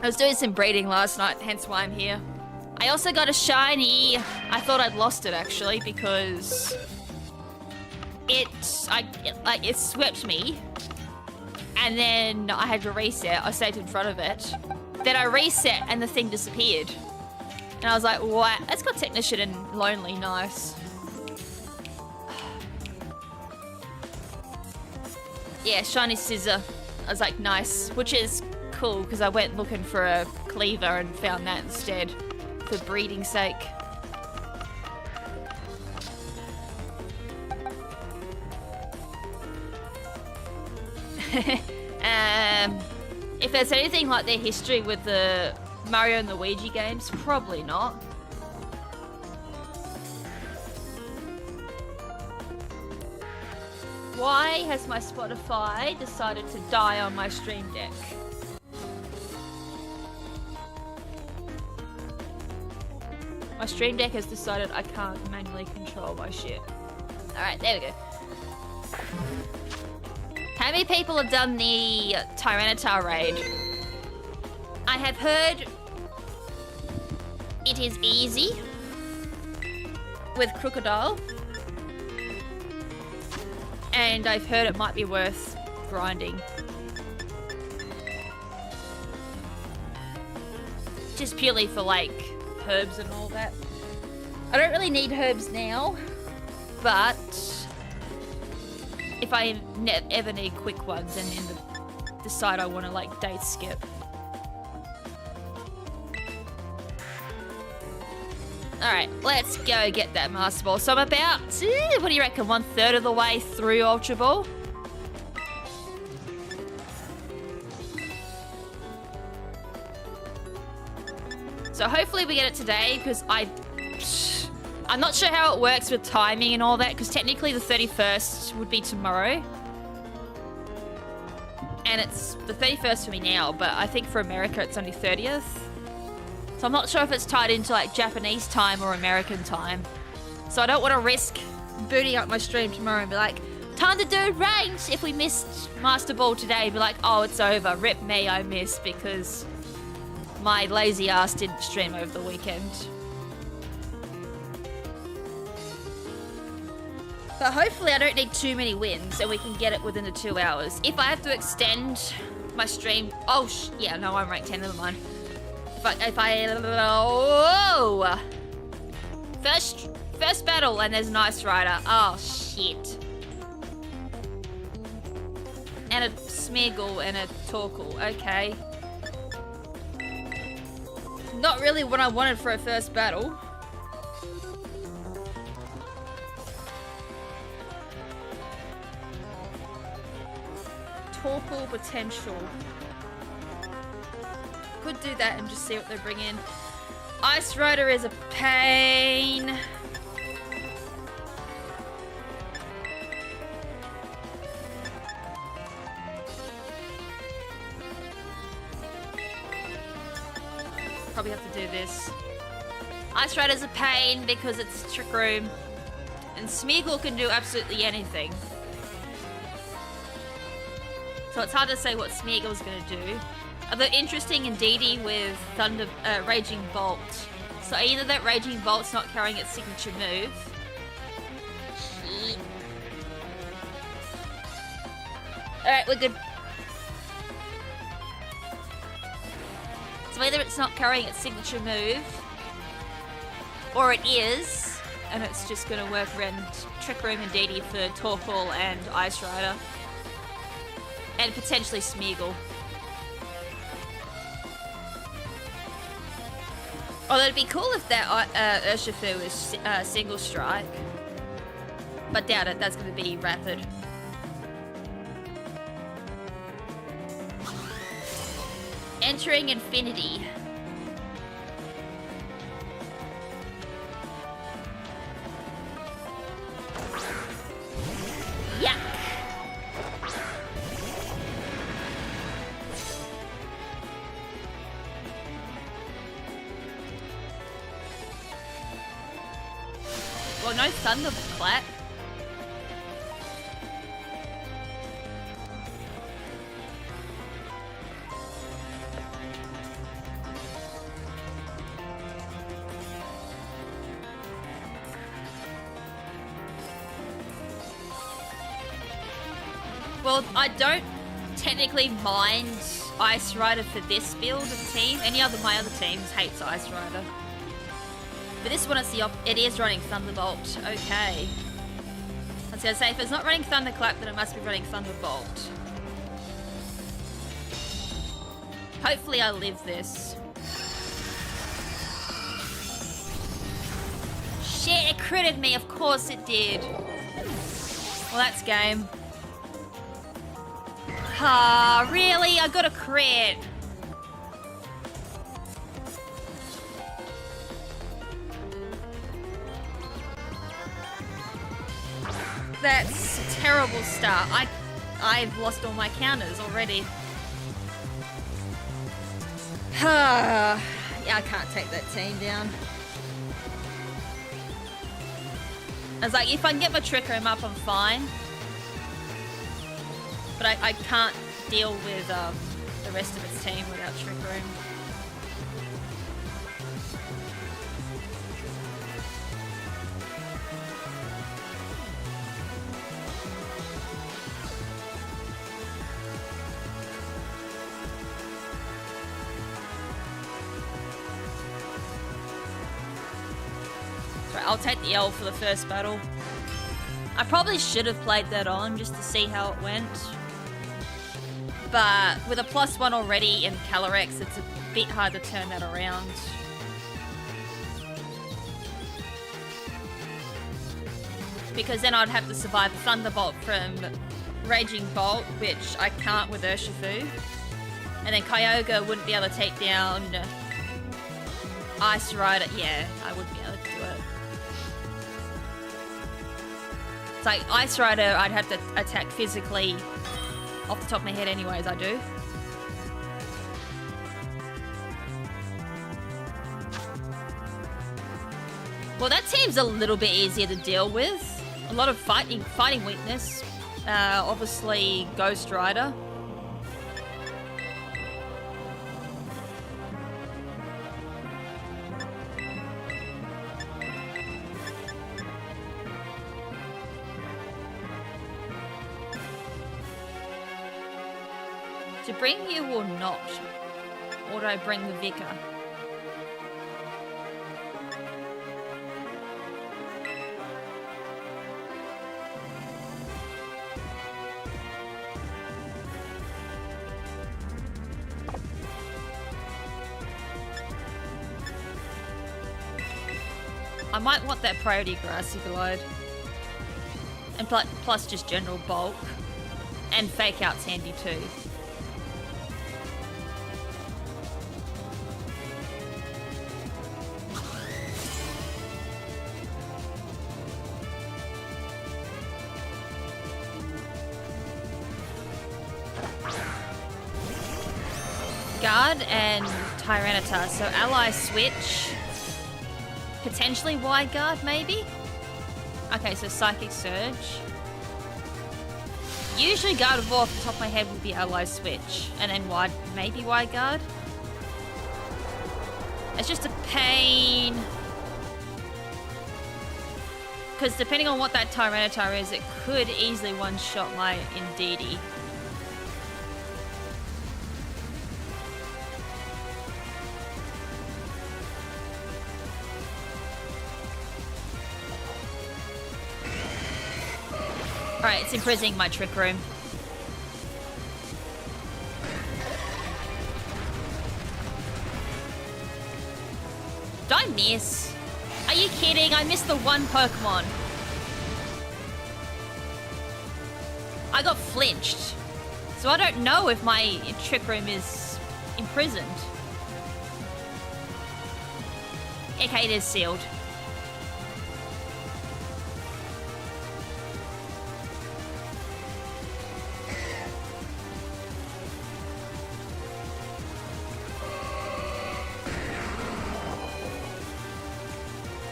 I was doing some breeding last night, hence why I'm here. I also got a shiny. I thought I'd lost it actually because it swept me, and then I had to reset. I stayed in front of it. Then I reset and the thing disappeared. And I was like, what? That's got Technician and Lonely, nice. Yeah, shiny scissor. I was like, nice, which is cool because I went looking for a cleaver and found that instead for breeding sake. If there's anything like their history with the Mario and Luigi games, probably not. Why has my Spotify decided to die on my Stream Deck? My Stream Deck has decided I can't manually control my shit. Alright, there we go. How many people have done the Tyranitar raid? I have heard it is easy with Crocodile. And I've heard it might be worth grinding. Just purely for like herbs and all that. I don't really need herbs now, but if I ever need quick ones and then decide I want to like date skip. Alright, let's go get that Master Ball. So I'm about, what do you reckon, 1/3 of the way through Ultra Ball? So hopefully we get it today, because I'm not sure how it works with timing and all that, because technically the 31st would be tomorrow. And it's the 31st for me now, but I think for America it's only 30th. So I'm not sure if it's tied into like Japanese time or American time. So I don't want to risk booting up my stream tomorrow and be like, time to do range. If we missed Master Ball today, be like, oh, it's over. Rip me, I missed because my lazy ass didn't stream over the weekend. But hopefully I don't need too many wins and we can get it within the 2 hours. If I have to extend my stream, oh, yeah, no, I'm ranked 10, never mind. Oh! First battle and there's an Ice Rider. Oh, shit. And a Smeagol and a Torkoal. Okay. Not really what I wanted for a first battle. Torkoal potential. Could do that and just see what they bring in. Ice Rider is a pain. Probably have to do this. Ice Rider's a pain because it's Trick Room. And Smeagol can do absolutely anything. So it's hard to say what Smeagol's gonna do. Although interesting indeedy with Raging Bolt. So either that Raging Bolt's not carrying its signature move. Shit. Alright, we're good. So either it's not carrying its signature move, or it is, and it's just gonna work around Trick Room indeedy for Torkoal and Ice Rider. And potentially Smeagol. Although it'd be cool if that Urshifu was single strike. But doubt it, that's going to be rapid. Entering Infinity. Yuck. Well, no Thunderclap. Well, I don't technically mind Ice Rider for this build of the team. My other teams hates Ice Rider. But this one it is running Thunderbolt. Okay. I was gonna say, if it's not running Thunderclap, then it must be running Thunderbolt. Hopefully I live this. Shit, it critted me. Of course it did. Well, that's game. Ah, really? I got a crit. That's a terrible start. I've lost all my counters already. Yeah, I can't take that team down. I was like, if I can get my Trick Room up, I'm fine. But I can't deal with the rest of its team without Trick Room. I'll take the L for the first battle. I probably should have played that on just to see how it went. But with a +1 already in Calyrex, it's a bit hard to turn that around. Because then I'd have to survive Thunderbolt from Raging Bolt, which I can't with Urshifu. And then Kyogre wouldn't be able to take down Ice Rider. Yeah, I wouldn't be able to do it. It's like Ice Rider, I'd have to attack physically off the top of my head anyways, I do. Well, that team's a little bit easier to deal with. A lot of fighting weakness. Obviously, Ghost Rider. To bring you or not? Or do I bring the Vicar? I might want that priority Grassy Glide. And plus just general bulk. And Fake Out's handy too. Guard and Tyranitar, so ally switch. Potentially Wide Guard, maybe? Okay, so Psychic Surge. Usually Gardevoir off the top of my head would be ally switch. And then maybe Wide Guard. It's just a pain. Because depending on what that Tyranitar is, it could easily one-shot my Indeedee. Alright, it's imprisoning my Trick Room. Did I miss? Are you kidding? I missed the one Pokemon. I got flinched. So I don't know if my Trick Room is imprisoned. Okay, it is sealed.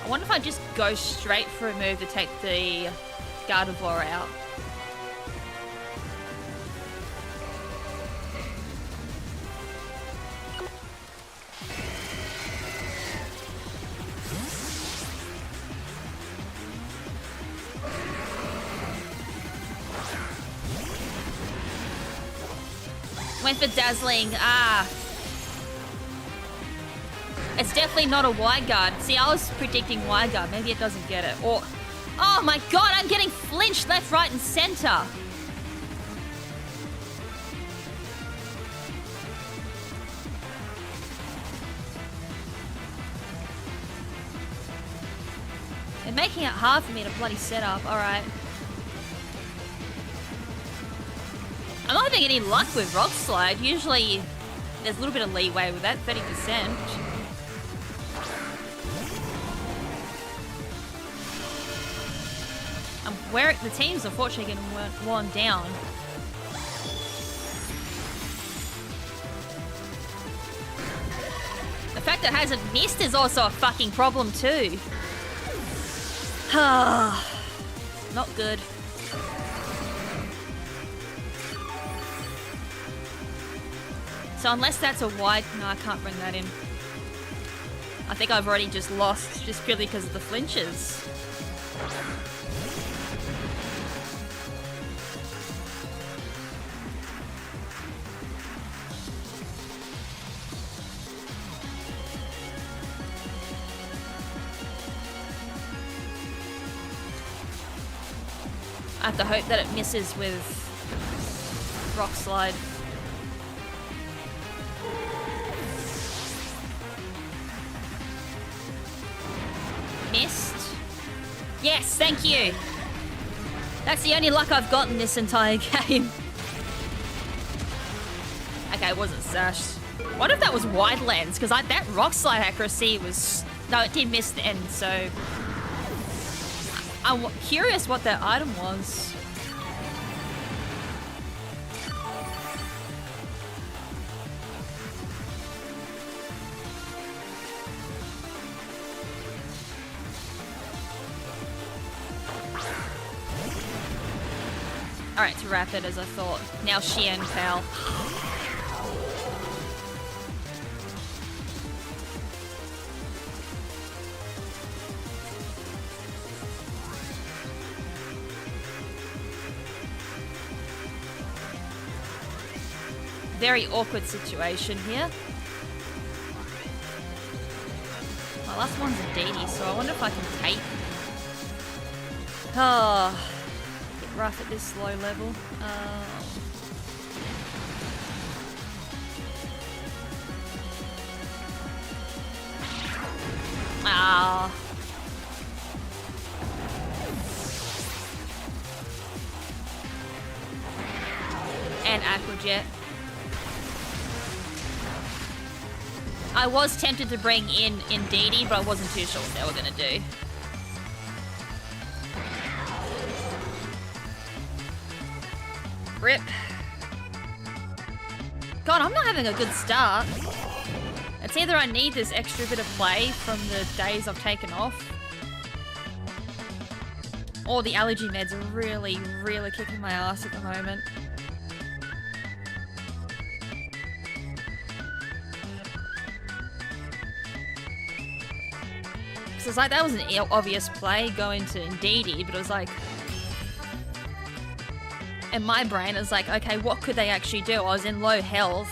I wonder if I just go straight for a move to take the Gardevoir out. Went for dazzling. Ah. It's definitely not a wide guard. See, I was predicting wide guard. Maybe it doesn't get it. Or, oh my god, I'm getting flinched left, right, and center. They're making it hard for me to bloody set up. Alright. I'm not having any luck with Rock Slide. Usually, there's a little bit of leeway with that, 30%. Where the team's unfortunately getting worn down. The fact that it hasn't missed is also a fucking problem too. Not good. So unless that's a wide... No, I can't bring that in. I think I've already just lost just purely because of the flinches. I have to hope that it misses with Rock Slide. Missed. Yes, thank you. That's the only luck I've gotten this entire game. Okay, it wasn't sashed. What if that was wide lens? Because that Rock Slide accuracy was... No, it did miss the end, so... I'm curious what that item was. Alright, it's rapid as I thought. Now Xian Pal. Very awkward situation here. My last one's a DD, so I wonder if I can take. Oh, a bit rough at this low level. Ah. And Aquajet. I was tempted to bring in Ndidi, but I wasn't too sure what they were going to do. Rip. God, I'm not having a good start. It's either I need this extra bit of play from the days I've taken off, or the allergy meds are really, really kicking my ass at the moment. It's like that was an obvious play going to Ndidi, but it was like, in my brain it was like, okay, what could they actually do? I was in low health.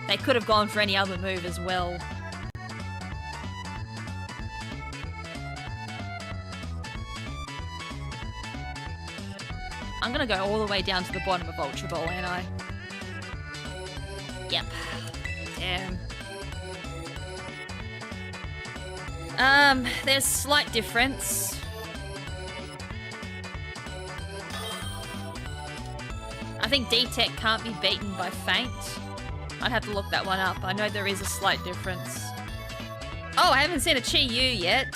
They could have gone for any other move as well. I'm gonna go all the way down to the bottom of Ultra Ball, ain't I? Yep. Damn. There's slight difference. I think D-Tech can't be beaten by Feint. I'd have to look that one up. I know there is a slight difference. Oh, I haven't seen a Chi Yu yet.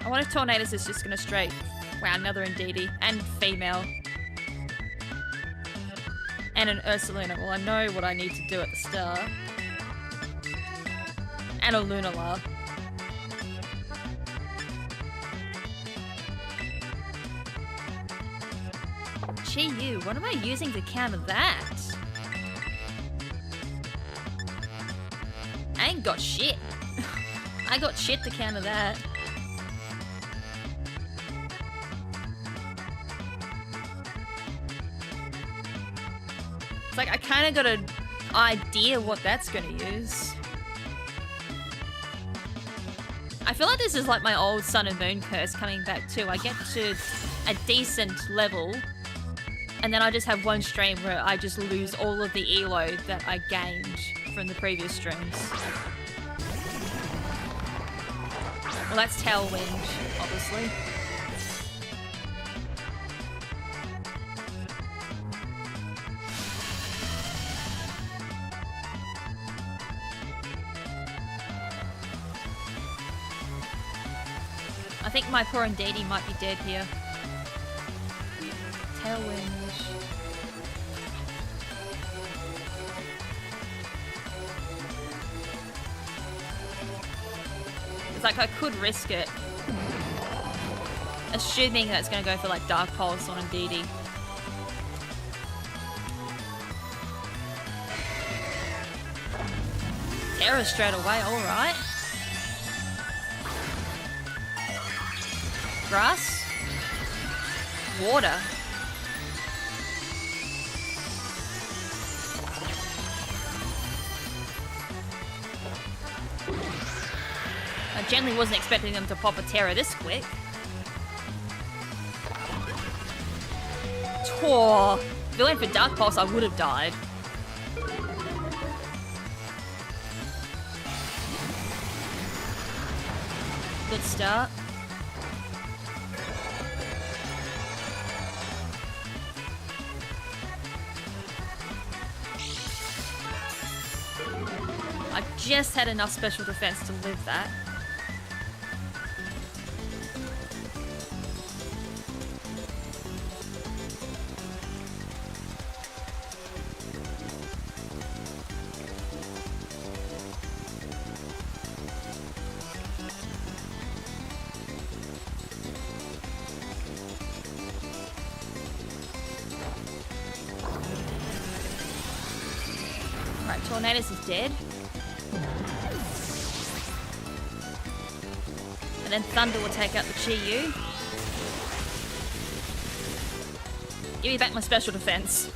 I wonder if Tornadus is just gonna straight... Wow, another Ndidi. And female. And an Ursaluna. Well, I know what I need to do at the start. And a Lunala. Chi Yu, what am I using to counter that? I ain't got shit. I got shit to counter that. like I kind of got an idea what that's gonna use. I feel like this is like my old Sun and Moon curse coming back too. I get to a decent level, and then I just have one stream where I just lose all of the elo that I gained from the previous streams. Well, that's Tailwind, obviously. I think my poor Indeedee might be dead here. Tailwind. It's like I could risk it. Assuming that it's going to go for like Dark Pulse on Indeedee. Terror straight away, alright. Grass. Water. I generally wasn't expecting them to pop a Terror this quick. Tor. If it went for Dark Pulse, I would have died. Good start. I just had enough special defense to live that. Right, Tornadus is dead. And then Thunder will take out the Chi-Yu. Give me back my special defense.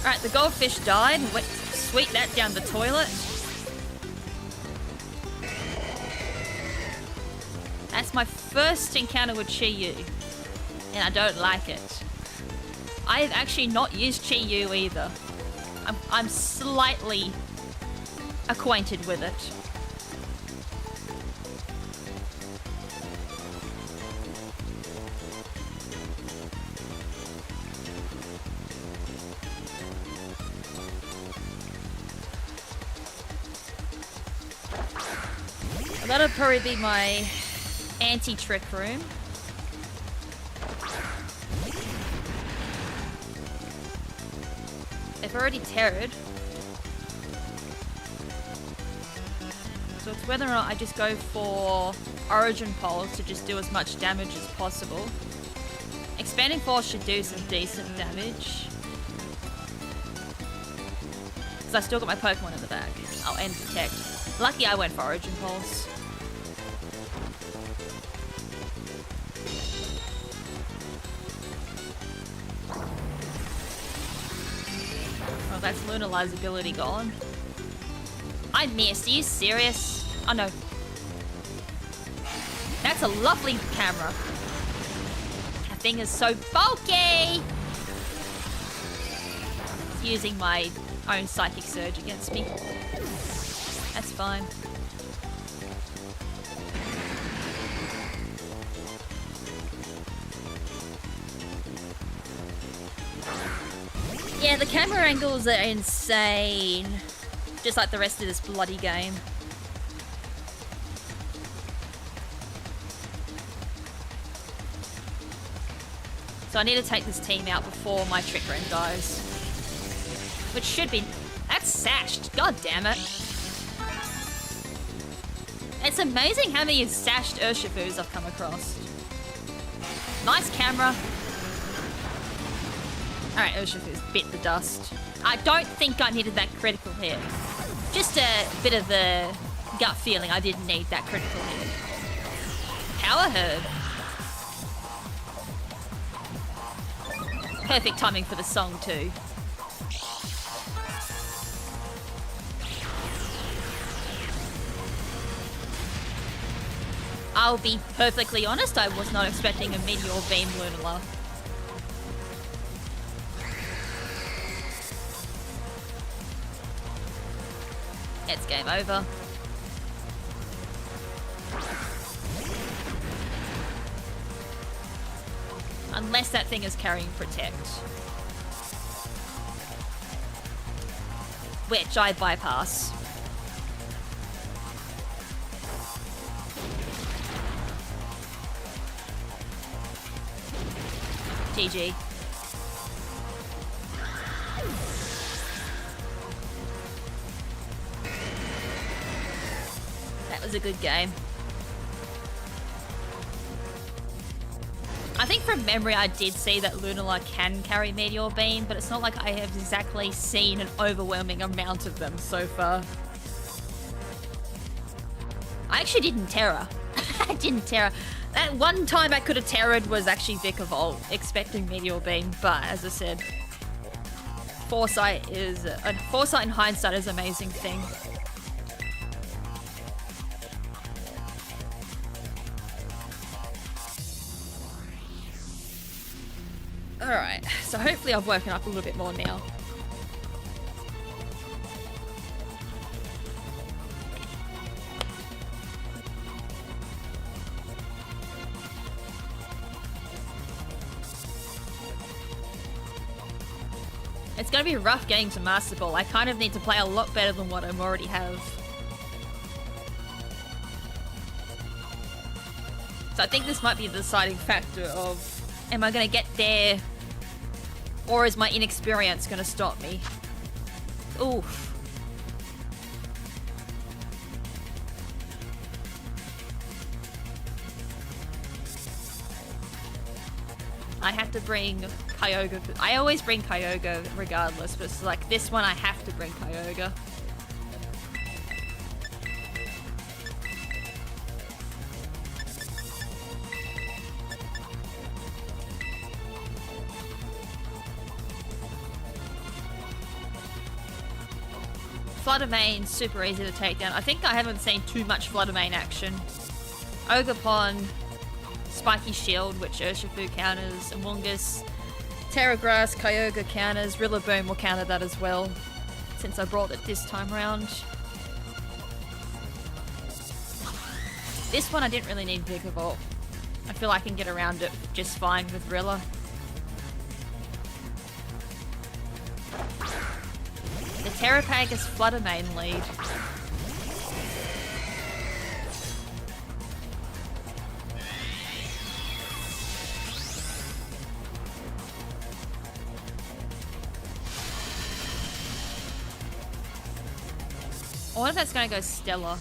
Alright, the goldfish died. Sweep that down the toilet. That's my first encounter with Chi-Yu. And I don't like it. I have actually not used Chi-Yu either. I'm slightly acquainted with it. That'll probably be my anti-trick room. They've already terrored. So it's whether or not I just go for Origin Pulse to just do as much damage as possible. Expanding Force should do some decent damage. Because I still got my Pokemon in the back. Oh, and Protect. Lucky I went for Origin Pulse. Oh, that's Lunalize's ability gone. I missed. Are you serious? Oh no. That's a lovely camera. That thing is so bulky! It's using my own Psychic Surge against me. That's fine. Yeah, the camera angles are insane. Just like the rest of this bloody game. So I need to take this team out before my Trick Room dies. Which should be... That's sashed. God damn it. It's amazing how many sashed Urshifus I've come across. Nice camera. Alright, Urshifu's bit the dust. I don't think I needed that critical hit. Just a bit of the gut feeling I didn't need that critical hit. Power Herb. Perfect timing for the song too. I'll be perfectly honest, I was not expecting a Meteor Beam Lunala. It's game over. Unless that thing is carrying Protect. Which I bypass. GG. That was a good game. I think from memory I did see that Lunala can carry Meteor Beam, but it's not like I have exactly seen an overwhelming amount of them so far. I actually didn't Terra. I didn't Terra. That one time I could have Terra'd was actually Vikavolt, expecting Meteor Beam, but as I said, foresight in hindsight is an amazing thing. Alright, so hopefully I've woken up a little bit more now. It's going to be rough getting to Master Ball. I kind of need to play a lot better than what I already have. So I think this might be the deciding factor of, am I going to get there, or is my inexperience going to stop me? Oof. I have to bring Kyogre. I always bring Kyogre regardless, but it's like this one I have to bring Kyogre. Fluttermane, super easy to take down. I think I haven't seen too much Fluttermane action. Ogerpon, Spiky Shield, which Urshifu counters, Amoonguss, Terra Grass, Kyogre counters, Rillaboom will counter that as well, since I brought it this time around. This one I didn't really need Vikavolt. I feel I can get around it just fine with Rilla. The Terrapagus Fluttermane lead. I wonder if that's going to go Stellar.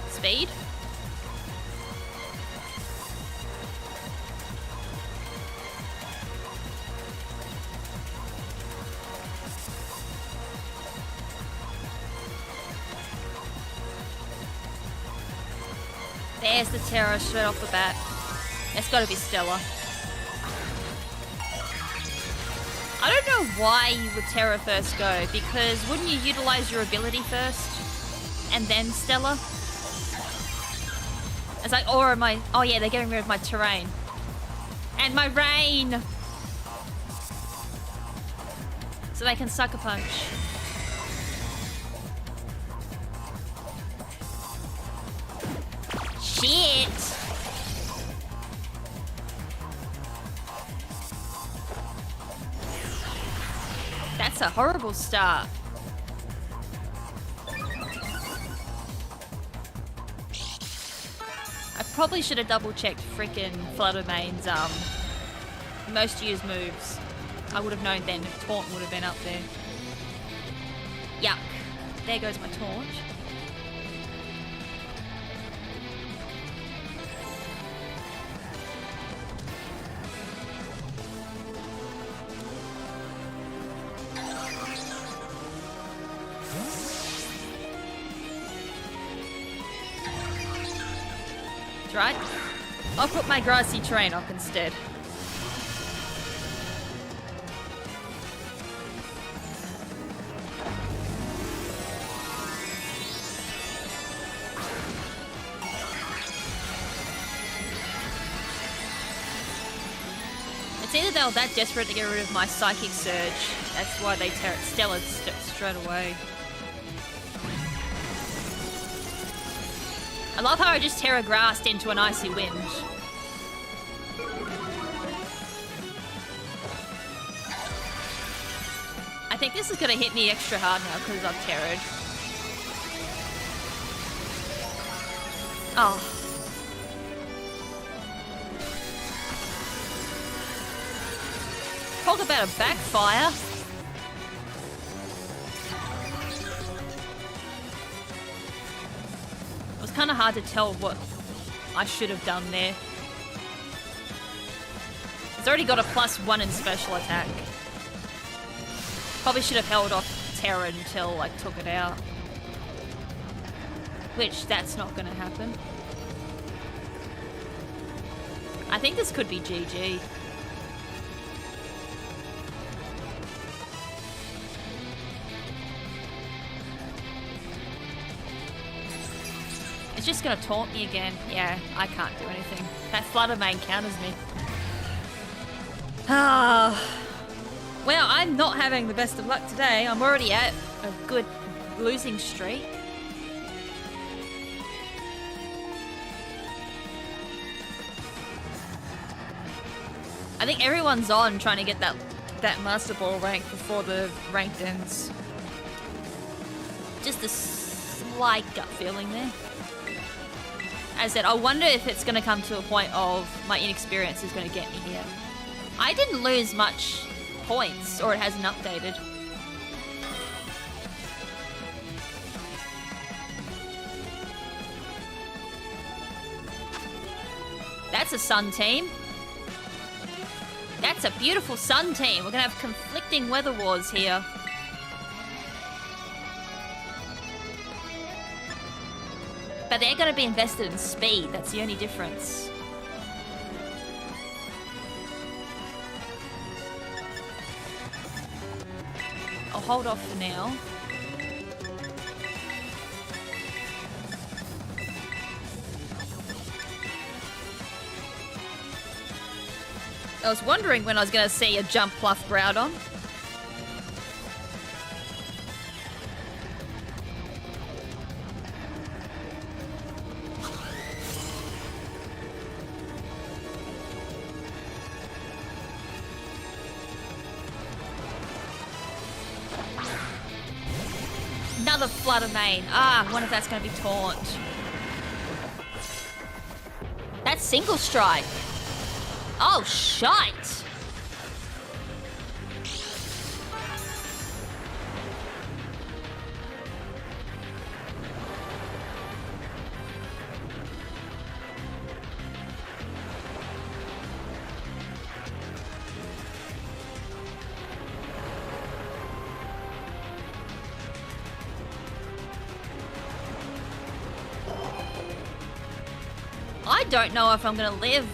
Speed? There's the Terra straight off the bat. It's got to be Stellar. I don't know why you would Terra first go, because wouldn't you utilize your ability first and then Stellar? It's like, or am I... Oh yeah, they're getting rid of my terrain. And my rain! So they can Sucker Punch. Shit! That's a horrible start. I probably should have double checked frickin' Fluttermane's most used moves. I would have known then if Taunt would have been up there. Yuck. There goes my Taunt. Right? I'll put my grassy terrain up instead. It's either they were that desperate to get rid of my Psychic Surge, that's why they Stellar straight away. I love how I just Terra Grassed into an Icy Wind. I think this is going to hit me extra hard now because I've Terra'd. Oh. Talk about a backfire. It was kind of hard to tell what I should have done there. It's already got a +1 in special attack. Probably should have held off Terra until I took it out. Which, that's not going to happen. I think this could be GG. It's just going to taunt me again. Yeah, I can't do anything. That Flutter Mane counters me. Ah. Well, I'm not having the best of luck today. I'm already at a good losing streak. I think everyone's on trying to get that Master Ball rank before the ranked ends. Just a slight gut feeling there. As I said, I wonder if it's going to come to a point of my inexperience is going to get me here. I didn't lose much points, or it hasn't updated. That's a Sun team. That's a beautiful Sun team. We're gonna have conflicting weather wars here. But they're gonna be invested in speed. That's the only difference. I'll hold off for now. I was wondering when I was going to see a jump pluff Groudon. Another Flutter Mane. Ah, I wonder if that's going to be taunt. That's Single Strike. Oh, shite! I don't know if I'm gonna live.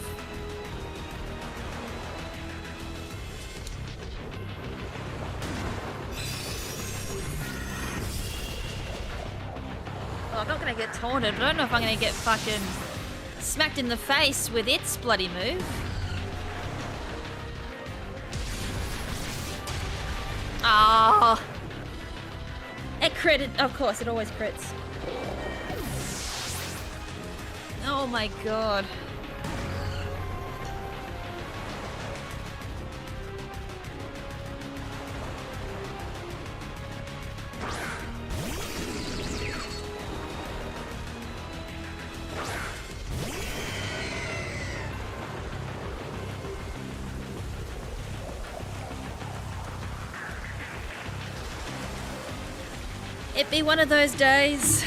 I'm not gonna get taunted. I don't know if I'm gonna get fucking smacked in the face with its bloody move. Ah, it critted. Of course, it always crits. Oh my god. It be one of those days.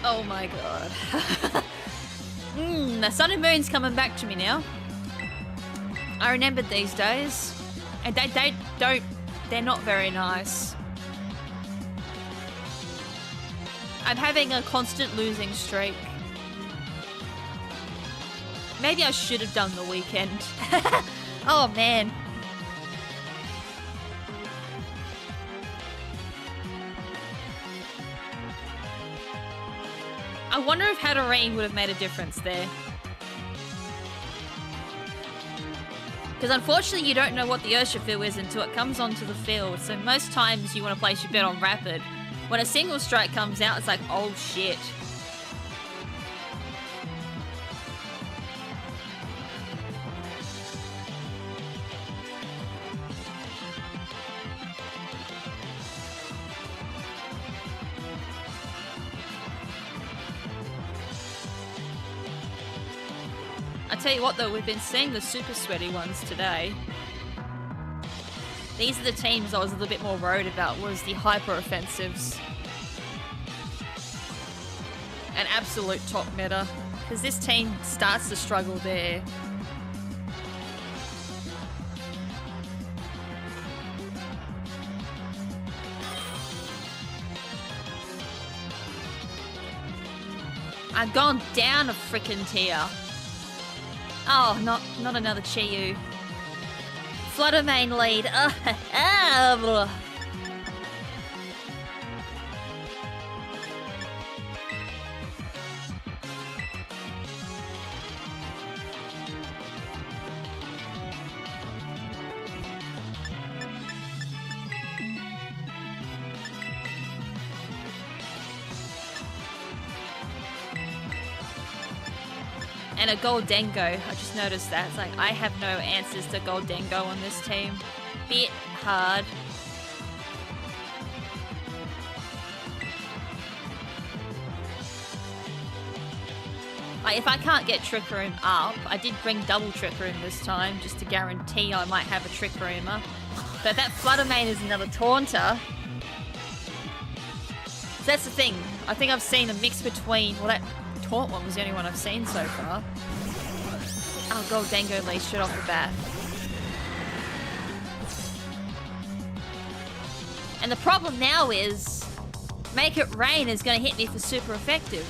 Oh my god. The Sun and Moon's coming back to me now. I remembered these days. And they're not very nice. I'm having a constant losing streak. Maybe I should have done the weekend. Oh man. wonder if Hatterene would have made a difference there. Because unfortunately you don't know what the Urshifu is until it comes onto the field. So most times you want to place your bet on Rapid. When a single strike comes out, it's like, oh shit. I tell you what though, we've been seeing the super sweaty ones today. These are the teams I was a little bit more worried about, was the hyper offensives. An absolute top meta. Because this team starts to struggle there. I've gone down a freaking tier. Oh, not another Chiyu. Flutter main lead. And a Goldengo. I just noticed that. It's like, I have no answers to Goldengo on this team. Bit hard. Like, if I can't get Trick Room up, I did bring double Trick Room this time, just to guarantee I might have a Trick Roomer. But that Flutter Mane is another Taunter. So that's the thing. I think I've seen a mix between, well, that Taunt one was the only one I've seen so far. Oh, Goldengo leads straight off the bat. And the problem now is, Make It Rain is going to hit me for super effective.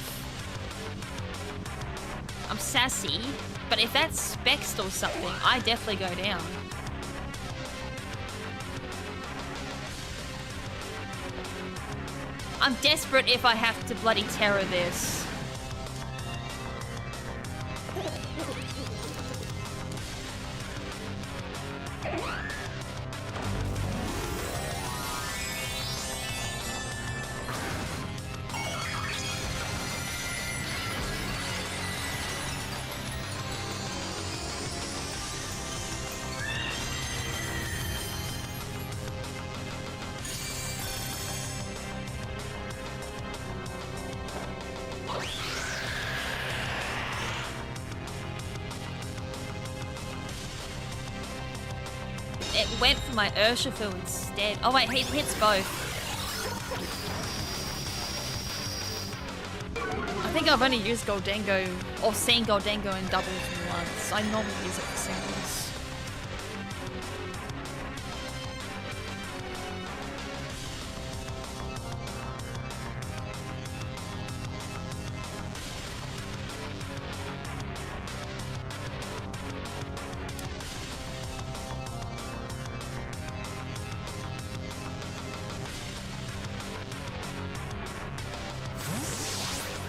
I'm sassy, but if that's Spexed or something, I definitely go down. I'm desperate if I have to bloody terror this. Went for my Urshifu instead. Oh wait, he hits both. I think I've only used Goldengo, or seen Goldengo in doubles once. I normally use it for singles.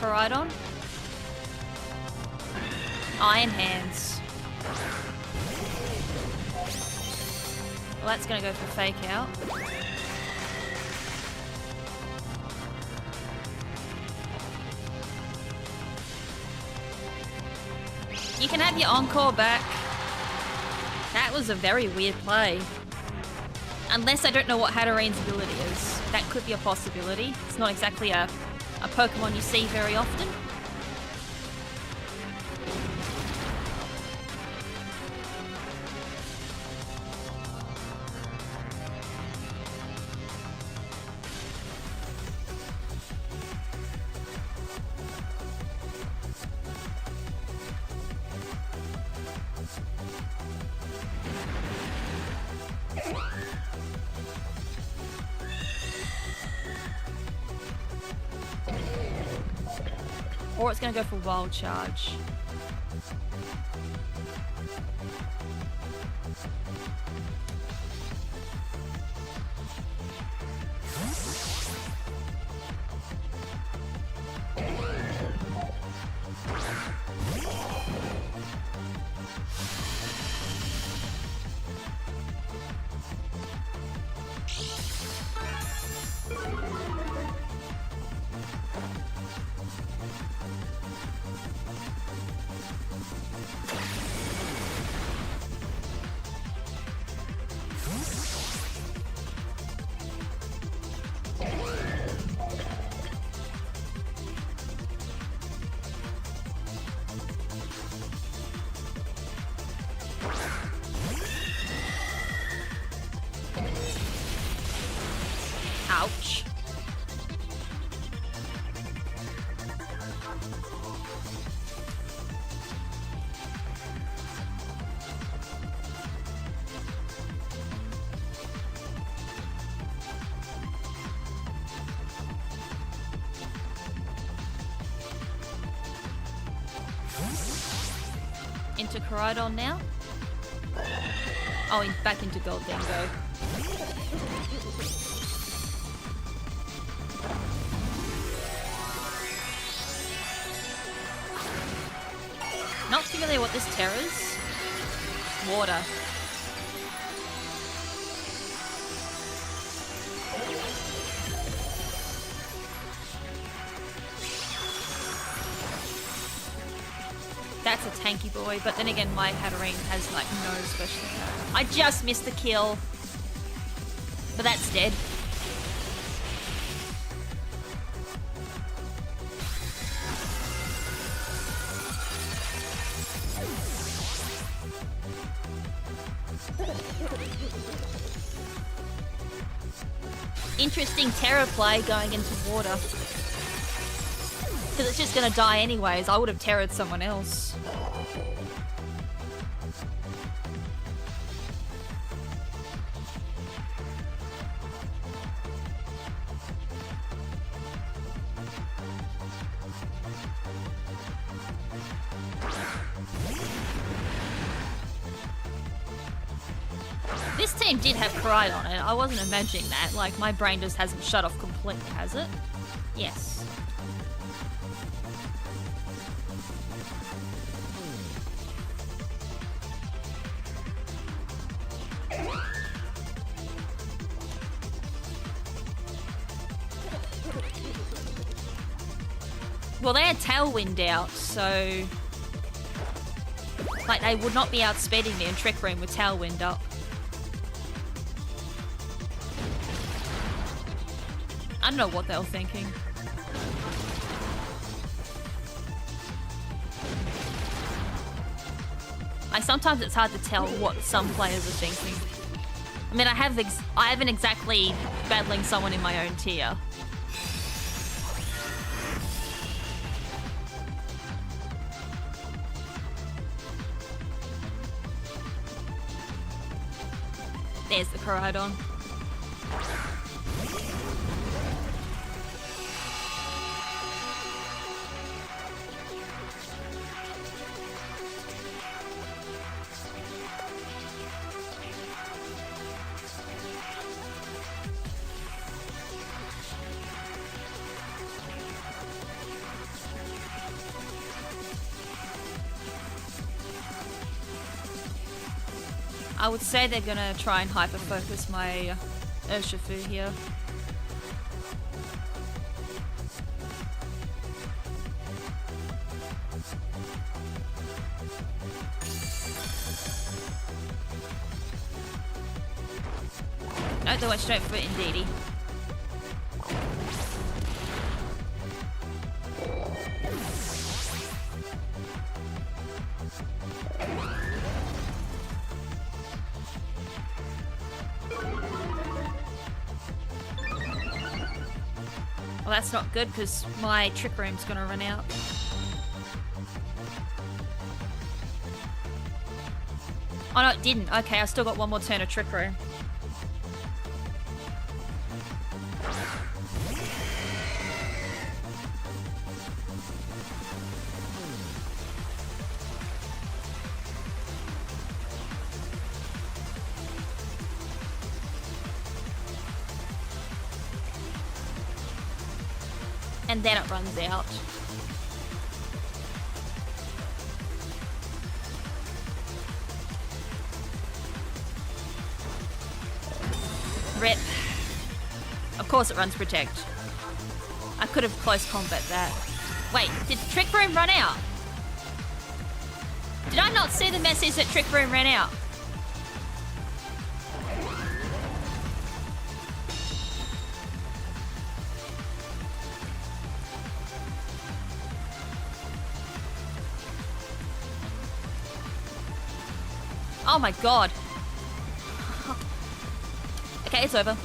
Koraidon. Iron Hands. Well, that's gonna go for Fake Out. You can have your Encore back. That was a very weird play. Unless I don't know what Hatterene's ability is. That could be a possibility. It's not exactly a Pokemon you see very often. Or it's going to go for Wild Charge. Ouch. Into Koridon now. Oh, back into Gold Dingo. Not familiar what this terror is. Water. That's a tanky boy, but then again, my Hatterene has like no special attack. I just missed the kill. But that's dead. Interesting terror play going into water. Because it's just gonna die anyways. I would have terrored someone else. This team did have Koridon on it. I wasn't imagining that. Like, my brain just hasn't shut off completely, has it? Yes. Well, they had Tailwind out, so... like, they would not be outspeeding me in Trick Room with Tailwind up. I don't know what they were thinking. Like, sometimes it's hard to tell what some players are thinking. I mean, I haven't exactly battling someone in my own tier. There's the Koridon. I would say they're gonna try and hyper-focus my Urshifu here. No, they went straight for it indeedy. Well, that's not good because my Trick Room's gonna run out. Oh no, it didn't. Okay, I still got one more turn of Trick Room. And then it runs out. Rip. Of course it runs Protect. I could have close combat that. Wait, did Trick Room run out? Did I not see the message that Trick Room ran out? Oh my god. Okay, it's over.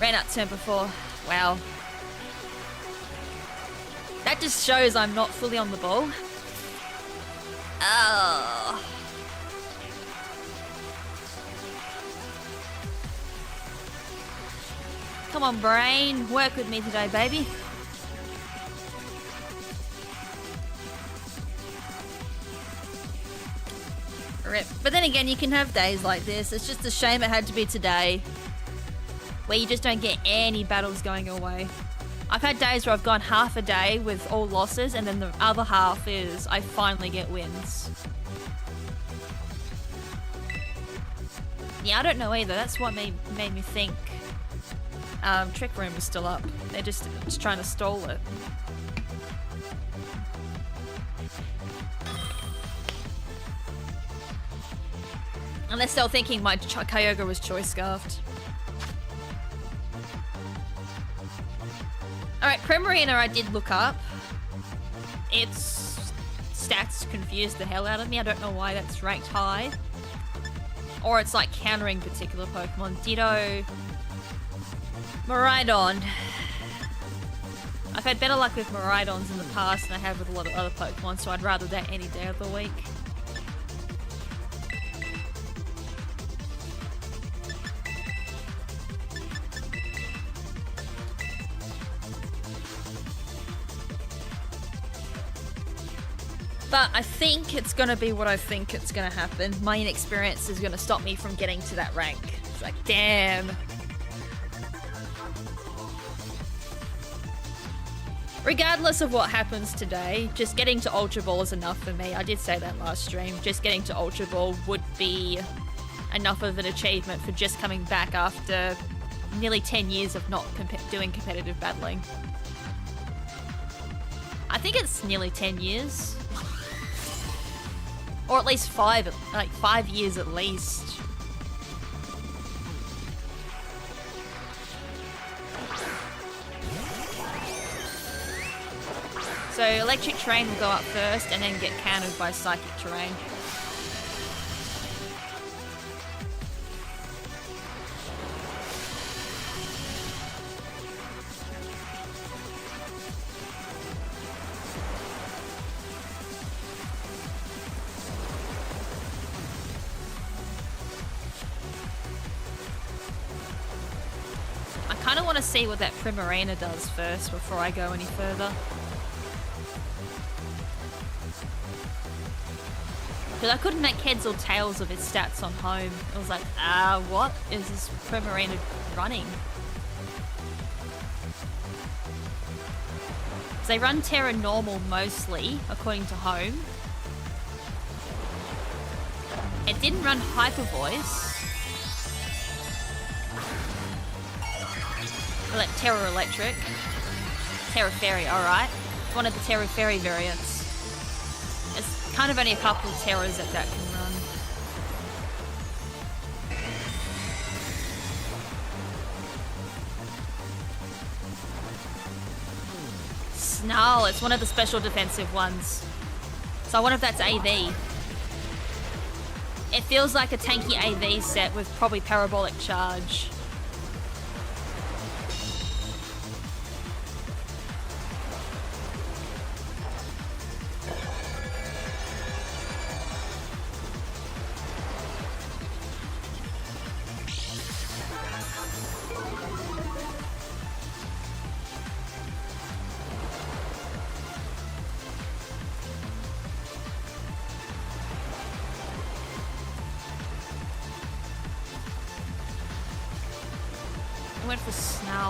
Ran out turn before. Wow. That just shows I'm not fully on the ball. Oh. Come on, brain. Work with me today, baby. Rip. But then again, you can have days like this. It's just a shame it had to be today, where you just don't get any battles going your way. I've had days where I've gone half a day with all losses, and then the other half is I finally get wins. Yeah, I don't know either. That's what made me think Trick Room was still up. They're just trying to stall it. And they're still thinking my Kyogre was choice scarfed. Alright, Primarina I did look up. Its stats confused the hell out of me. I don't know why that's ranked high. Or it's like countering particular Pokemon. Ditto. Miraidon. I've had better luck with Miraidons in the past than I have with a lot of other Pokemon, so I'd rather that any day of the week. But I think it's going to be what I think it's going to happen. My inexperience is going to stop me from getting to that rank. It's like, damn. Regardless of what happens today, just getting to Ultra Ball is enough for me. I did say that last stream. Just getting to Ultra Ball would be enough of an achievement for just coming back after nearly 10 years of not doing competitive battling. I think it's nearly 10 years. Or at least 5 years at least. So Electric Terrain will go up first and then get countered by Psychic Terrain. I kind of want to see what that Primarina does first before I go any further. Because I couldn't make heads or tails of its stats on home. I was like, what is this Primarina running? So they run Terra Normal mostly, according to home. It didn't run Hyper Voice. Terra Electric. Terra Fairy, alright. It's one of the Terra Fairy variants. It's kind of only a couple of Terras that can run. Snarl, it's one of the special defensive ones. So I wonder if that's AV. It feels like a tanky AV set with probably Parabolic Charge.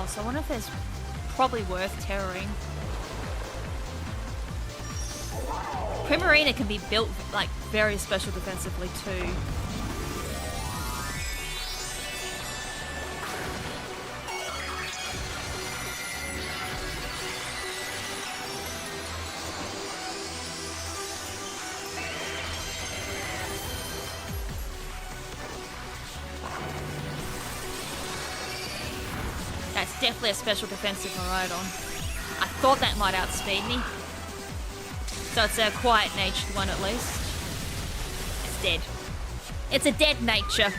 So I wonder if there's probably worth terroring. Primarina can be built like very special defensively too. Definitely a special defensive Miraidon. I thought that might outspeed me. So it's a quiet natured one at least. It's dead. It's a dead nature.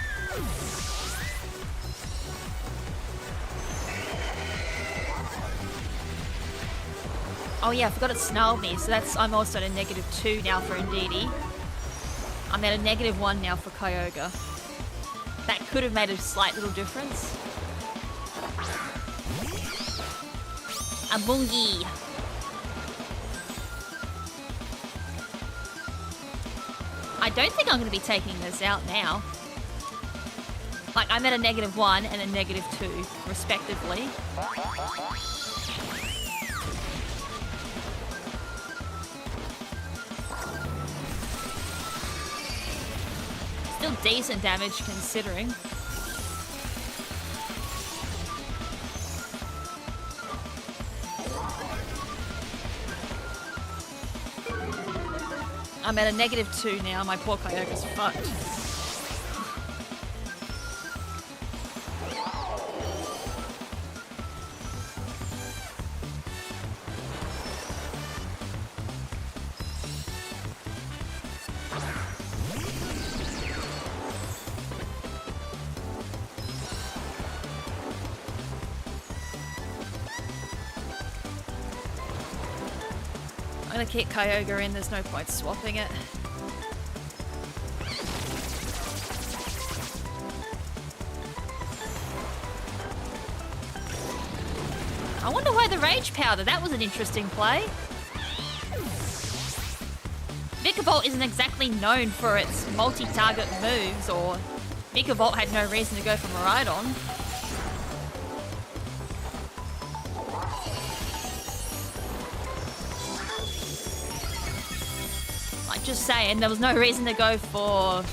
Oh yeah, I forgot it snarled me, so I'm also at a -2 now for Indeedee. I'm at a -1 now for Kyogre. That could have made a slight little difference. A Bungie. I don't think I'm going to be taking this out now. Like, I'm at a -1 and a -2, respectively. Still decent damage considering. I'm at a -2 now. My poor Kyogre's fucked. I'm gonna keep Kyogre in, there's no point swapping it. I wonder why the Rage Powder, that was an interesting play. Vikavolt isn't exactly known for its multi-target moves, or Vikavolt had no reason to go for Miraidon. Just saying, there was no reason to go for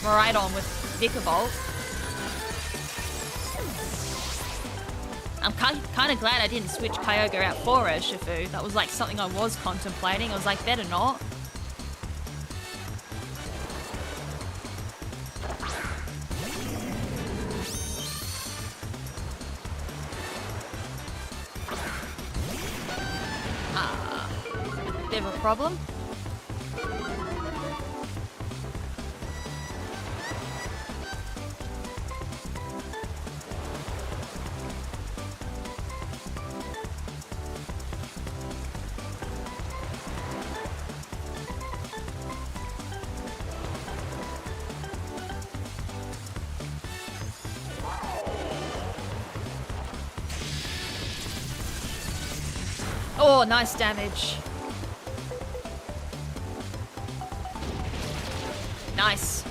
Miraidon with Vikavolt. I'm kind of glad I didn't switch Kyogre out for Urshifu. That was like something I was contemplating. I was like, better not. Bit of a problem. Oh, nice damage. Nice.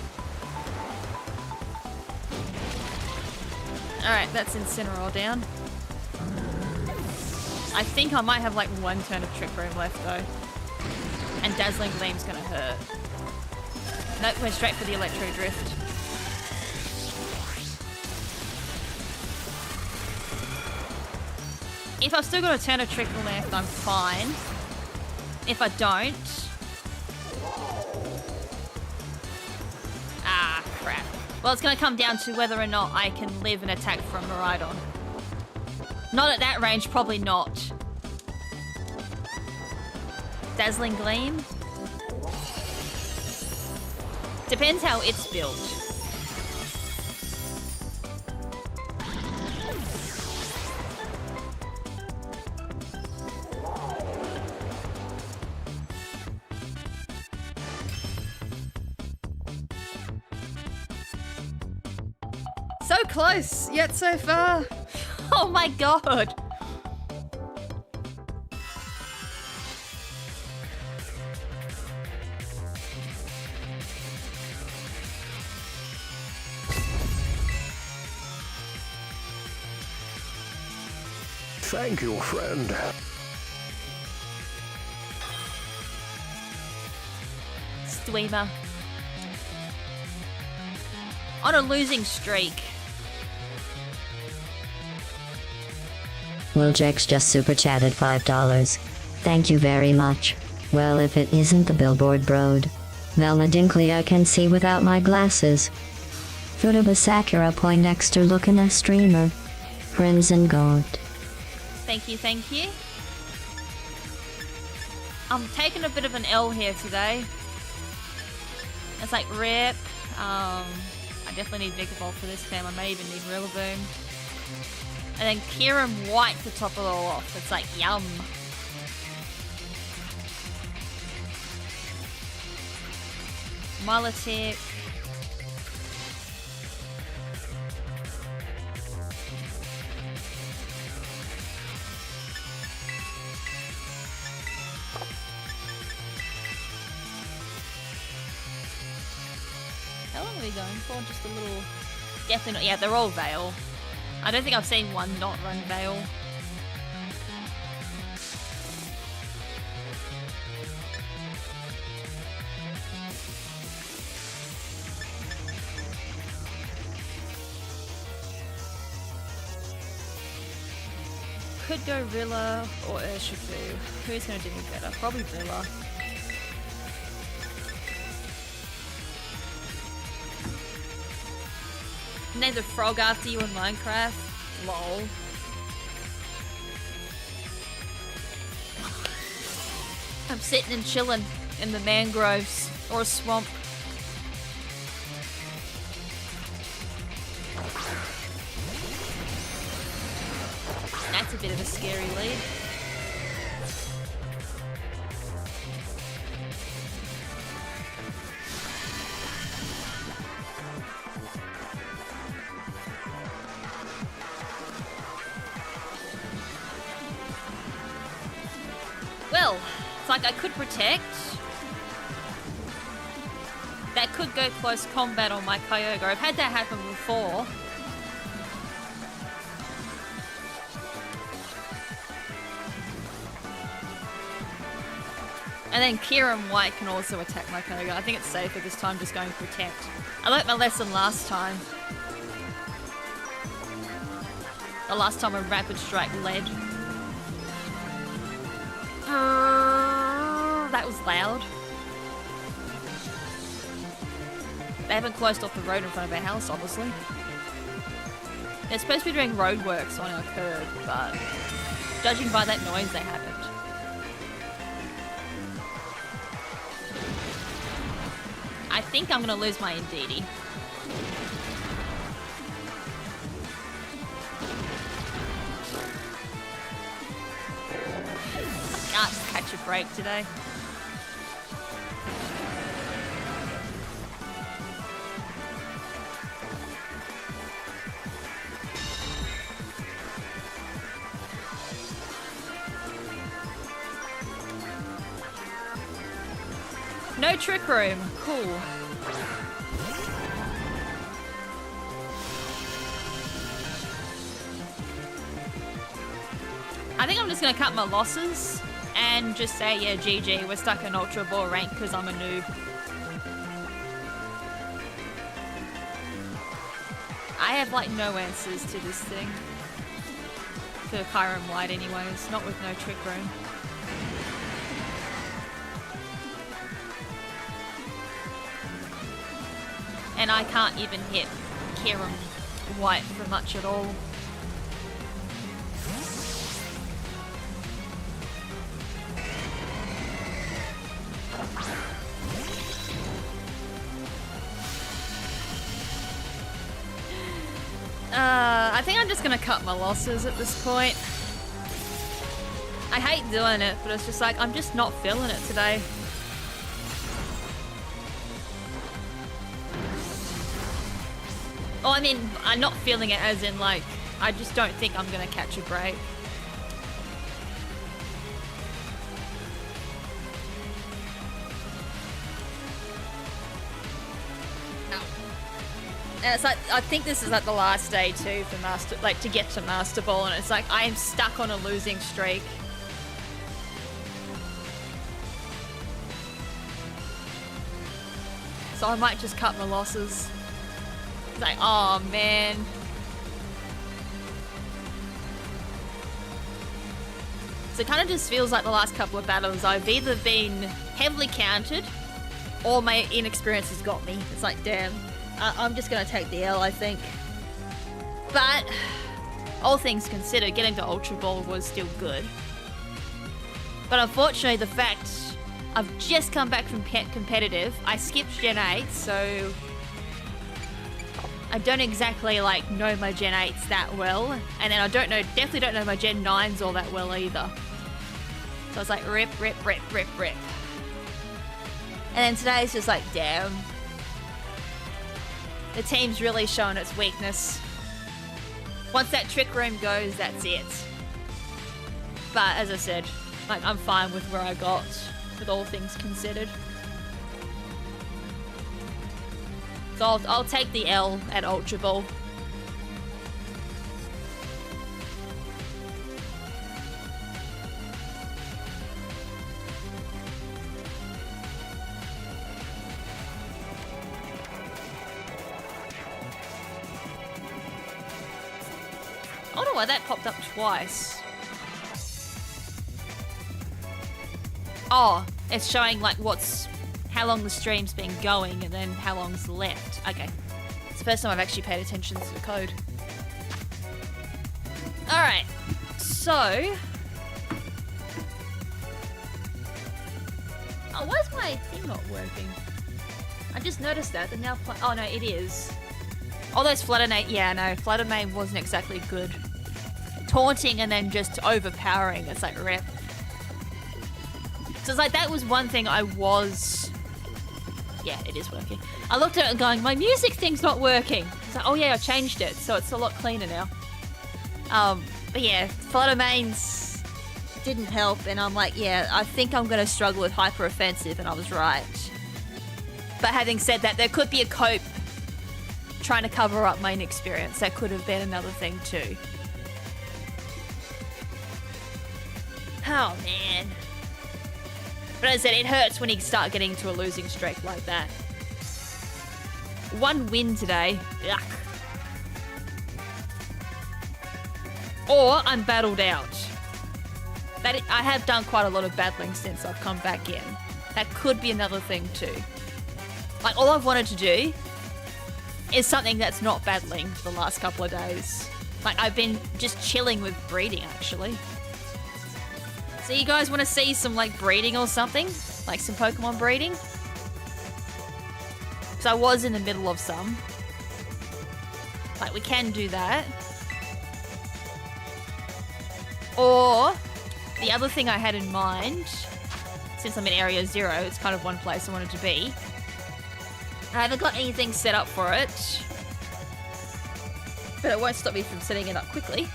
Alright, that's Incineroar down. I think I might have like one turn of Trick Room left though. And Dazzling Gleam's gonna hurt. Nope, we're straight for the Electro Drift. If I've still got a turn of Trick left, I'm fine. If I don't... Ah, crap. Well, it's going to come down to whether or not I can live an attack from Miraidon. Not at that range, probably not. Dazzling Gleam? Depends how it's built. So close, yet so far. Oh my god. Thank you, friend. Streamer. On a losing streak. Wiljex just super chatted $5. Thank you very much. Well, if it isn't the billboard broad. Velma Dinkley I can see without my glasses. Futaba Sakura Poindexter looking a streamer. KrimZen God. Thank you, thank you. I'm taking a bit of an L here today. It's like rip. I definitely need Vikavolt for this turn. I may even need Rillaboom. And then Kieran White to top it all off. It's like, yum. Milotic. How long are we going for? Just a little... Definitely, yeah, they're all Veil. I don't think I've seen one not run Veil. Could go Rilla or Urshifu. Who's gonna do me better? Probably Rilla. Named a frog after you in Minecraft. Lol. I'm sitting and chilling in the mangroves or a swamp. That's a bit of a scary lead. Well, it's like I could protect. That could go close combat on my Kyogre. I've had that happen before. And then Kira and White can also attack my Kyogre. I think it's safer this time just going protect. I learnt my lesson last time. The last time a Rapid Strike led. That was loud. They haven't closed off the road in front of our house, obviously. They're supposed to be doing roadworks on our curb, but judging by that noise, they haven't. I think I'm gonna lose my Indeedee. I can't catch a break today. No Trick Room. Cool. I think I'm just going to cut my losses and just say, yeah, GG, we're stuck in Ultra Ball rank because I'm a noob. I have, like, no answers to this thing. For Kyurem White anyways, not with no Trick Room. And I can't even hit Kyurem White for much at all. I think I'm just gonna cut my losses at this point. I hate doing it, but it's just like, I'm just not feeling it today. Oh, I mean, I'm not feeling it as in, like, I just don't think I'm gonna catch a break. And it's like, I think this is like the last day too for Master, like to get to Master Ball, and it's like I am stuck on a losing streak. So I might just cut my losses. It's like, oh man. So it kind of just feels like the last couple of battles I've either been heavily countered or my inexperience has got me. It's like, damn. I'm just going to take the L, I think. But, all things considered, getting to Ultra Ball was still good. But unfortunately, the fact I've just come back from competitive, I skipped Gen 8, so I don't exactly like know my Gen 8s that well. And then I definitely don't know my Gen 9s all that well either. So I was like, rip, rip, rip, rip, rip. And then today's just like, damn. The team's really showing its weakness. Once that trick room goes, that's it. But as I said, like, I'm fine with where I got, with all things considered. So I'll take the L at Ultra Ball. I don't know why that popped up twice. Oh, it's showing like how long the stream's been going and then how long's left. Okay. It's the first time I've actually paid attention to the code. Alright. So. Oh, why is my thing not working? I just noticed that. Now oh no, it is. Oh, those Fluttermane. Yeah, no. Fluttermane wasn't exactly good. Taunting and then just overpowering. It's like rep. So it's like that was one thing I was... Yeah, it is working. I looked at it and going, my music thing's not working. It's like, oh yeah, I changed it, so it's a lot cleaner now. But yeah, Fluttermanes didn't help, and I'm like, yeah, I think I'm going to struggle with Hyper Offensive, and I was right. But having said that, there could be a cope trying to cover up my inexperience. That could have been another thing too. Oh man. But as I said, it hurts when you start getting to a losing streak like that. One win today. Yuck. Or I'm battled out. I have done quite a lot of battling since I've come back in. That could be another thing too. Like, all I've wanted to do is something that's not battling for the last couple of days. Like, I've been just chilling with breeding, actually. So you guys want to see some, like, breeding or something? Like some Pokemon breeding? Because I was in the middle of some. Like, we can do that. Or, the other thing I had in mind, since I'm in Area 0, it's kind of one place I wanted to be. I haven't got anything set up for it. But it won't stop me from setting it up quickly.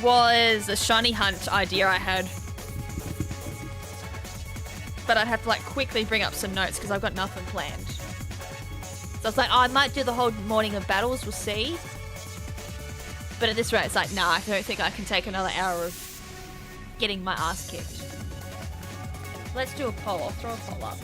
Was a shiny hunt idea I had. But I'd have to like quickly bring up some notes because I've got nothing planned. So I was like, oh, I might do the whole morning of battles, we'll see. But at this rate, it's like, nah, I don't think I can take another hour of getting my ass kicked. Let's do a poll. I'll throw a poll up.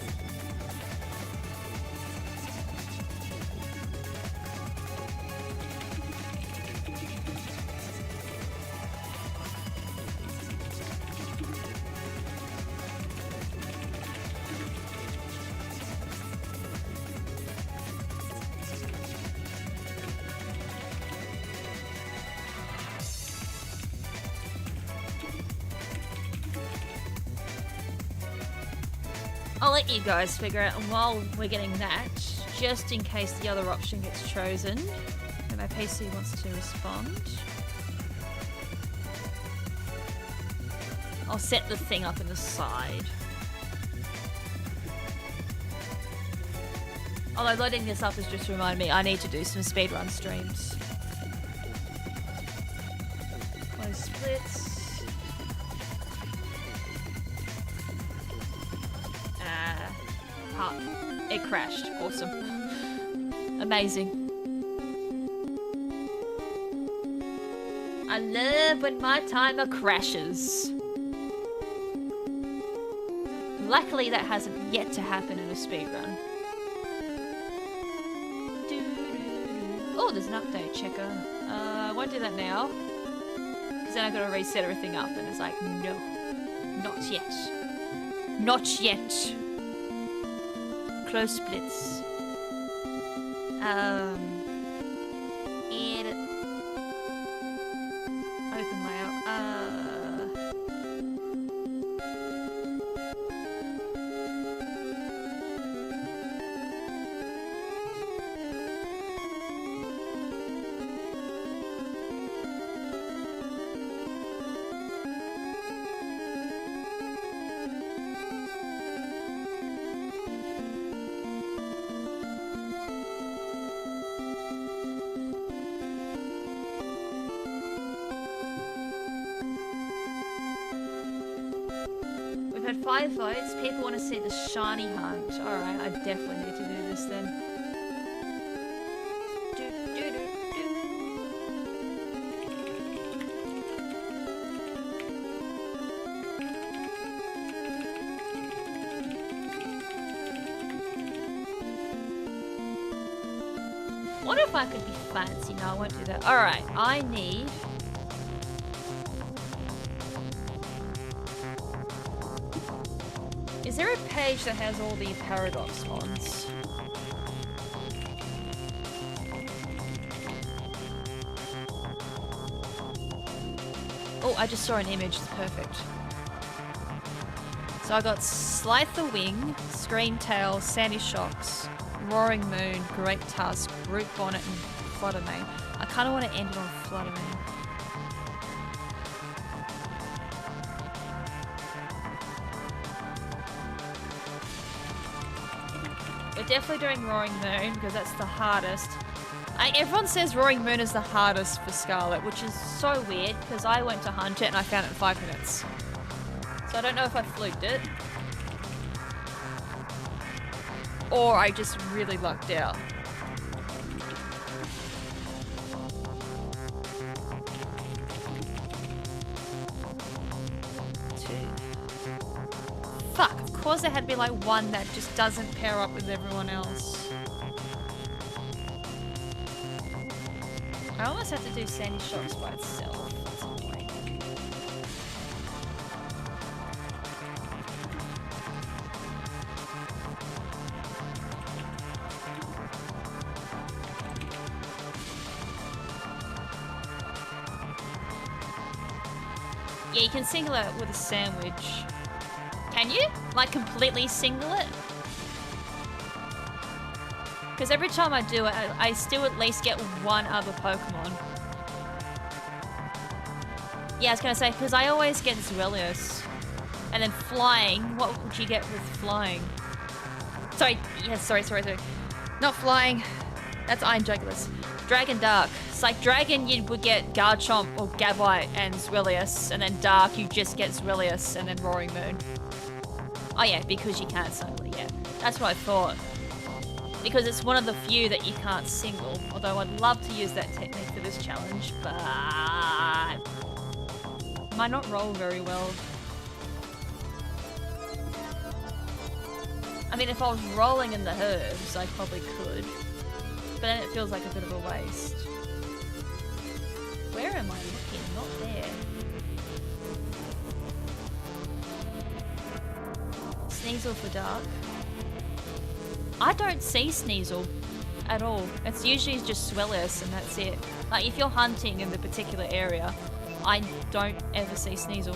I'll let you guys figure it out, and while we're getting that, just in case the other option gets chosen, and my PC wants to respond, I'll set the thing up in the side. Although loading this up has just reminded me I need to do some speedrun streams. Close splits. It crashed. Awesome. Amazing. I love when my timer crashes. Luckily that hasn't yet to happen in a speedrun. Oh, there's an update checker. I won't do that now. Because then I've got to reset everything up and it's like, no. Not yet. Not yet. Close splits. Edit. Open layout. We've had 5 votes. People want to see the shiny hunt. Alright, I definitely need to do this then. What if I could be fancy? No, I won't do that. Alright, I need... Is there a page that has all the paradox ones? Oh, I just saw an image. It's perfect. So I got Slythe the Wing, Scream Tail, Sandy Shocks, Roaring Moon, Great Tusk, Root Bonnet, and Fluttermane. I kind of want to end it on Fluttermane. We're definitely doing Roaring Moon because that's the hardest. Everyone says Roaring Moon is the hardest for Scarlet, which is so weird because I went to hunt it and I found it in 5 minutes. So I don't know if I fluked it. Or I just really lucked out. Fuck, of course there had to be like one that just doesn't pair up with everyone else. I almost have to do Sandy Shocks by itself. That's annoying. Yeah, you can single it with a sandwich. Can you? Like completely single it? Because every time I do it, I still at least get one other Pokemon. Yeah, I was going to say, because I always get Zwellius. And then flying, what would you get with flying? Sorry, yes, sorry. Not flying. That's Iron Jugulis. Dragon Dark. It's like Dragon, you would get Garchomp or Gabite and Zwellius. And then Dark, you just get Zwellius and then Roaring Moon. Oh yeah, because you can't single, yeah. That's what I thought. Because it's one of the few that you can't single. Although I'd love to use that technique for this challenge, but... might not roll very well. I mean, if I was rolling in the herbs, I probably could. But then it feels like a bit of a waste. Where am I looking? Not there. Sneasel for Dark. I don't see Sneasel at all. It's usually just Zwellius and that's it. Like if you're hunting in the particular area, I don't ever see Sneasel.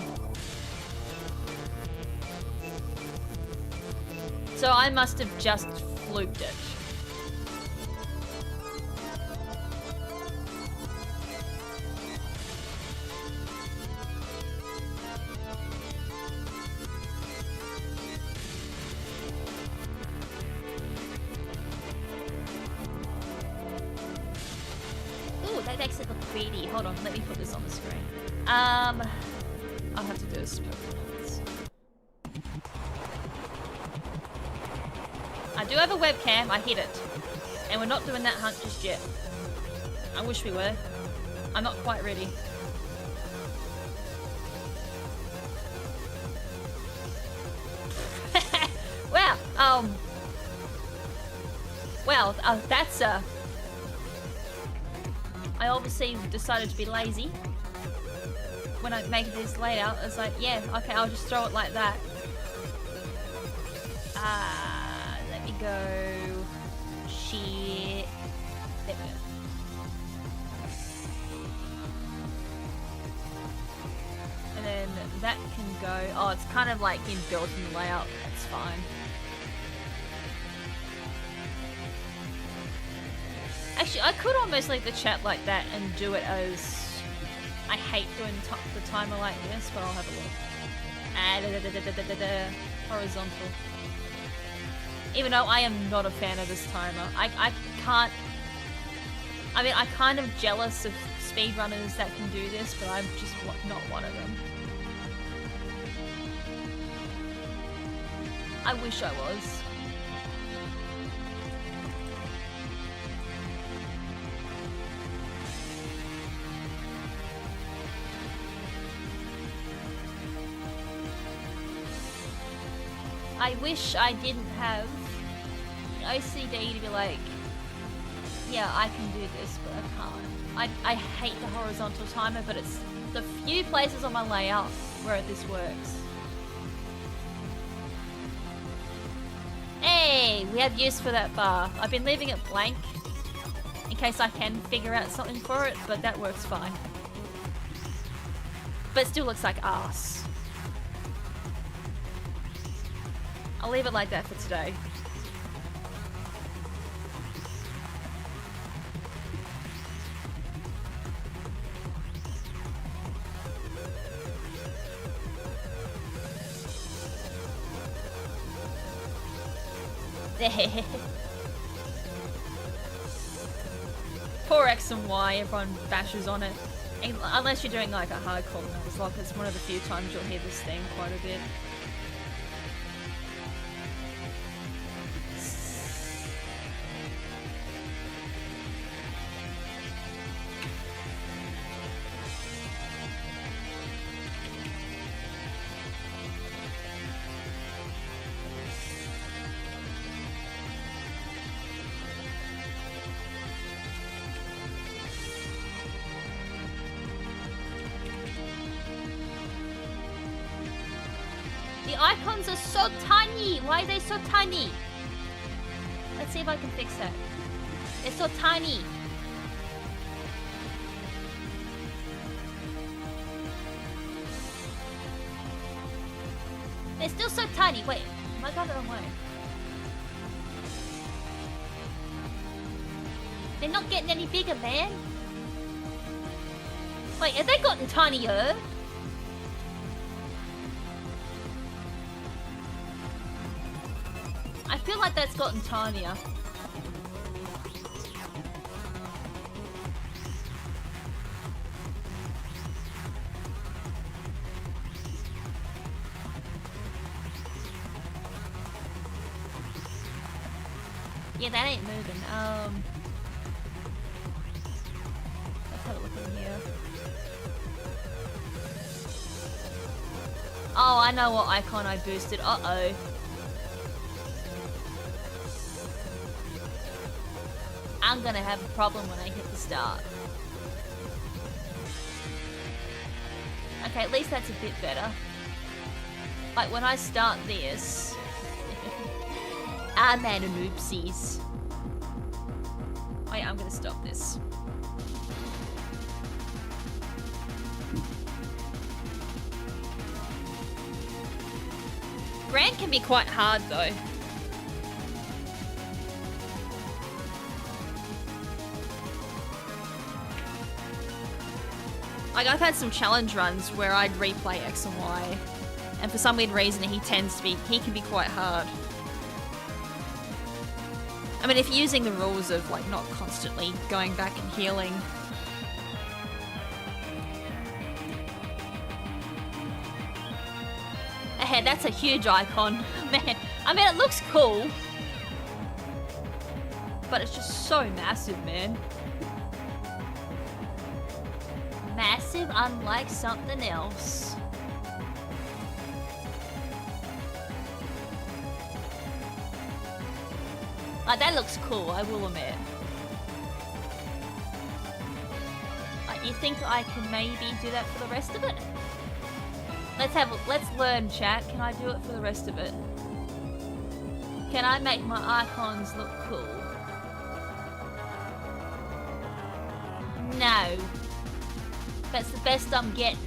So I must have just fluked it. That makes it look pretty. Hold on, let me put this on the screen. I'll have to do a performance. I do have a webcam, I hid it. And we're not doing that hunt just yet. I wish we were. I'm not quite ready. Well, that's I obviously decided to be lazy when I make this layout. It's like, yeah, okay, I'll just throw it like that. Let me go. Shit. There we go. And then that can go. Oh, it's kind of like inbuilt in the layout. That's fine. Actually, I could almost leave the chat like that and do it as... I hate doing the timer like this, but I'll have a look. Horizontal. Even though I am not a fan of this timer. I can't... I mean, I'm kind of jealous of speedrunners that can do this, but I'm just not one of them. I wish I was. I wish I didn't have the OCD to be like, yeah, I can do this, but I can't. I hate the horizontal timer, but it's the few places on my layout where this works. Hey, we have use for that bar. I've been leaving it blank in case I can figure out something for it, but that works fine. But it still looks like arse. I'll leave it like that for today. Poor X and Y, everyone bashes on it. Unless you're doing like a hardcore Nuzlocke, it's one of the few times you'll hear this thing quite a bit. Icons are so tiny. Why are they so tiny? Let's see if I can fix that. They're so tiny. They're still so tiny. Wait, am I going the wrong way? They're not getting any bigger, man. Wait, have they gotten tinier? I feel like that's gotten tinier. Yeah, that ain't moving. Let's have a look in here. Oh, I know what icon I boosted. Uh-oh. I'm gonna have a problem when I hit the start. Okay, at least that's a bit better. Like when I start this, I made an oopsies. Wait, I'm gonna stop this. Grand can be quite hard though. Like, I've had some challenge runs where I'd replay X and Y, and for some weird reason he can be quite hard. I mean, if you're using the rules of, like, not constantly going back and healing. Hey, that's a huge icon. Man, I mean, it looks cool, but it's just so massive, man. Massive, unlike something else. Like, that looks cool, I will admit. Like, you think I can maybe do that for the rest of it? Let's learn, chat. Can I do it for the rest of it? Can I make my icons look cool? No. That's the best I'm getting.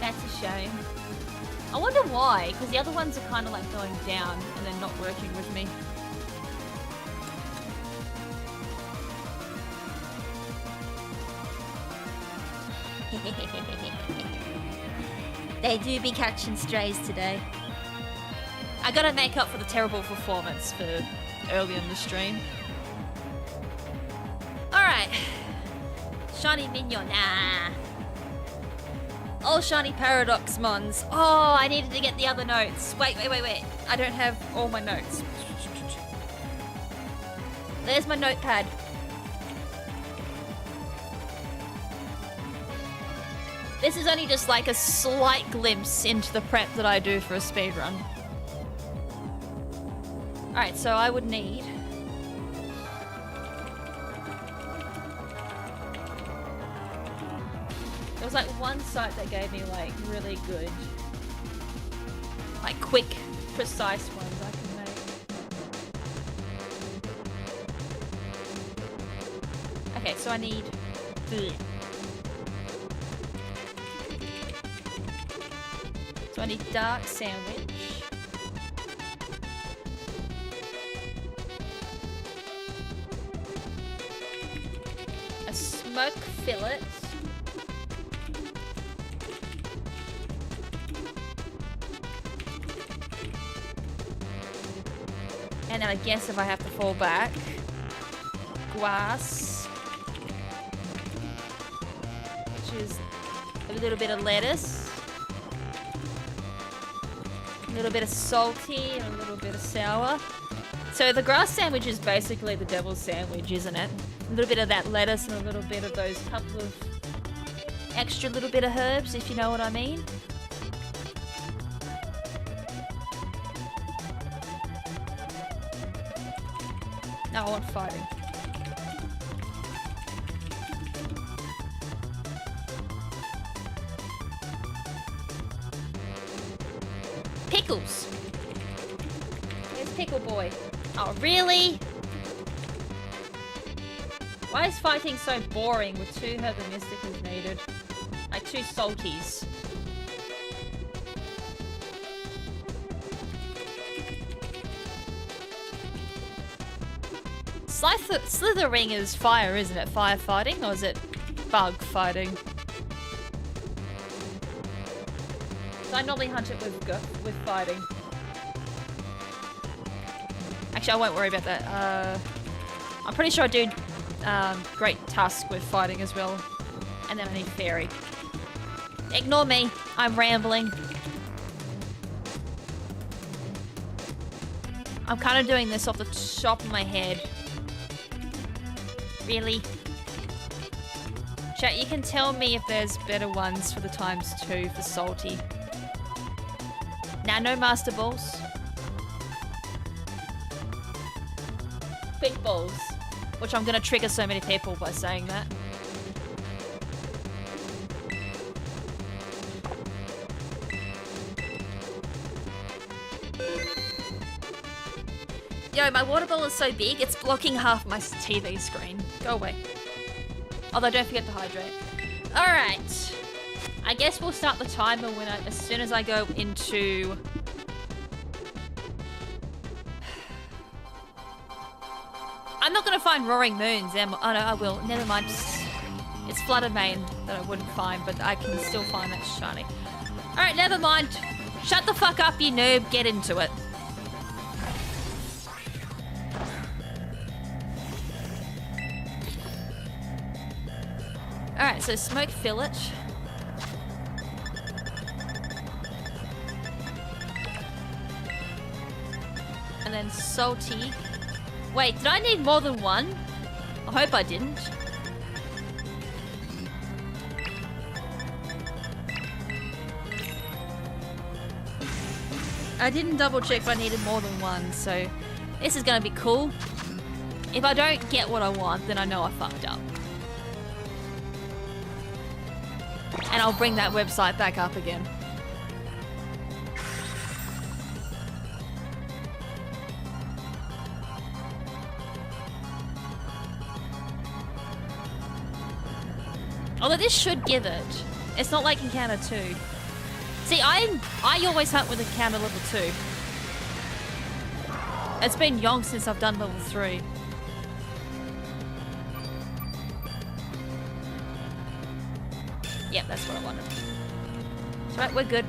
That's a shame. I wonder why, because the other ones are kind of like going down and then not working with me. They do be catching strays today. I gotta make up for the terrible performance for early in the stream. Alright. Shiny Minion. Nah. Oh, Shiny Paradox Mons. Oh, I needed to get the other notes. Wait. I don't have all my notes. There's my notepad. This is only just like a slight glimpse into the prep that I do for a speedrun. Alright, so I would need... There was like one site that gave me like really good, like quick, precise ones I can make. Okay, so I need... So I need dark sandwich. A smoked fillet. And then I guess if I have to fall back, guac, which is a little bit of lettuce, a little bit of salty, and a little bit of sour. So the grass sandwich is basically the devil's sandwich, isn't it? A little bit of that lettuce and a little bit of those couple of extra little bit of herbs, if you know what I mean. No, I want fighting. Pickles. Where's Pickle Boy? Oh, really? Why is fighting so boring with 2 herb and mysticals needed? Like 2 salties. Slithering is fire, isn't it? Fire fighting, or is it bug fighting? So I normally hunt it with fighting. Actually, I won't worry about that. I'm pretty sure I do Great Tusk with fighting as well. And then I need Fairy. Ignore me, I'm rambling. I'm kind of doing this off the top of my head. Really? Chat, you can tell me if there's better ones for the ×2 for salty. Now, no Master Balls. Quick Balls. Which I'm gonna trigger so many people by saying that. Yo, my water bottle is so big, it's blocking half my TV screen. Go away. Although, don't forget to hydrate. Alright. I guess we'll start the timer when as soon as I go into... I'm not gonna find Roaring Moons, am I? Oh no, I will. Never mind. It's Flooded Main that I wouldn't find, but I can still find that shiny. Alright, never mind. Shut the fuck up, you noob. Get into it. Alright, so smoked fillet. And then salty. Wait, did I need more than one? I hope I didn't. I didn't double check if I needed more than one, so this is gonna be cool. If I don't get what I want, then I know I fucked up. And I'll bring that website back up again. Although this should give it. It's not like Encounter 2. See, I always hunt with Encounter level 2. It's been yonks since I've done level 3. Yep, that's what I wanted. That's right, we're good.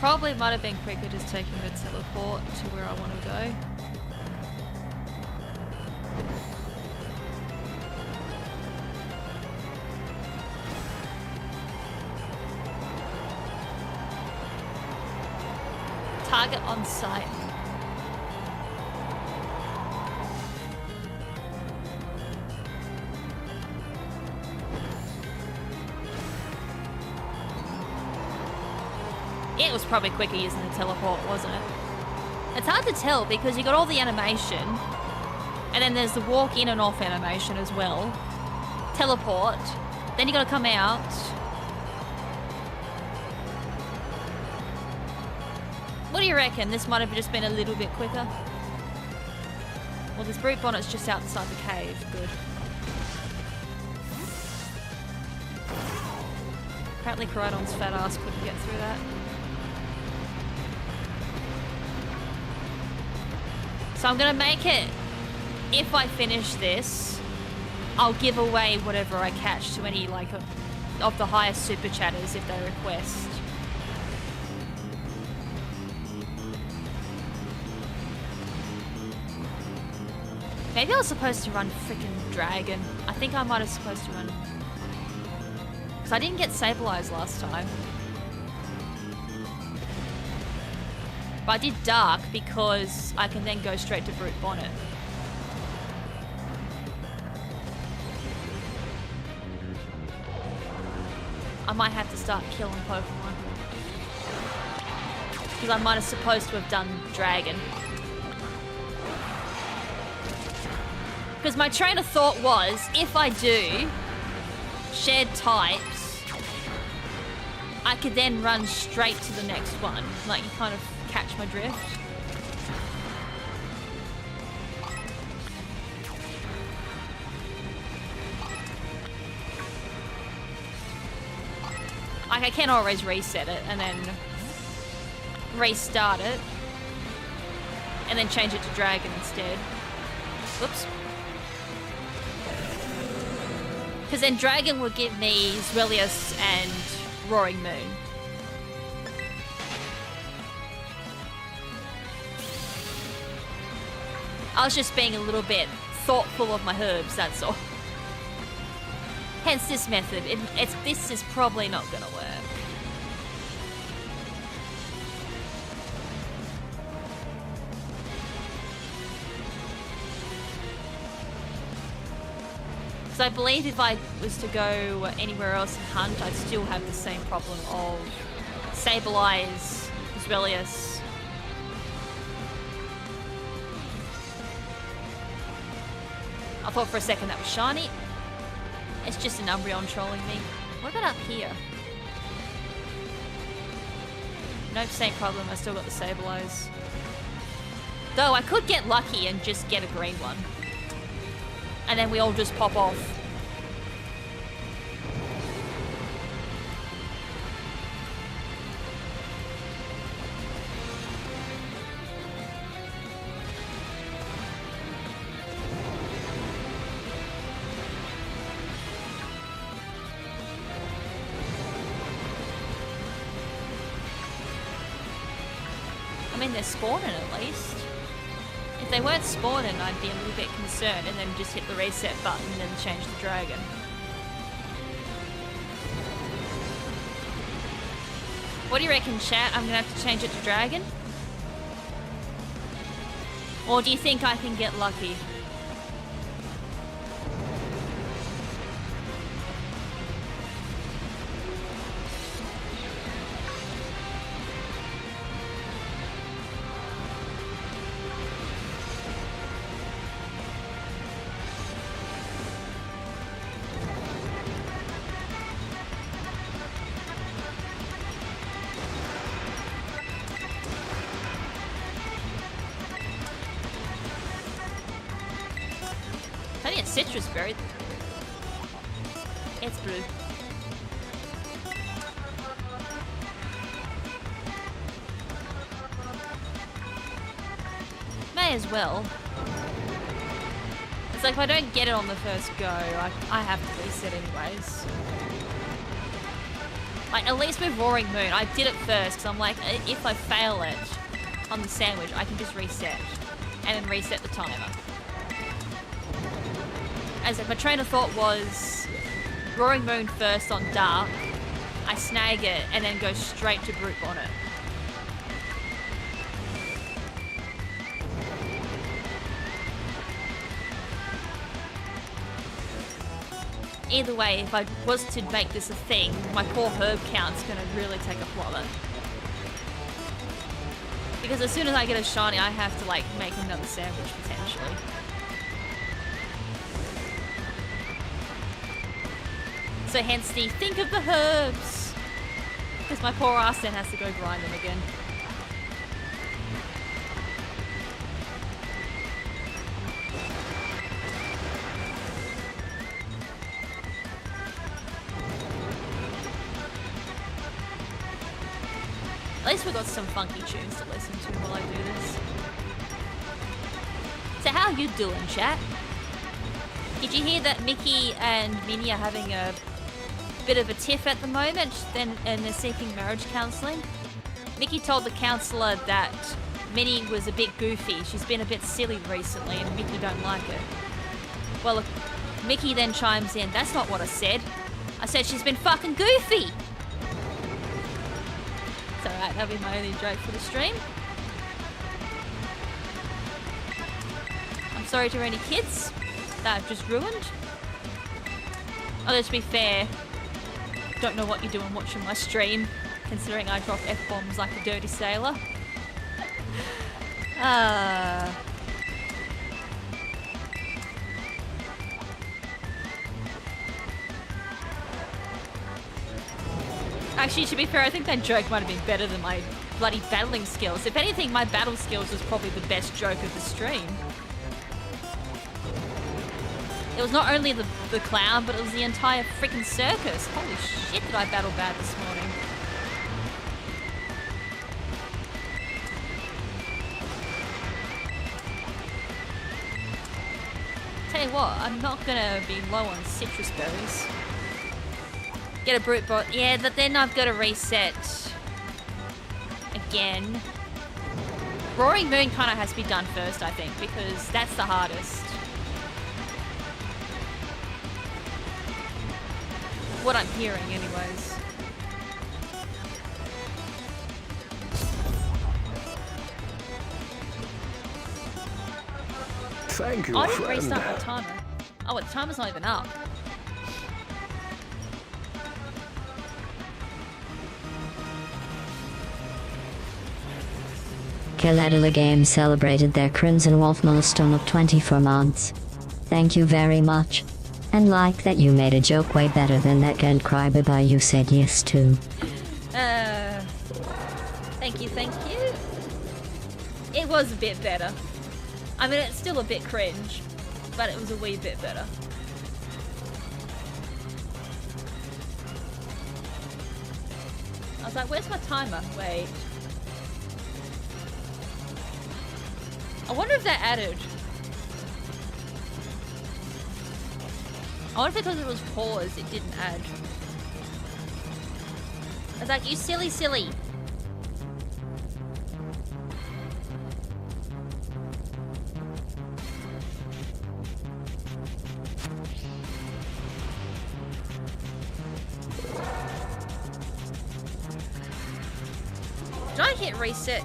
Probably might have been quicker just taking the teleport to where I want to go. Target on site. It was probably quicker using the teleport, wasn't it? It's hard to tell because you got all the animation, and then there's the walk in and off animation as well. Teleport, then you gotta come out. What do you reckon? This might have just been a little bit quicker. Well, this brute bonnet's just outside the cave. Good. Apparently Coridon's fat ass couldn't get through that. So I'm gonna make it, if I finish this, I'll give away whatever I catch to any like of the highest super chatters if they request. Maybe I was supposed to run freaking dragon. I think I might have supposed to run, because I didn't get stabilized last time. But I did dark because I can then go straight to brute bonnet. I might have to start killing Pokemon, because I might have supposed to have done dragon. Because my train of thought was, if I do shared types, I could then run straight to the next one. Like, you kind of catch my drift. Like, I can always reset it and then restart it and then change it to dragon instead. Whoops. Because then dragon would give me Zwellius and Roaring Moon. I was just being a little bit thoughtful of my herbs, that's all. Hence this method. This is probably not gonna work. So I believe if I was to go anywhere else and hunt, I'd still have the same problem of Sableye, Zwellius. I thought for a second that was shiny. It's just an Umbreon trolling me. What about up here? Nope, same problem. I still got the Sableye. Though I could get lucky and just get a green one. And then we all just pop off. I mean, they're spawning at least. If they weren't spawning, I'd be a little bit concerned, and then just hit the reset button and then change the dragon. What do you reckon, chat? I'm gonna have to change it to dragon? Or do you think I can get lucky? Citrus berry. It's blue. May as well. It's like if I don't get it on the first go, I have to reset anyways. Like, at least with Roaring Moon, I did it first, because I'm like, if I fail it on the sandwich, I can just reset. And then reset the timer. As if my train of thought was Roaring Moon first on Dark, I snag it, and then go straight to Brute Bonnet. Either way, if I was to make this a thing, my poor herb count's gonna really take a plummet. Because as soon as I get a shiny, I have to like make another sandwich potentially. So hence the think of the herbs. Because my poor ass then has to go grind them again. At least we got some funky tunes to listen to while I do this. So how you doing, chat? Did you hear that Mickey and Minnie are having a bit of a tiff at the moment, and they're seeking marriage counselling? Mickey told the counsellor that Minnie was a bit goofy. She's been a bit silly recently, and Mickey don't like it. Well, Mickey then chimes in, that's not what I said. I said she's been fucking goofy. It's alright, that'll be my only joke for the stream. I'm sorry to any kids that I've just ruined. Although to be fair, don't know what you're doing watching my stream, considering I drop F-bombs like a dirty sailor. Actually, to be fair, I think that joke might have been better than my bloody battling skills. If anything, my battle skills was probably the best joke of the stream. It was not only the clown, but it was the entire freaking circus. Holy shit, did I battle bad this morning. Tell you what, I'm not gonna be low on citrus berries. Get a brute bot. Yeah, but then I've got to reset again. Roaring Moon kind of has to be done first, I think, because that's the hardest. What I'm hearing, anyways. Thank you, I didn't friend. restart my timer. Oh, the timer's not even up. Kiletala Games celebrated their KrimZen Wolf milestone of 24 months. Thank you very much. And like that you made a joke way better than that Can't Cry Bye you said yes to. Thank you, thank you. It was a bit better. I mean, it's still a bit cringe, but it was a wee bit better. I was like, where's my timer? Wait. I wonder if that added. I wonder if because it was paused, it didn't add. I was like, you silly. Did I hit reset?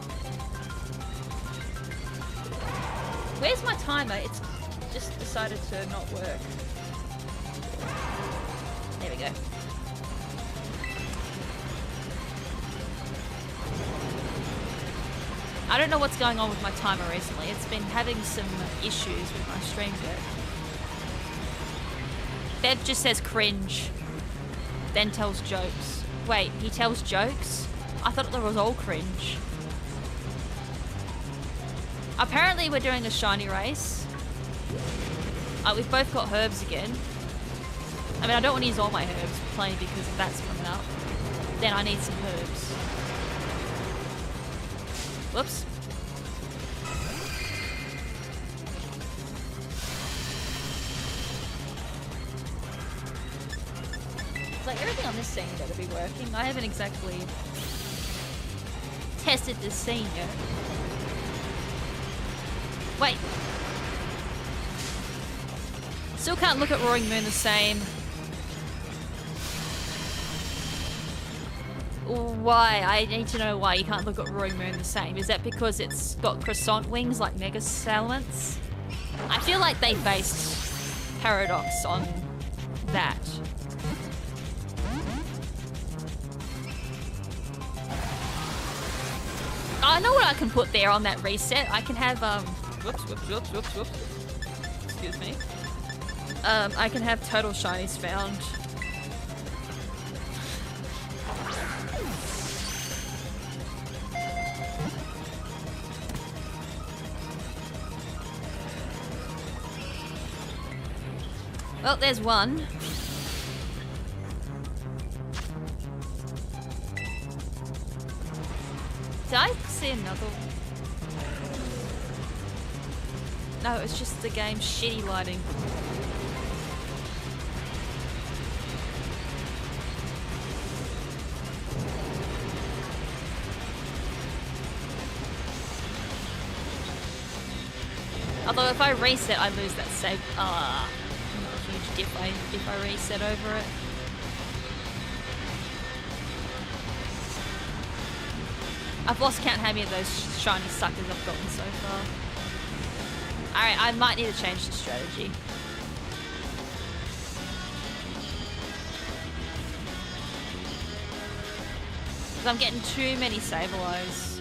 Where's my timer? It's just decided to not work. There we go. I don't know what's going on with my timer recently. It's been having some issues with my stream deck. Bev just says cringe, then tells jokes. Wait, he tells jokes? I thought it was all cringe. Apparently we're doing a shiny race. We've both got herbs again. I mean, I don't want to use all my herbs plain because that's coming up. Then I need some herbs. Whoops. It's like, everything on this scene better be working. I haven't exactly tested this scene yet. Wait. Still can't look at Roaring Moon the same. Why? I need to know why you can't look at Roaring Moon the same. Is that because it's got croissant wings like Mega Salamence? I feel like they based Paradox on that. I know what I can put there on that reset. I can have whoops. Excuse me. I can have total shinies found. Well, there's one. Did I see another one? No, it's just the game's shitty lighting. Although if I reset, I lose that save. Not a huge dip if I reset over it. I've lost count how many of those shiny suckers I've gotten so far. Alright, I might need to change the strategy. Because I'm getting too many Sableyes.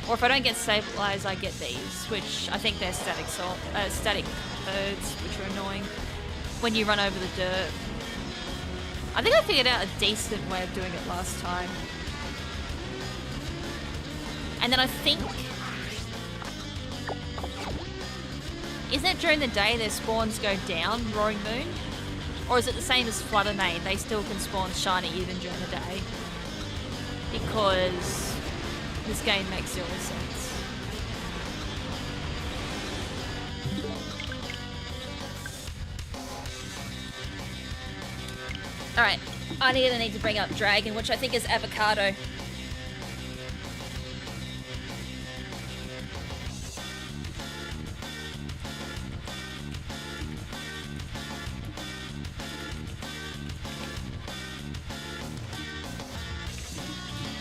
Or if I don't get Sableyes, I get these, which I think they're static birds, which are annoying when you run over the dirt. I think I figured out a decent way of doing it last time. And then I think... Isn't it during the day their spawns go down, Roaring Moon? Or is it the same as Flutter Mane? They still can spawn shiny even during the day. Because this game makes zero sense. Alright, I need to bring up Dragon, which I think is Avocado.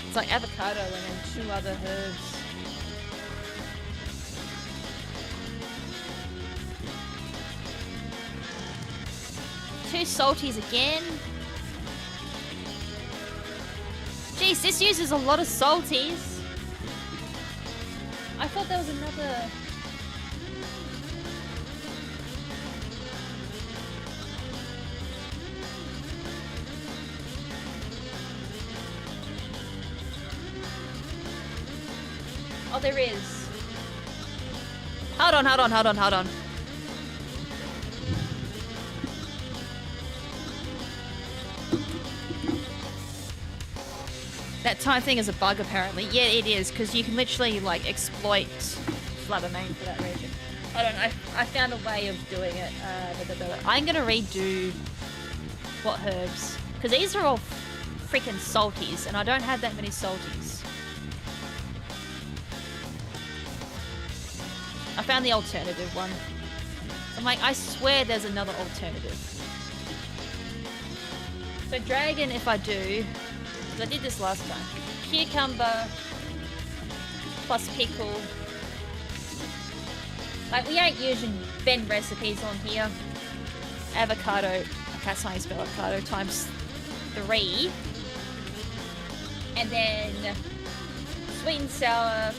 It's like avocado and then 2 other herbs. Two salties again. Jeez, this uses a lot of salties. I thought there was another... Oh, there is. Hold on. That time thing is a bug, apparently. Yeah, it is, because you can literally, like, exploit Flutter Mane for that reason. Hold on, I found a way of doing it. I'm gonna redo what herbs, because these are all freaking salties, and I don't have that many salties. I found the alternative one. I'm like, I swear there's another alternative. So Dragon, if I do, because I did this last time. Cucumber plus pickle. Like, we ain't using Ben recipes on here. Avocado, okay, that's how you spell avocado, times 3. And then sweet and sour.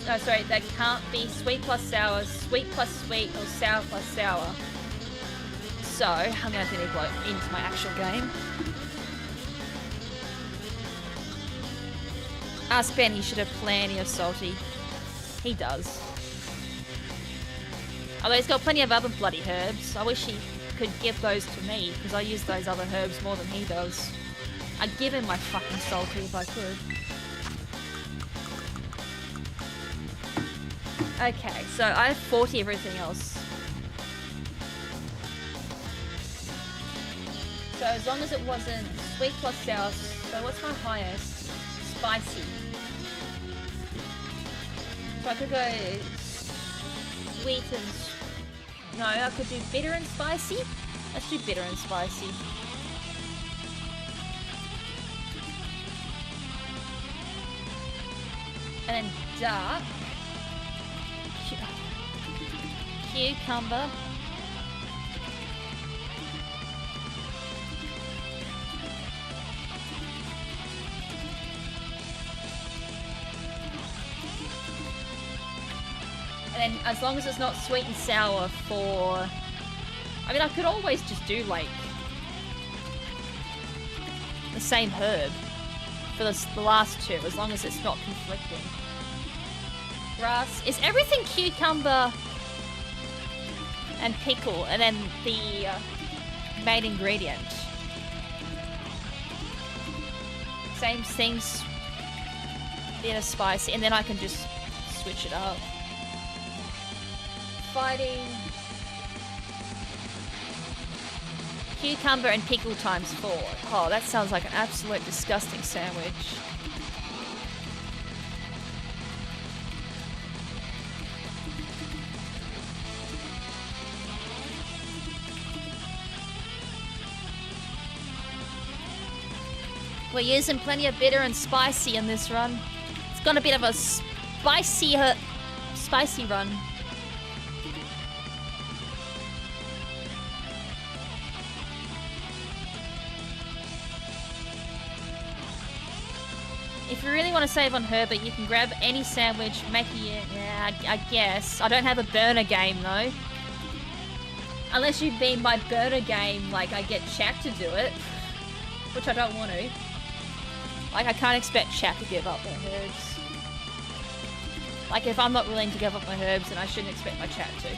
No, sorry, that can't be sweet plus sour, sweet plus sweet, or sour plus sour. So, I'm going to have to go into my actual game. Ask Ben, he should have plenty of salty. He does. Although he's got plenty of other bloody herbs. I wish he could give those to me, because I use those other herbs more than he does. I'd give him my fucking salty if I could. Okay, so I have 40 everything else. So as long as it wasn't sweet plus sour, so what's my highest? Spicy. So I could go sweet and... No, I could do bitter and spicy. Let's do bitter and spicy. And then dark. Cucumber. And then as long as it's not sweet and sour for... I mean, I could always just do like the same herb for the last two, as long as it's not conflicting. Grass. Is everything cucumber and pickle, and then the main ingredient? Same things, bit of spicy, and then I can just switch it up. Fighting. Cucumber and pickle times 4. Oh, that sounds like an absolute disgusting sandwich. We're using plenty of bitter and spicy in this run. It's got a bit of a spicy run. If you really want to save on Herbert, you can grab any sandwich, make it, yeah, I guess. I don't have a burner game though. Unless you mean by burner game, like I get chat to do it. Which I don't want to. Like I can't expect chat to give up their herbs. Like if I'm not willing to give up my herbs, then I shouldn't expect my chat to.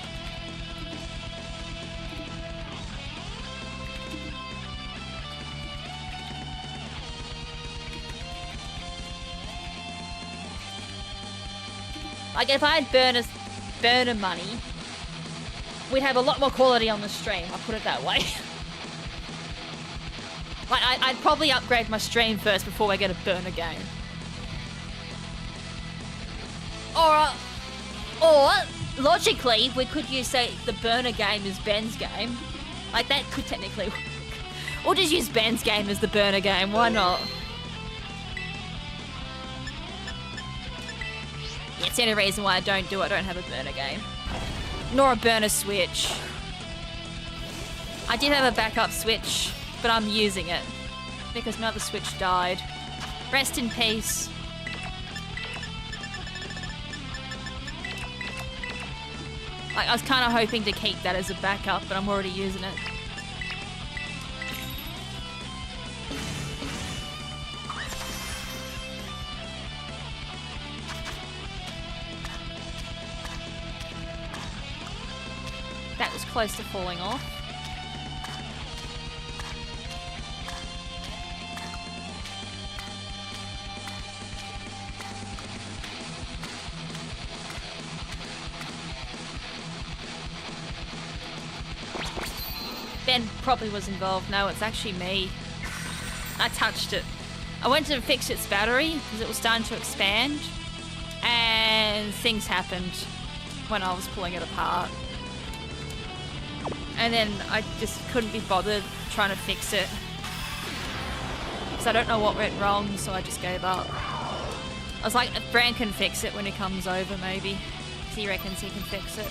Like if I had burner money, we'd have a lot more quality on the stream, I'll put it that way. Like I'd probably upgrade my stream first before I get a burner game. Or logically, we could use, say, the burner game as Ben's game. Like that could technically work. Or just use Ben's game as the burner game, why not? Yeah, it's the only reason why I don't have a burner game. Nor a burner switch. I did have a backup switch, but I'm using it. Because my other switch died. Rest in peace. Like, I was kind of hoping to keep that as a backup, but I'm already using it. That was close to falling off. Ben probably was involved. No, it's actually me. I touched it. I went to fix its battery because it was starting to expand, and things happened when I was pulling it apart. And then I just couldn't be bothered trying to fix it. Because I don't know what went wrong, so I just gave up. I was like, Bran can fix it when he comes over, maybe. Because he reckons he can fix it.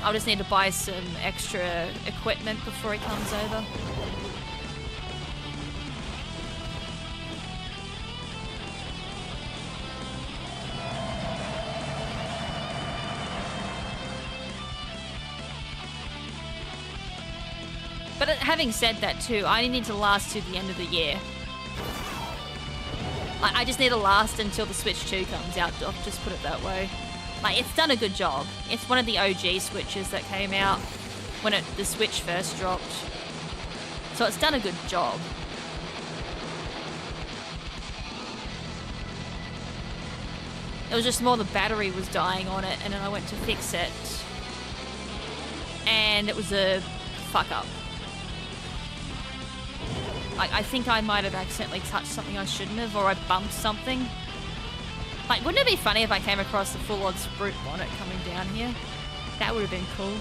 I'll just need to buy some extra equipment before he comes over. But having said that too, I need to last to the end of the year. I just need to last until the Switch 2 comes out, I'll just put it that way. Like, it's done a good job. It's one of the OG Switches that came out when the Switch first dropped. So it's done a good job. It was just more the battery was dying on it, and then I went to fix it. And it was a fuck up. I think I might have accidentally touched something I shouldn't have, or I bumped something. Like, wouldn't it be funny if I came across the full-on Sprute bonnet coming down here? That would have been cool.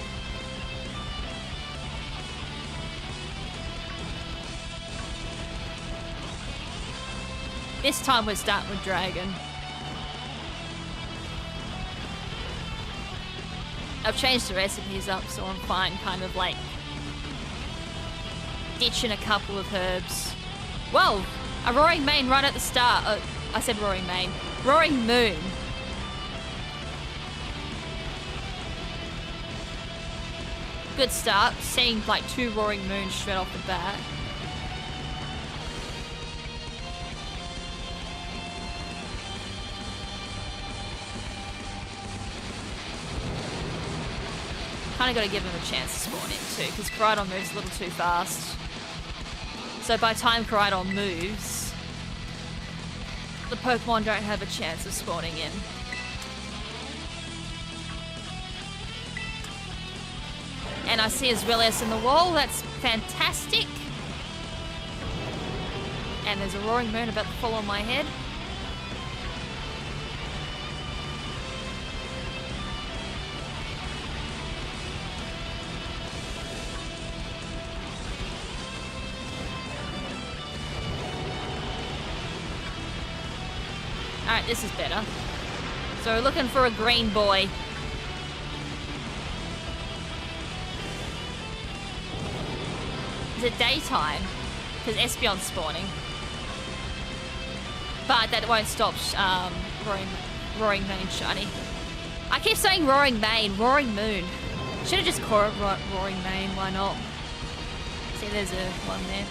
This time we're starting with Dragon. I've changed the recipes up so I'm fine, kind of like ditching a couple of herbs. Whoa! A Roaring Mane right at the start. I said Roaring Mane. Roaring Moon. Good start. Seeing like 2 Roaring Moons straight off the bat. Kind of got to give him a chance to spawn in too, because Koraidon moves a little too fast. So by the time Koraidon moves, the Pokemon don't have a chance of spawning in. And I see Azuelius in the wall, that's fantastic. And there's a Roaring Moon about to fall on my head. Alright, this is better. So we're looking for a green boy. Is it daytime? Because Espeon's spawning. But that won't stop Roaring Mane shiny. I keep saying Roaring Mane, Roaring Moon. Should have just called it Roaring Mane, why not? See, there's a one there.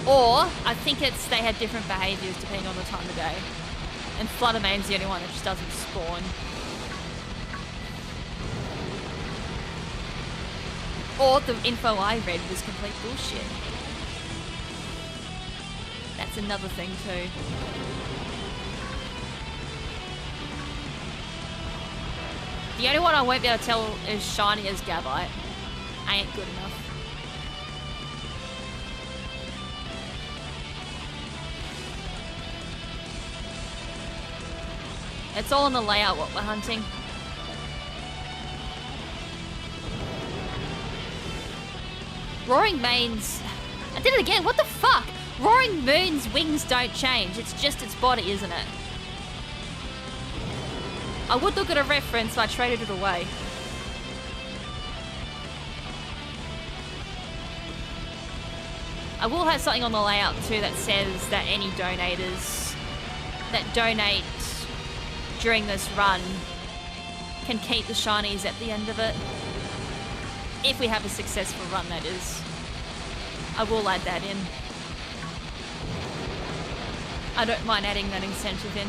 Or, I think it's they have different behaviours depending on the time of day. And Fluttermane's the only one that just doesn't spawn. Or the info I read was complete bullshit. That's another thing too. The only one I won't be able to tell is shiny as Gabite. Ain't good enough. It's all in the layout what we're hunting. Roaring Mane's... I did it again, what the fuck? Roaring Moon's wings don't change, it's just its body, isn't it? I would look at a reference, but I traded it away. I will have something on the layout too that says that any donators that donate during this run can keep the shinies at the end of it. If we have a successful run, that is. I will add that in. I don't mind adding that incentive in.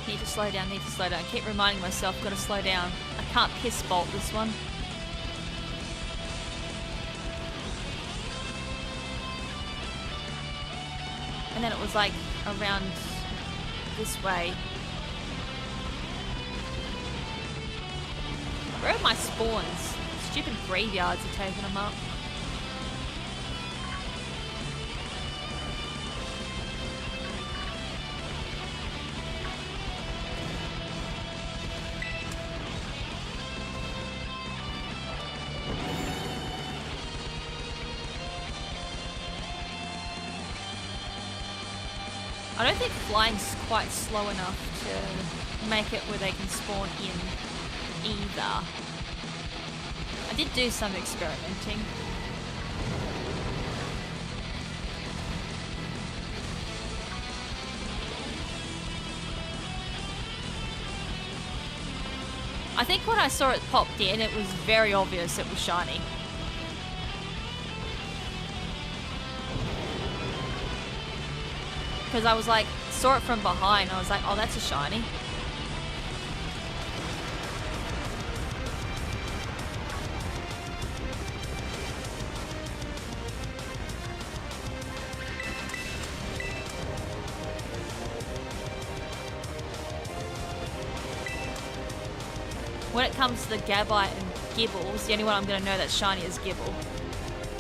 Need to slow down, need to slow down. Keep reminding myself, gotta slow down. I can't piss bolt this one. And then it was like around this way. Where are my spawns? Stupid graveyards are taking them up. I don't think flying's quite slow enough to make it where they can spawn in either. I did do some experimenting. I think when I saw it popped in, it was very obvious it was shiny. because I was like, saw it from behind. I was like, oh, that's a shiny. When it comes to the Gabite and Gibbles, the only one I'm going to know that's shiny is Gibble.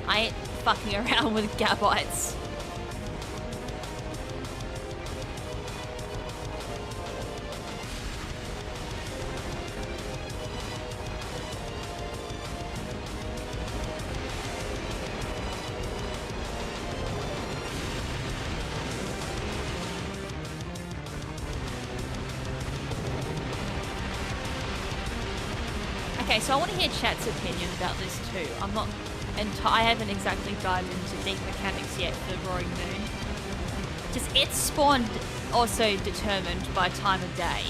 I ain't fucking around with Gabites. Okay, so I want to hear chat's opinion about this too. I haven't exactly dived into deep mechanics yet for Roaring Moon. Does its spawn also determined by time of day?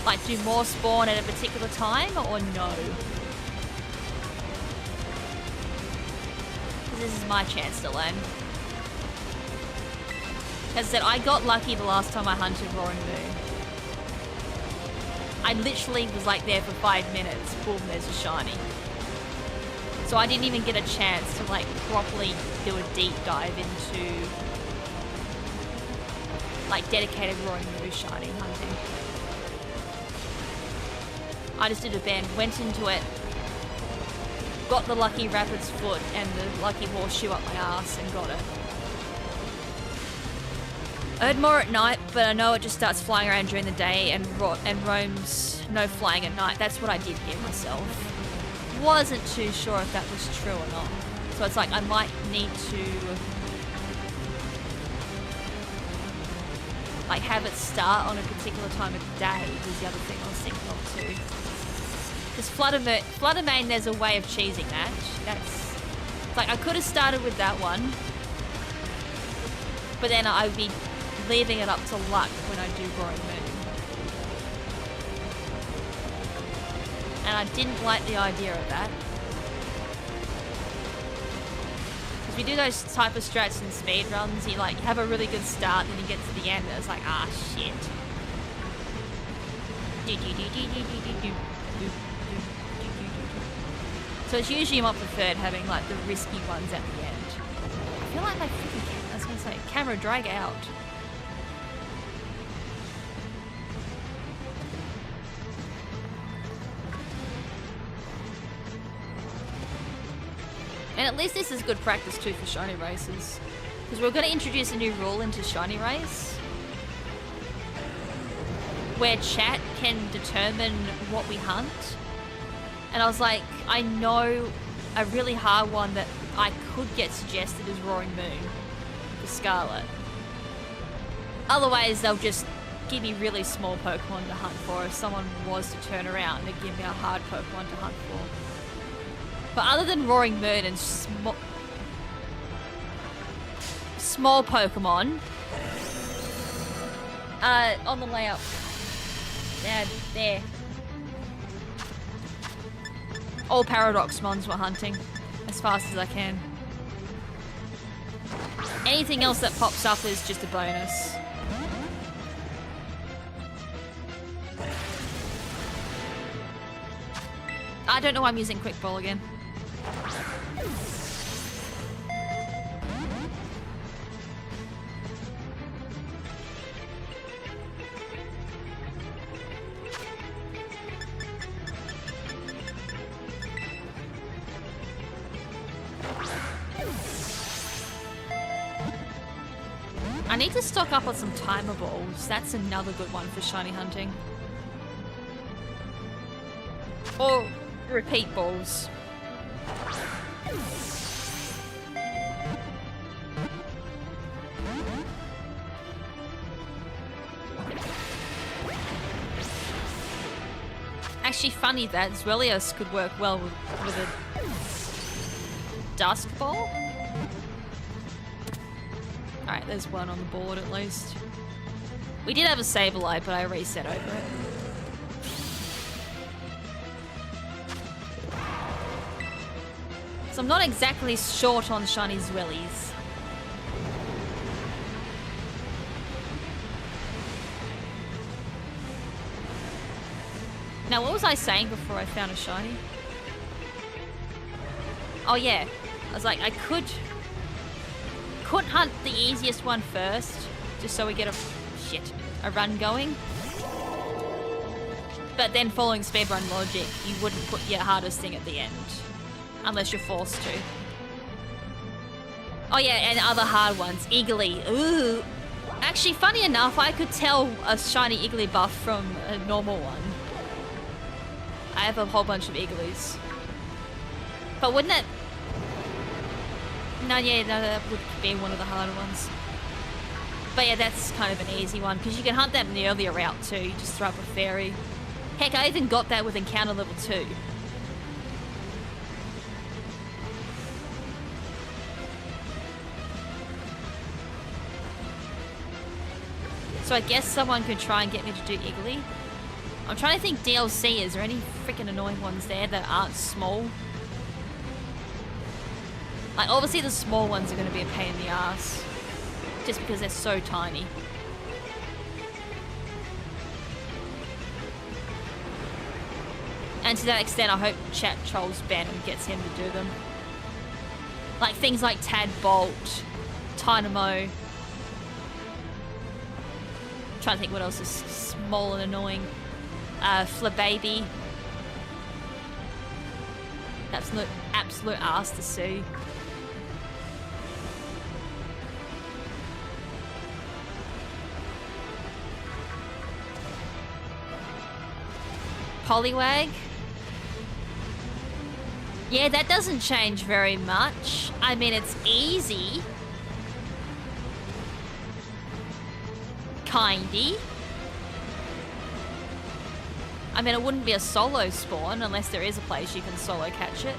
Like, do more spawn at a particular time or no? This is my chance to learn. As I said, I got lucky the last time I hunted Roaring Moon. I literally was like there for 5 minutes, boom, there's a shiny. So I didn't even get a chance to like properly do a deep dive into like dedicated Roaring Moon shiny hunting. I just did a bend, went into it, got the lucky rabbit's foot and the lucky horseshoe up my ass and got it. I heard more at night, but I know it just starts flying around during the day and roams no flying at night. That's what I did hear myself. Wasn't too sure if that was true or not. So it's like I might need to like have it start on a particular time of day was the other thing I was thinking of too. Because Fluttermane, there's a way of cheesing that. That's like I could have started with that one, but then I would be leaving it up to luck when I do Roaring Moon. And I didn't like the idea of that. Because we do those type of strats in speedruns, you like have a really good start, then you get to the end and it's like, ah shit. So it's usually my preferred having like the risky ones at the end. I feel like my freaking I was gonna say camera drag out. And at least this is good practice too for shiny races. Because we're going to introduce a new rule into shiny race. Where chat can determine what we hunt. And I was like, I know a really hard one that I could get suggested is Roaring Moon for Scarlet. Otherwise they'll just give me really small Pokemon to hunt for if someone was to turn around and give me a hard Pokemon to hunt for. But other than Roaring Moon and small Pokemon, on the layout, there. All Paradoxmons we're hunting as fast as I can. Anything else that pops up is just a bonus. I don't know why I'm using Quick Ball again. I need to stock up on some timer balls. That's another good one for shiny hunting. Or repeat balls. Actually, funny that Zwelios could work well with a Dusk Ball. Alright, there's one on the board at least. We did have a Sableye, but I reset over it. So I'm not exactly short on shiny Zwellies. Now, what was I saying before I found a shiny? Oh yeah, I was like, I could hunt the easiest one first, just so we get a run going. But then following speedrun logic, you wouldn't put your hardest thing at the end, unless you're forced to. Oh yeah, and other hard ones, Eagly, ooh. Actually, funny enough, I could tell a shiny Eagly buff from a normal one. I have a whole bunch of Eaglies. But wouldn't it... No, that would be one of the harder ones. But yeah, that's kind of an easy one, because you can hunt that in the earlier route too. You just throw up a fairy. Heck, I even got that with encounter level 2. So I guess someone could try and get me to do Eagly. I'm trying to think DLC, is there any freaking annoying ones there that aren't small? Like, obviously the small ones are going to be a pain in the ass. Just because they're so tiny. And to that extent, I hope chat trolls Ben and gets him to do them. Like things like Tad Bolt, Dynamo. I'm trying to think what else is small and annoying. Flababy. That's absolute ass to see. Poliwag. Yeah, that doesn't change very much. I mean, it's easy. Kindy. I mean, it wouldn't be a solo spawn unless there is a place you can solo catch it.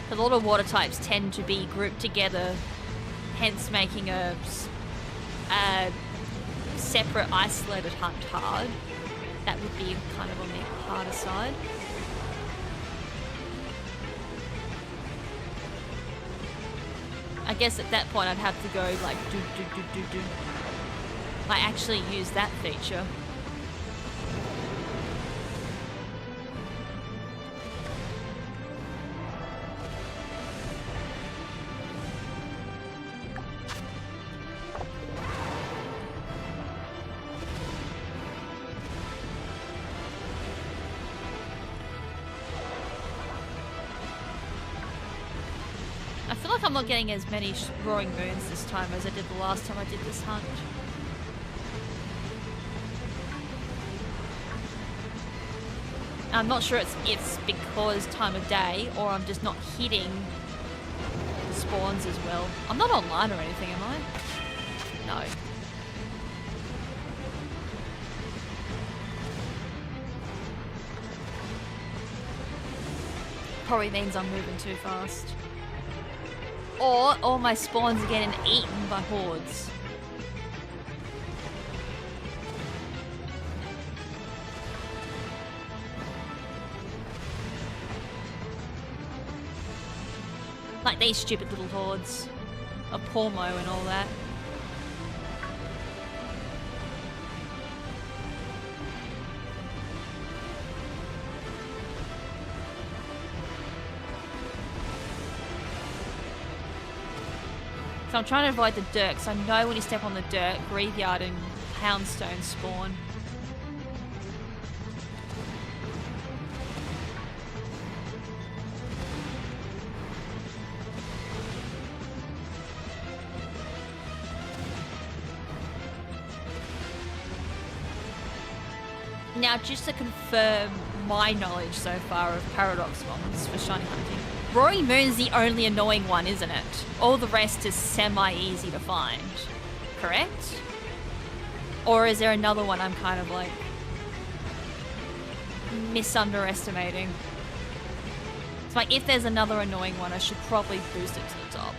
But a lot of water types tend to be grouped together, hence making a separate isolated hunt hard. That would be kind of on the harder side. I guess at that point I'd have to go like do. Like actually use that feature. I'm not getting as many roaring moons this time as I did the last time I did this hunt. I'm not sure it's because time of day or I'm just not hitting the spawns as well. I'm not online or anything, am I? No. Probably means I'm moving too fast. Or all my spawns are getting eaten by hordes. Like these stupid little hordes of Pormo and all that. So I'm trying to avoid the dirt, because I know when you step on the dirt, Graveyard and Houndstone spawn. Now, just to confirm my knowledge so far of Paradox ones for shiny hunting, Roaring Moon's the only annoying one, isn't it? All the rest is semi-easy to find, correct? Or is there another one I'm kind of like misunderestimating? It's like if there's another annoying one, I should probably boost it to the top.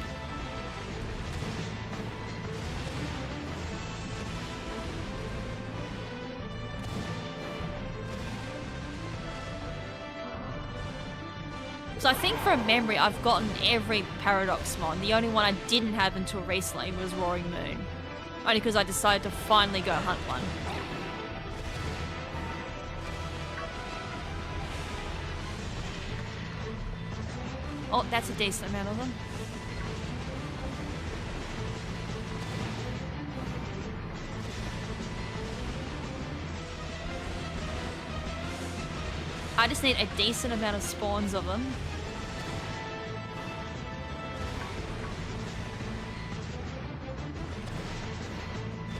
So I think from memory, I've gotten every Paradox Mon. The only one I didn't have until recently was Roaring Moon. Only because I decided to finally go hunt one. Oh, that's a decent amount of them. I just need a decent amount of spawns of them.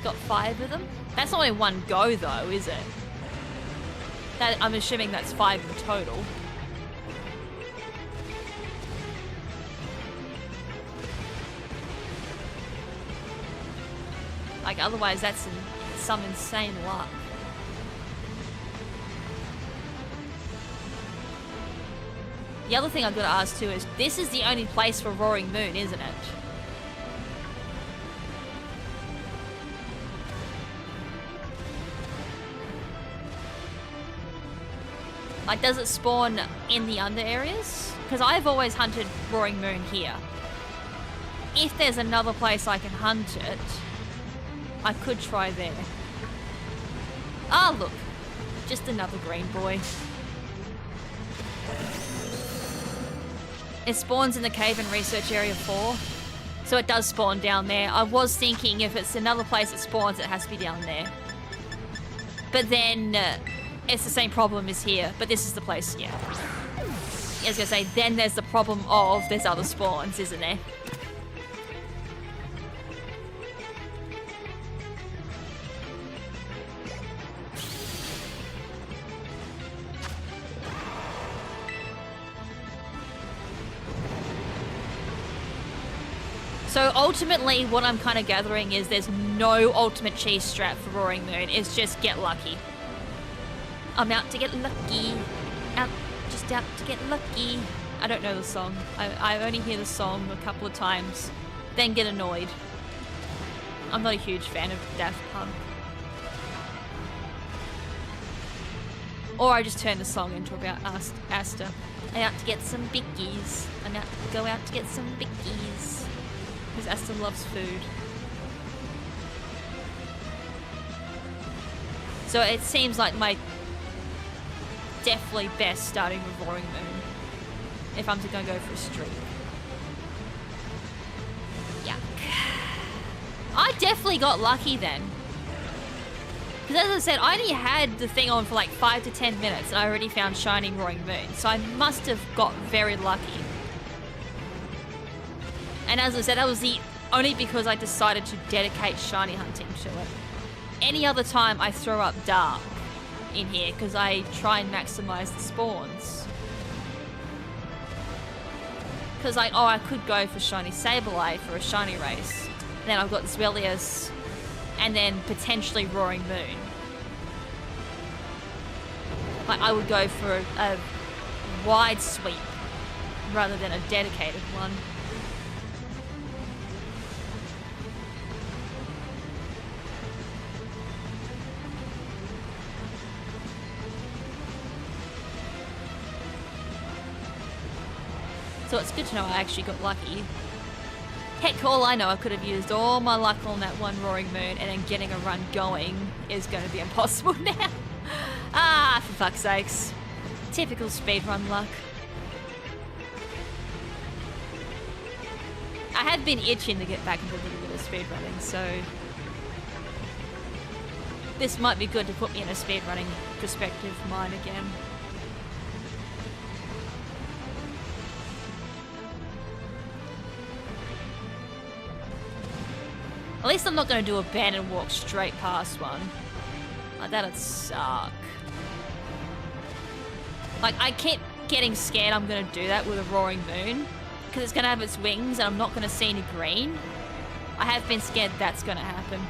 Got 5 of them. That's only one go though, is it? That, I'm assuming that's 5 in total. Like, otherwise that's some insane luck. The other thing I've got to ask too is, this is the only place for Roaring Moon, isn't it? Like, does it spawn in the under areas? Because I've always hunted Roaring Moon here. If there's another place I can hunt it, I could try there. Ah, look. Just another green boy. It spawns in the cave in research area 4. So it does spawn down there. I was thinking if it's another place it spawns, it has to be down there. But then... it's the same problem as here, but this is the place, yeah. I was gonna say, then there's the problem of there's other spawns, isn't there? So ultimately, what I'm kind of gathering is there's no ultimate cheese strat for Roaring Moon. It's just get lucky. I'm out to get lucky. Just out to get lucky. I don't know the song. I only hear the song a couple of times, then get annoyed. I'm not a huge fan of Daft Punk. Or I just turn the song into about Asta. I'm out to get some bickies. I'm out to go out to get some bickies. Because Asta loves food. So it seems like my definitely best starting with Roaring Moon if I'm gonna go for a streak. Yuck. I definitely got lucky then. Because as I said, I only had the thing on for like 5 to 10 minutes and I already found Shining Roaring Moon. So I must have got very lucky. And as I said, that was the only because I decided to dedicate shiny hunting to it. Any other time I throw up dark in here because I try and maximize the spawns. Because like, oh, I could go for shiny Sableye for a shiny race. And then I've got Zwellius and then potentially Roaring Moon. Like I would go for a wide sweep rather than a dedicated one. So it's good to know I actually got lucky. Heck, all I know, I could have used all my luck on that one Roaring Moon and then getting a run going is going to be impossible now. Ah, for fuck's sakes. Typical speedrun luck. I have been itching to get back into a little bit of speedrunning, so... this might be good to put me in a speedrunning perspective of mine again. At least I'm not going to do a ban and walk straight past one. Like, that'd suck. Like, I keep getting scared I'm going to do that with a Roaring Moon. Because it's going to have its wings and I'm not going to see any green. I have been scared that's going to happen.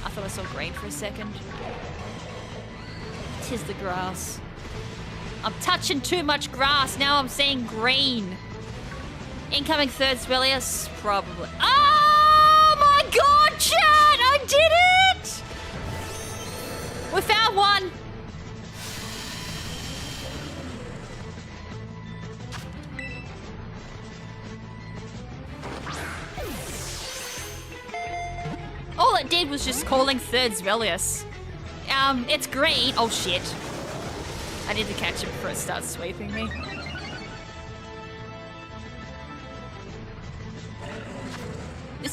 I thought I saw green for a second. 'Tis the grass. I'm touching too much grass. Now I'm seeing green. Incoming third Zwellius? Probably. Oh my god, chat! I did it! We found one! All it did was just calling third Zwellius. It's green. Oh shit. I need to catch it before it starts sweeping me.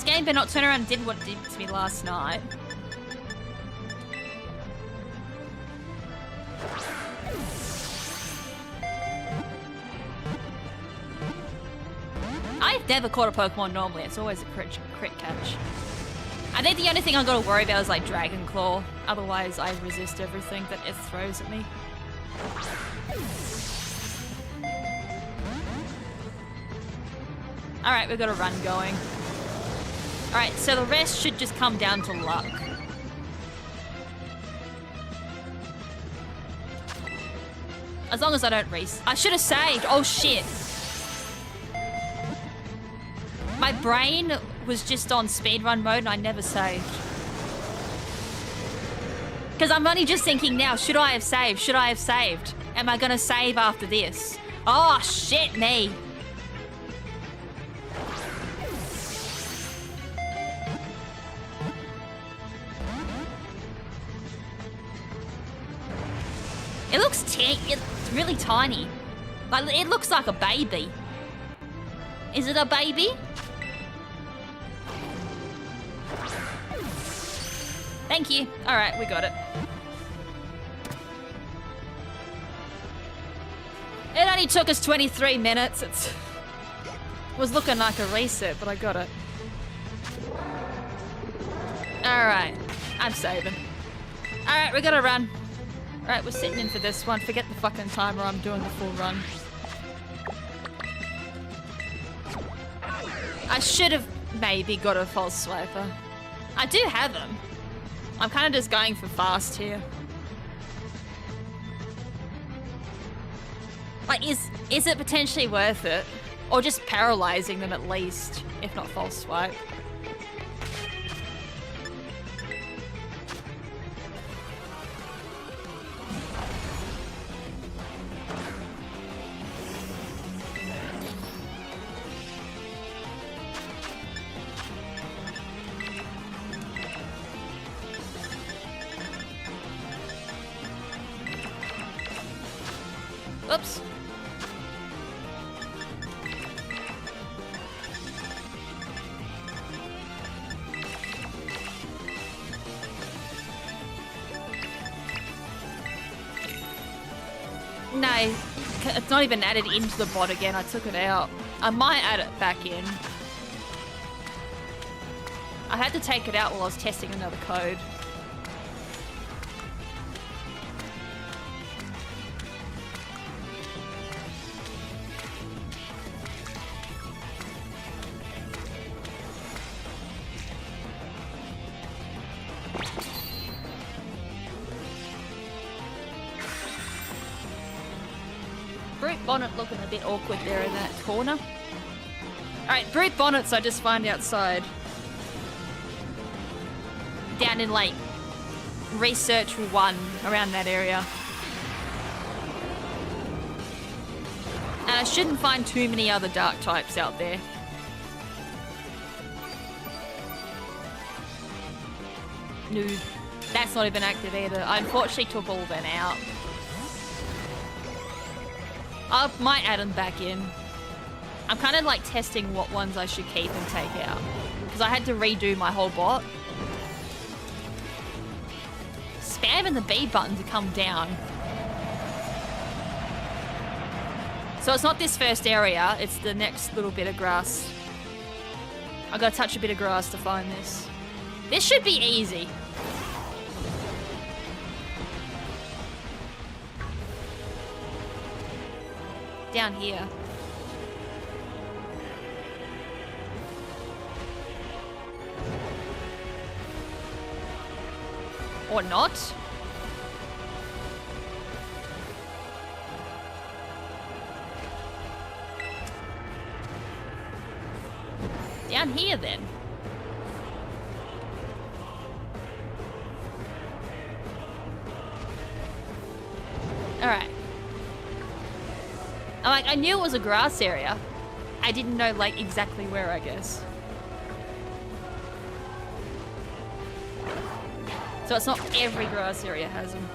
game better not turn around and did what it did to me last night. I've never caught a Pokemon normally. It's always a crit catch. I think the only thing I've got to worry about is like Dragon Claw. Otherwise, I resist everything that it throws at me. Alright, we've got a run going. Alright, so the rest should just come down to luck. As long as I don't race. I should have saved. Oh shit. My brain was just on speedrun mode and I never saved. Because I'm only just thinking now, should I have saved? Should I have saved? Am I going to save after this? Oh shit me. It looks it's really tiny. Like, it looks like a baby. Is it a baby? Thank you. Alright, we got it. It only took us 23 minutes. It was looking like a reset, but I got it. Alright. I'm saving. Alright, we gotta run. Alright, we're sitting in for this one. Forget the fucking timer, I'm doing the full run. I should have maybe got a false swiper. I do have them. I'm kind of just going for fast here. Like, is it potentially worth it? Or just paralyzing them at least, if not false swipe? Oops. No, it's not even added into the bot again. I took it out. I might add it back in. I had to take it out while I was testing another code. Brute Bonnet looking a bit awkward there in that corner. Alright, Brute Bonnets I just find outside. Down in like Research 1, around that area. And I shouldn't find too many other dark types out there. No, that's not even active either. I unfortunately took all of them out. I might add them back in. I'm kind of like testing what ones I should keep and take out. Because I had to redo my whole bot. Spamming the B button to come down. So it's not this first area, it's the next little bit of grass. I gotta touch a bit of grass to find this. This should be easy. Down here. Or not. Down here then. Alright. I knew it was a grass area. I didn't know like exactly where, I guess. So it's not every grass area has them.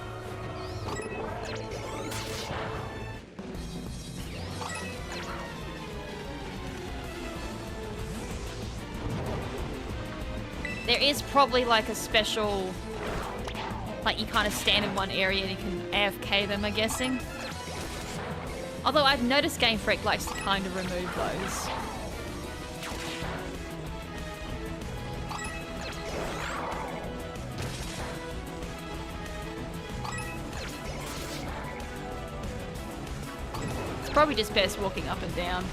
There is probably like a special, like you kind of stand in one area and you can AFK them, I'm guessing. Although I've noticed Game Freak likes to kind of remove those. It's probably just best walking up and down.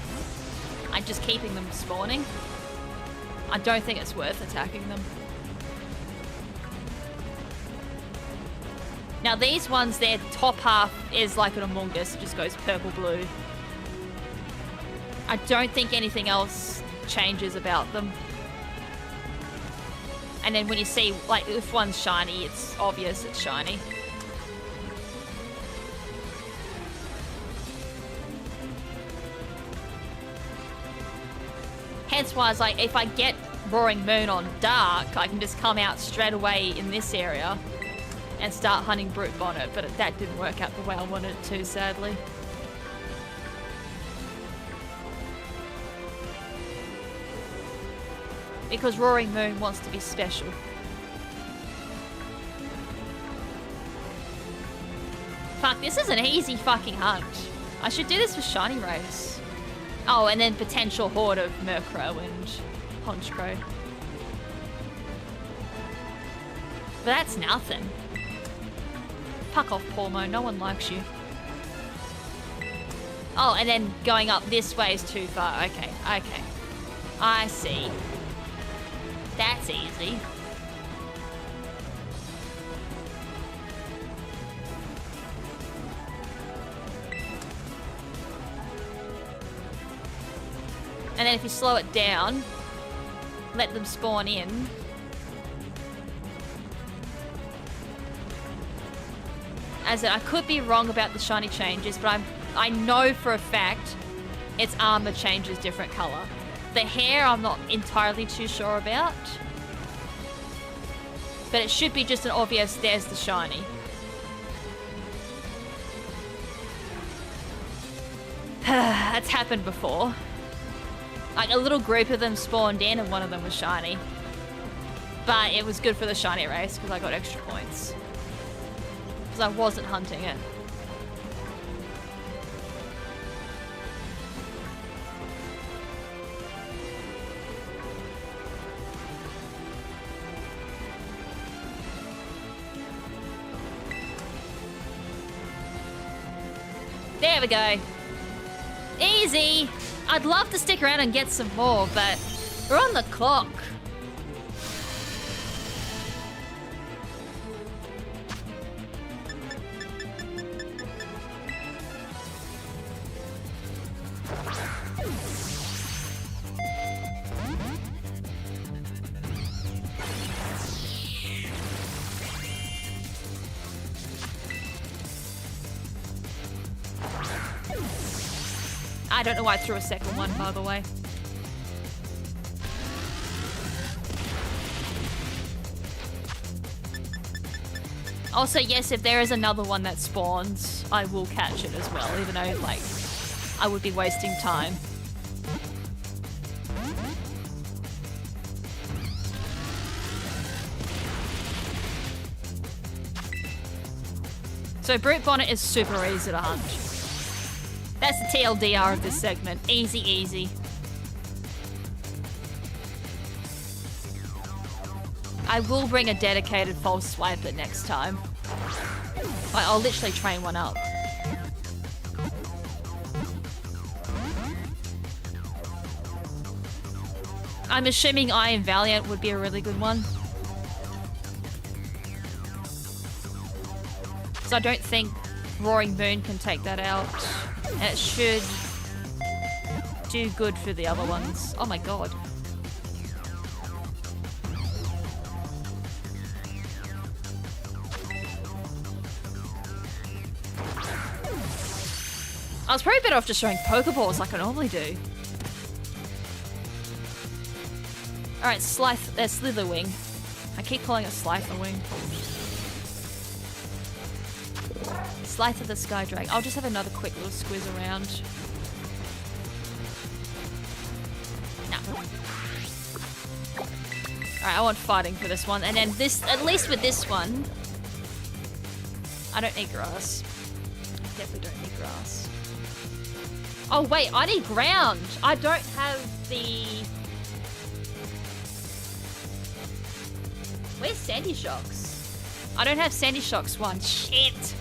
And just keeping them spawning. I don't think it's worth attacking them. Now these ones, their top half is like an Among Us, it just goes purple-blue. I don't think anything else changes about them. And then when you see, like, if one's shiny, it's obvious it's shiny. Hence why I was like, if I get Roaring Moon on Dark, I can just come out straight away in this area and start hunting Brute Bonnet, but that didn't work out the way I wanted it to, sadly. Because Roaring Moon wants to be special. Fuck, this is an easy fucking hunt. I should do this for Shiny Race. Oh, and then potential horde of Murkrow and Honchkrow. But that's nothing. Fuck off, Pormo. No one likes you. Oh, and then going up this way is too far. Okay, okay. I see. That's easy. And then if you slow it down, let them spawn in. As I could be wrong about the shiny changes, but I know for a fact its armor changes different color. The hair I'm not entirely too sure about. But it should be just an obvious, there's the shiny. That's happened before. Like a little group of them spawned in and one of them was shiny. But it was good for the shiny race because I got extra points. Because I wasn't hunting it. There we go. Easy! I'd love to stick around and get some more, but we're on the clock. I don't know why I threw a second one, by the way. Also, yes, if there is another one that spawns, I will catch it as well, even though, like, I would be wasting time. So Brute Bonnet is super easy to hunt. That's the TLDR of this segment. Easy, easy. I will bring a dedicated false swiper next time. I'll literally train one up. I'm assuming Iron Valiant would be a really good one. So I don't think Roaring Moon can take that out. And it should do good for the other ones. Oh my god. I was probably better off just throwing Pokeballs like I normally do. Alright, Slitherwing. I keep calling it Slitherwing. Slice of the Sky Drake. I'll just have another quick little squiz around. No. Alright, I want fighting for this one. And then this, at least with this one, I don't need grass. Definitely don't need grass. Oh wait, I need ground. I don't have the... Where's Sandy Shocks? I don't have Sandy Shocks one. Shit!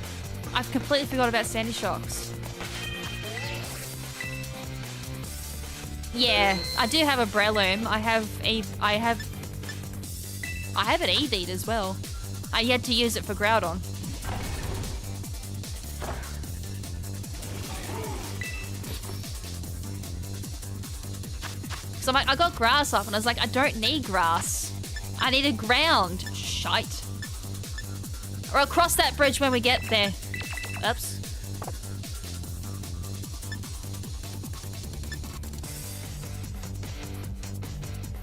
I've completely forgot about Sandy Shocks. Yeah, I do have a Breloom. I have an E-Beat as well. I had to use it for Groudon. So I'm like, I got grass up and I was like, I don't need grass. I needed ground. Shite. Or I'll cross that bridge when we get there. Oops.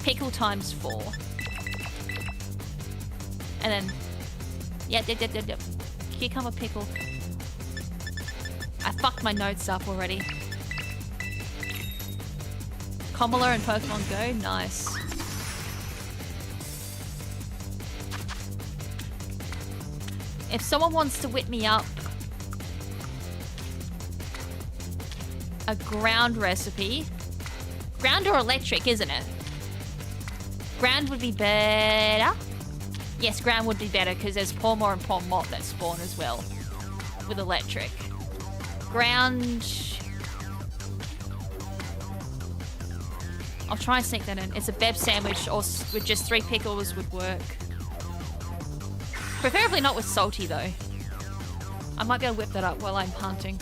Pickle times 4. And then... Yep. Cucumber pickle. I fucked my notes up already. Commola and Pokemon Go? Nice. If someone wants to whip me up a ground recipe... Ground or electric, isn't it? Ground would be better. Yes, ground would be better because there's Pawmot and Pawmot that spawn as well with electric. Ground... I'll try and sneak that in. It's a Beb sandwich or with just 3 pickles would work. Preferably not with salty though. I might be able to whip that up while I'm hunting.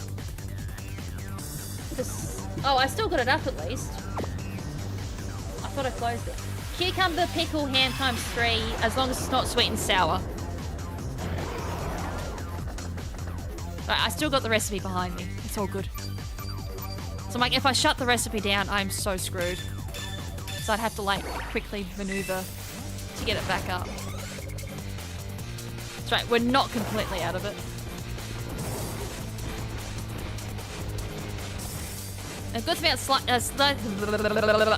Oh, I still got it up at least. I thought I closed it. Cucumber pickle ham times 3, as long as it's not sweet and sour. Right, I still got the recipe behind me. It's all good. So I'm like, if I shut the recipe down, I'm so screwed. So I'd have to like quickly maneuver to get it back up. That's right, we're not completely out of it. The good thing about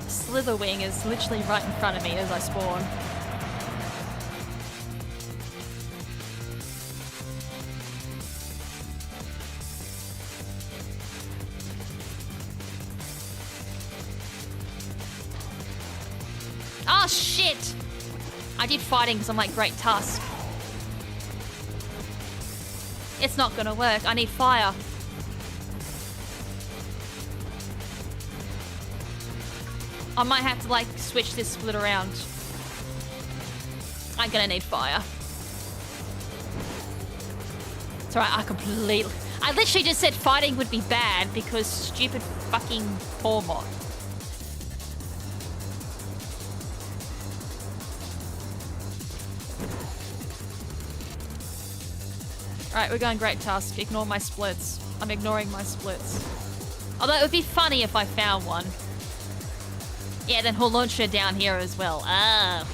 Slitherwing is literally right in front of me as I spawn. Oh shit! I did fighting because I'm like Great Tusk. It's not gonna work. I need fire. I might have to like switch this split around. I'm gonna need fire. It's alright, I literally just said fighting would be bad because stupid fucking Pawmot. Alright, we're going Great Tusk. Ignore my splits. I'm ignoring my splits. Although it would be funny if I found one. Yeah, then he'll launch her down here as well. Ah.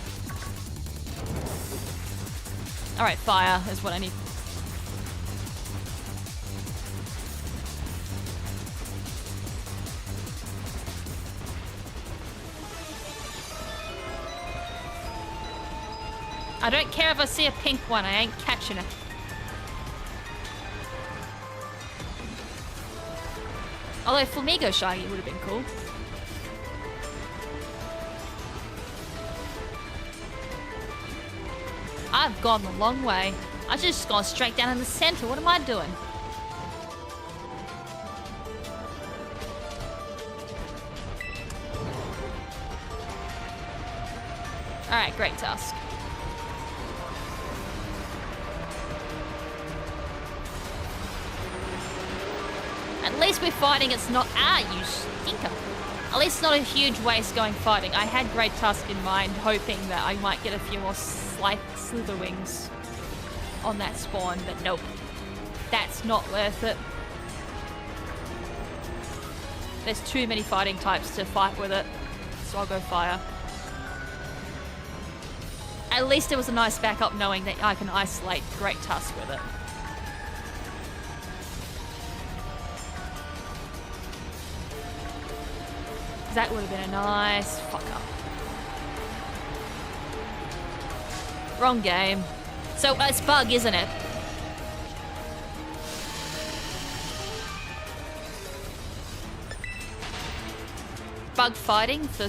Alright, fire is what I need. I don't care if I see a pink one, I ain't catching it. Although Flamigo Shaggy would have been cool. I've gone the long way. I just gone straight down in the center. What am I doing? Alright, Great Tusk. At least we're fighting, it's not... Ah, you stinker. At least it's not a huge waste going fighting. I had Great Tusk in mind, hoping that I might get a few more Slitherwings on that spawn, but nope. That's not worth it. There's too many fighting types to fight with it, so I'll go fire. At least it was a nice backup knowing that I can isolate Great Tusk with it. That would have been a nice fuck up. Wrong game. So it's bug, isn't it? Bug fighting for...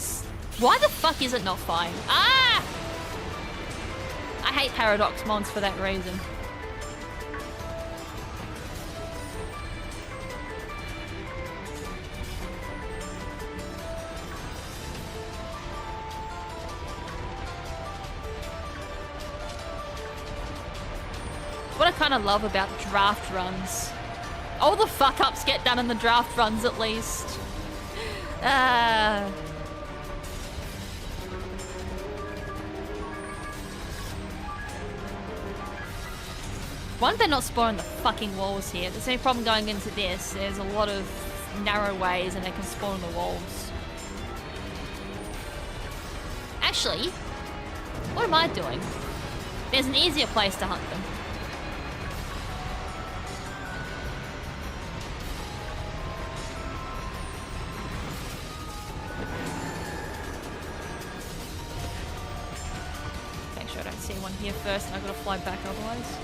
Why the fuck is it not fine? Ah! I hate Paradox Mons for that reason. What I kind of love about draft runs. All the fuck-ups get done in the draft runs at least. One, they're not spawning the fucking walls here. There's no problem going into this. There's a lot of narrow ways and they can spawn on the walls. Actually, what am I doing? There's an easier place to hunt them. Make sure I don't see one here first and I've got to fly back otherwise.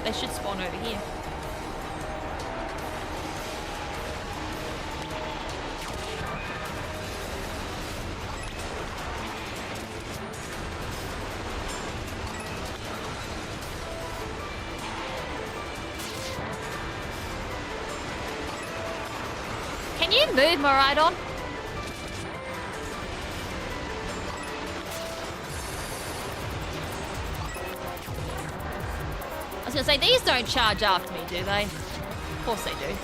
They should spawn over here. Can you move, Maridon? I was gonna say, these don't charge after me, do they? Of course they do.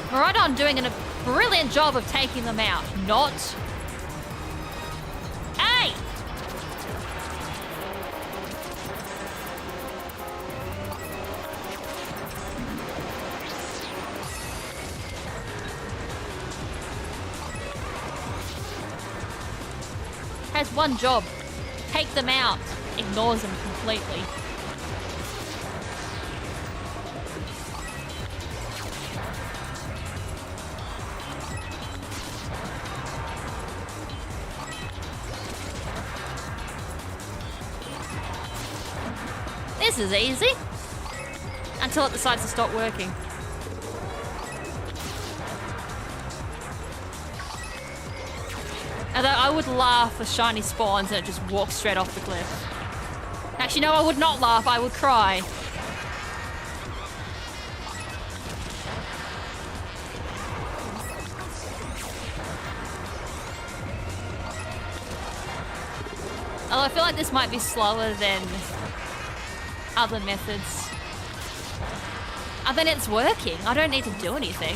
Maridon doing a brilliant job of taking them out. Not. Hey! Has one job. Take them out. Ignores them completely. This is easy. Until it decides to stop working. Although I would laugh if shiny spawns and it just walks straight off the cliff. Actually, no, I would not laugh. I would cry. Although I feel like this might be slower than other methods. I mean, it's working. I don't need to do anything.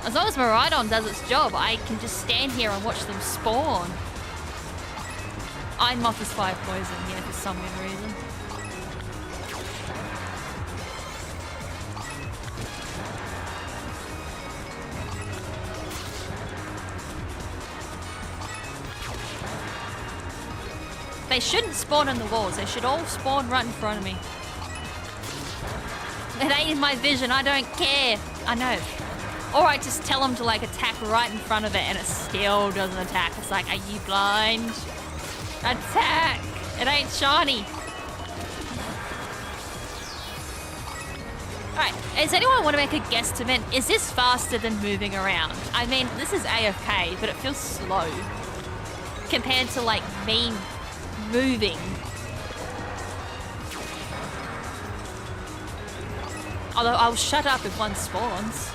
As long as Maridon does its job, I can just stand here and watch them spawn. Iron Moth is fire poison, yeah, for some weird reason. They shouldn't spawn on the walls. They should all spawn right in front of me. It ain't in my vision. I don't care. I know. Or I just tell them to like attack right in front of it and it still doesn't attack. It's like, are you blind? Attack! It ain't shiny. Alright, does anyone want to make a guesstimate? Is this faster than moving around? I mean, this is AFK, but it feels slow. Compared to like me moving. Although I'll shut up if one spawns.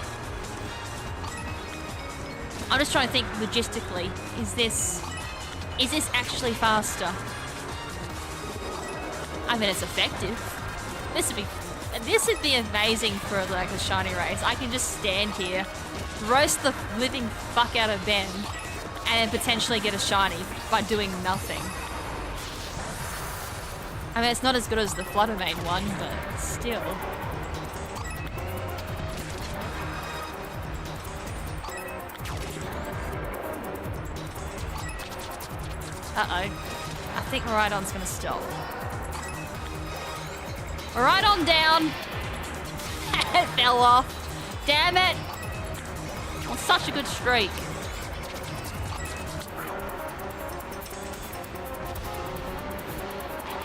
I'm just trying to think logistically. Is this actually faster? I mean, it's effective. This would be amazing for like a shiny race. I can just stand here, roast the living fuck out of them, and then potentially get a shiny by doing nothing. I mean, it's not as good as the Fluttermane one, but still. Uh-oh. I think Miraidon's gonna stop. Miraidon down! It fell off. Damn it! On such a good streak.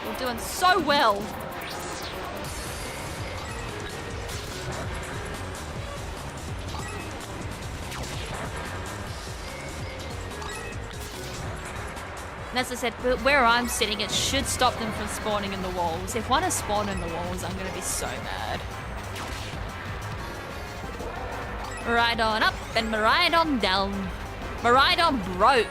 We're doing so well. And as I said, where I'm sitting, it should stop them from spawning in the walls. If one is spawned in the walls, I'm going to be so mad. Miraidon up and Miraidon down. Miraidon broke.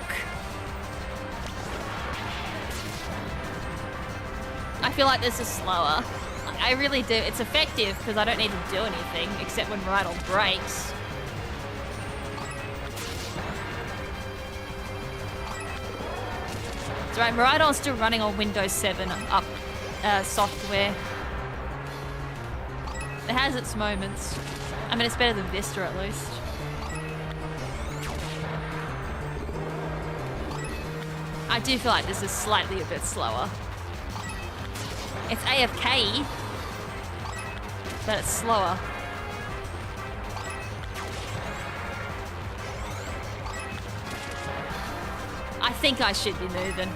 I feel like this is slower. I really do. It's effective because I don't need to do anything except when Miraidon breaks. It's right, Miraidon's still running on Windows 7 up software. It has its moments. I mean, it's better than Vista at least. I do feel like this is slightly a bit slower. It's AFK, but it's slower. I think I should be moving.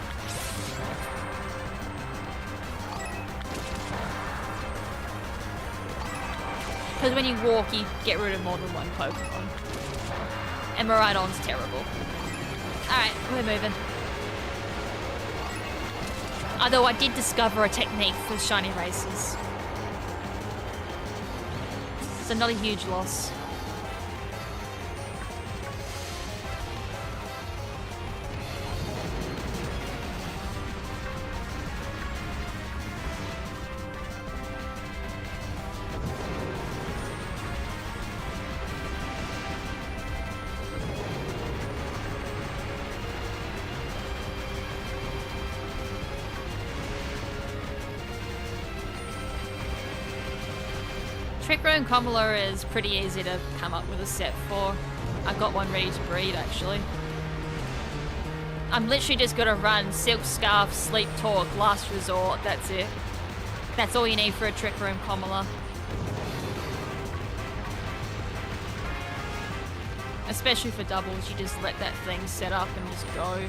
Because when you walk, you get rid of more than one Pokemon. And Miraidon's terrible. Alright, we're moving. Although I did discover a technique for shiny races. So not a huge loss. Trick Room Commola is pretty easy to come up with a set for. I've got one ready to breed actually. I'm literally just gonna run Silk Scarf, Sleep Talk, Last Resort, that's it. That's all you need for a Trick Room Commola. Especially for doubles, you just let that thing set up and just go.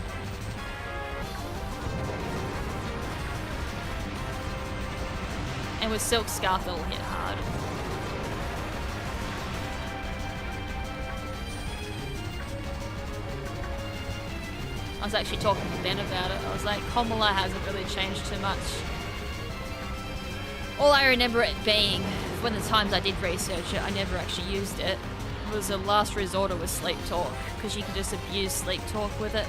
And with Silk Scarf it'll hit hard. I was actually talking to Ben about it. I was like, Commola hasn't really changed too much. All I remember it being, when the times I did research it, I never actually used it, was a last resort with Sleep Talk, because you can just abuse Sleep Talk with it.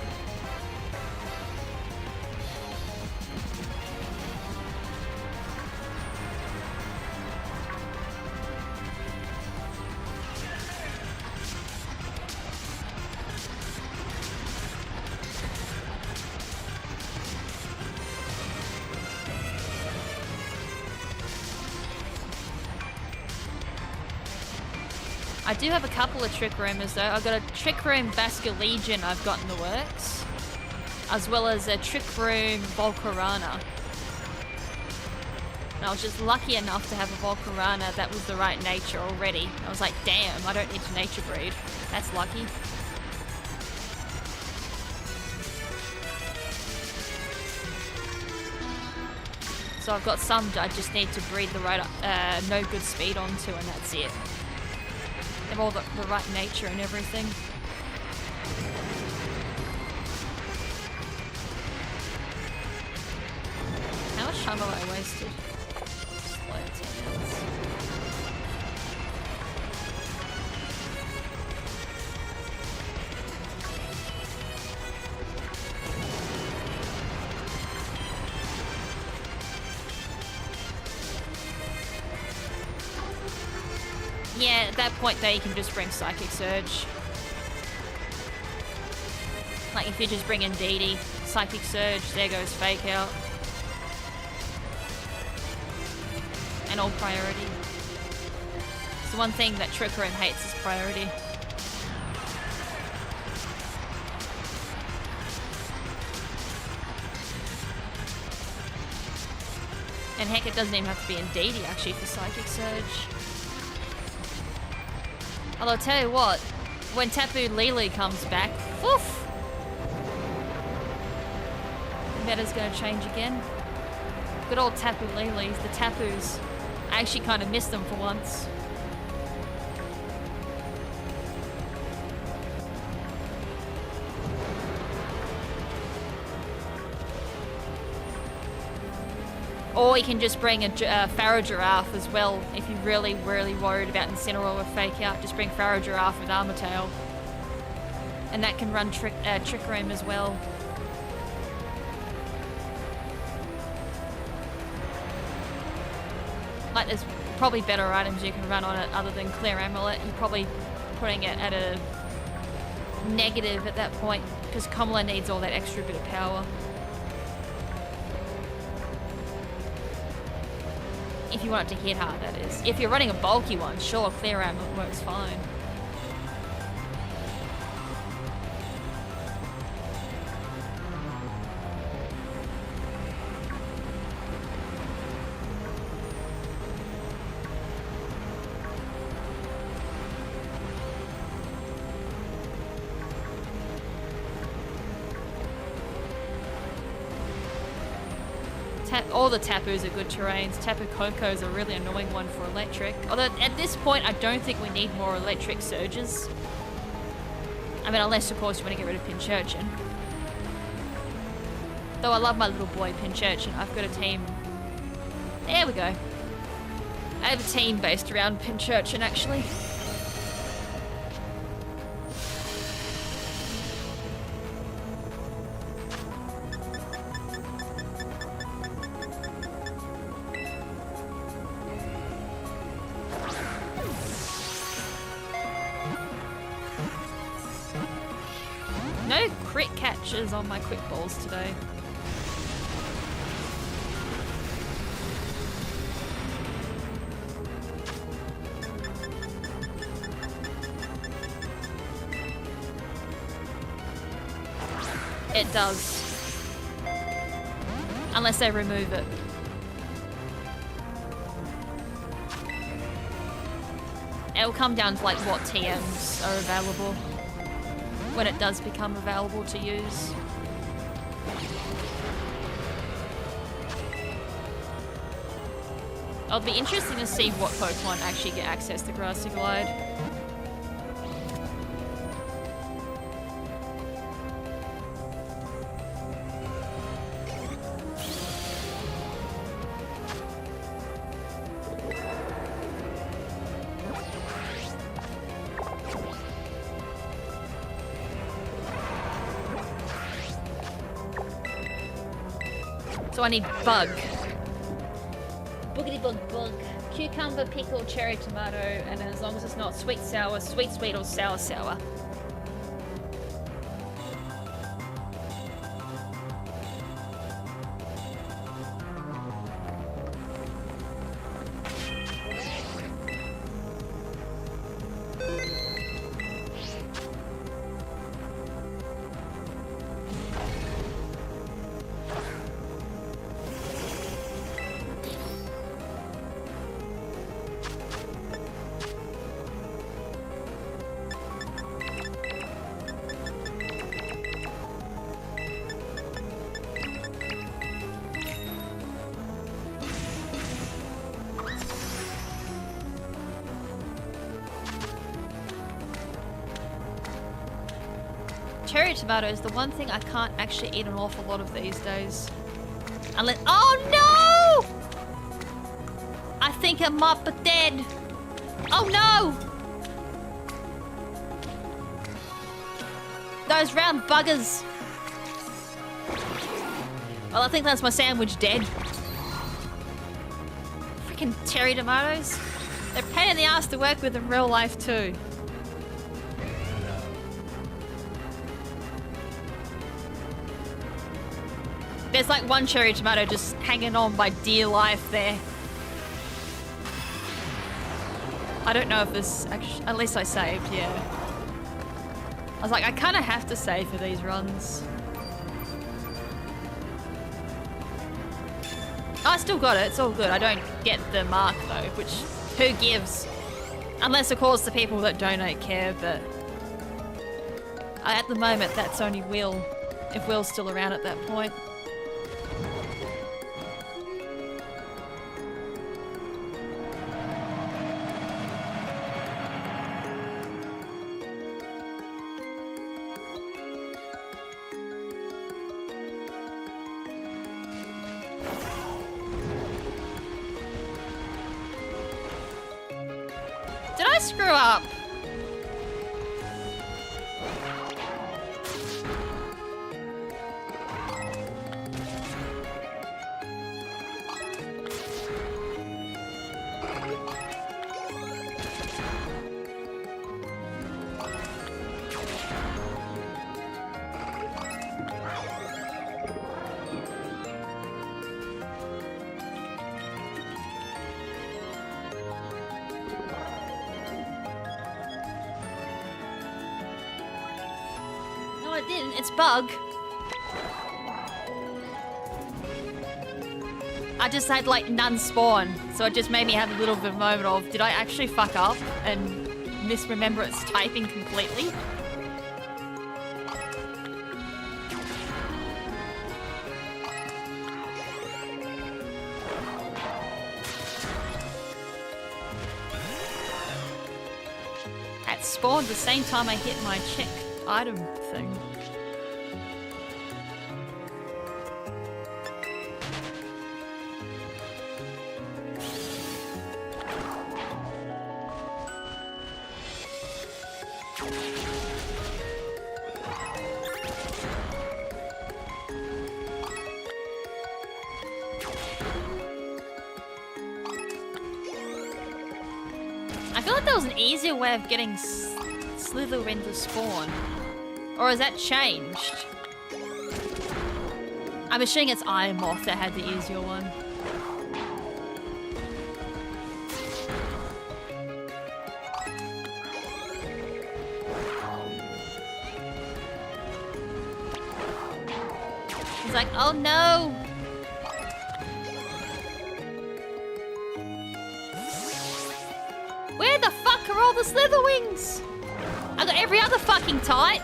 I do have a couple of Trick Roomers though. I've got a Trick Room Basculegion I've got in the works, as well as a Trick Room Volcarona. And I was just lucky enough to have a Volcarona that was the right nature already. I was like, damn, I don't need to nature breed. That's lucky. So I've got some I just need to breed the right no good speed onto, and that's it. They have all the right nature and everything. How much time have I wasted? Just like 10 minutes. Yeah, at that point though you can just bring Psychic Surge. Like if you just bring in DD, Psychic Surge, there goes Fake Out. And all priority. It's the one thing that Trick Room hates is priority. And heck, it doesn't even have to be in DD actually for Psychic Surge. Although I'll tell you what, when Tapu Lele comes back, woof! The meta's gonna change again. Good old Tapu Leles, the Tapus. I actually kind of miss them for once. Or you can just bring a Pharaoh Giraffe as well if you're really worried about Incineroar or Fake Out. Just bring Pharaoh Giraffe with Armor Tail. And that can run Trick Room as well. Like there's probably better items you can run on it other than Clear Amulet. You're probably putting it at a negative at that point because Kamala needs all that extra bit of power. If you want it to hit hard, that is. If you're running a bulky one, sure, Clear Amulet works fine. All the Tapus are good terrains. Tapu Koko is a really annoying one for electric. Although at this point, I don't think we need more electric surges. I mean, unless of course you want to get rid of Pinchurchin. Though I love my little boy Pinchurchin. I've got a team. There we go. I have a team based around Pinchurchin actually. On my quick balls today. It does. Unless they remove it. It'll come down to like what TMs are available when it does become available to use. It'll be interesting to see what Pokemon actually get access to Grassy Glide. So I need Bug. Boogity bug bug. Cucumber, pickle, cherry, tomato, and as long as it's not sweet sour, sweet sweet, or sour sour. Cherry tomato is the one thing I can't actually eat an awful lot of these days. Unless— oh no! I think I might be dead. Oh no! Those round buggers. Well, I think that's my sandwich dead. Freaking cherry tomatoes. They're a pain in the ass to work with in real life too. There's like one cherry tomato just hanging on by dear life there. I don't know if this actually, at least I saved, yeah. I was like, I kind of have to save for these runs. I still got it. It's all good. I don't get the mark though, which who gives? Unless of course the people that donate care, but at the moment that's only Will, if Will's still around at that point. Did I screw up? No, I didn't. It's bug. I just had like none spawn, so it just made me have a little bit of a moment of, did I actually fuck up and misremember its typing completely? It spawned the same time I hit my check item thing. I feel like there was an easier way of getting Slytherin to spawn. Or has that changed? I'm assuming it's Iron Moth that had the easier one. He's like, oh no! Where the fuck are all the Slitherwings? I got every other fucking type.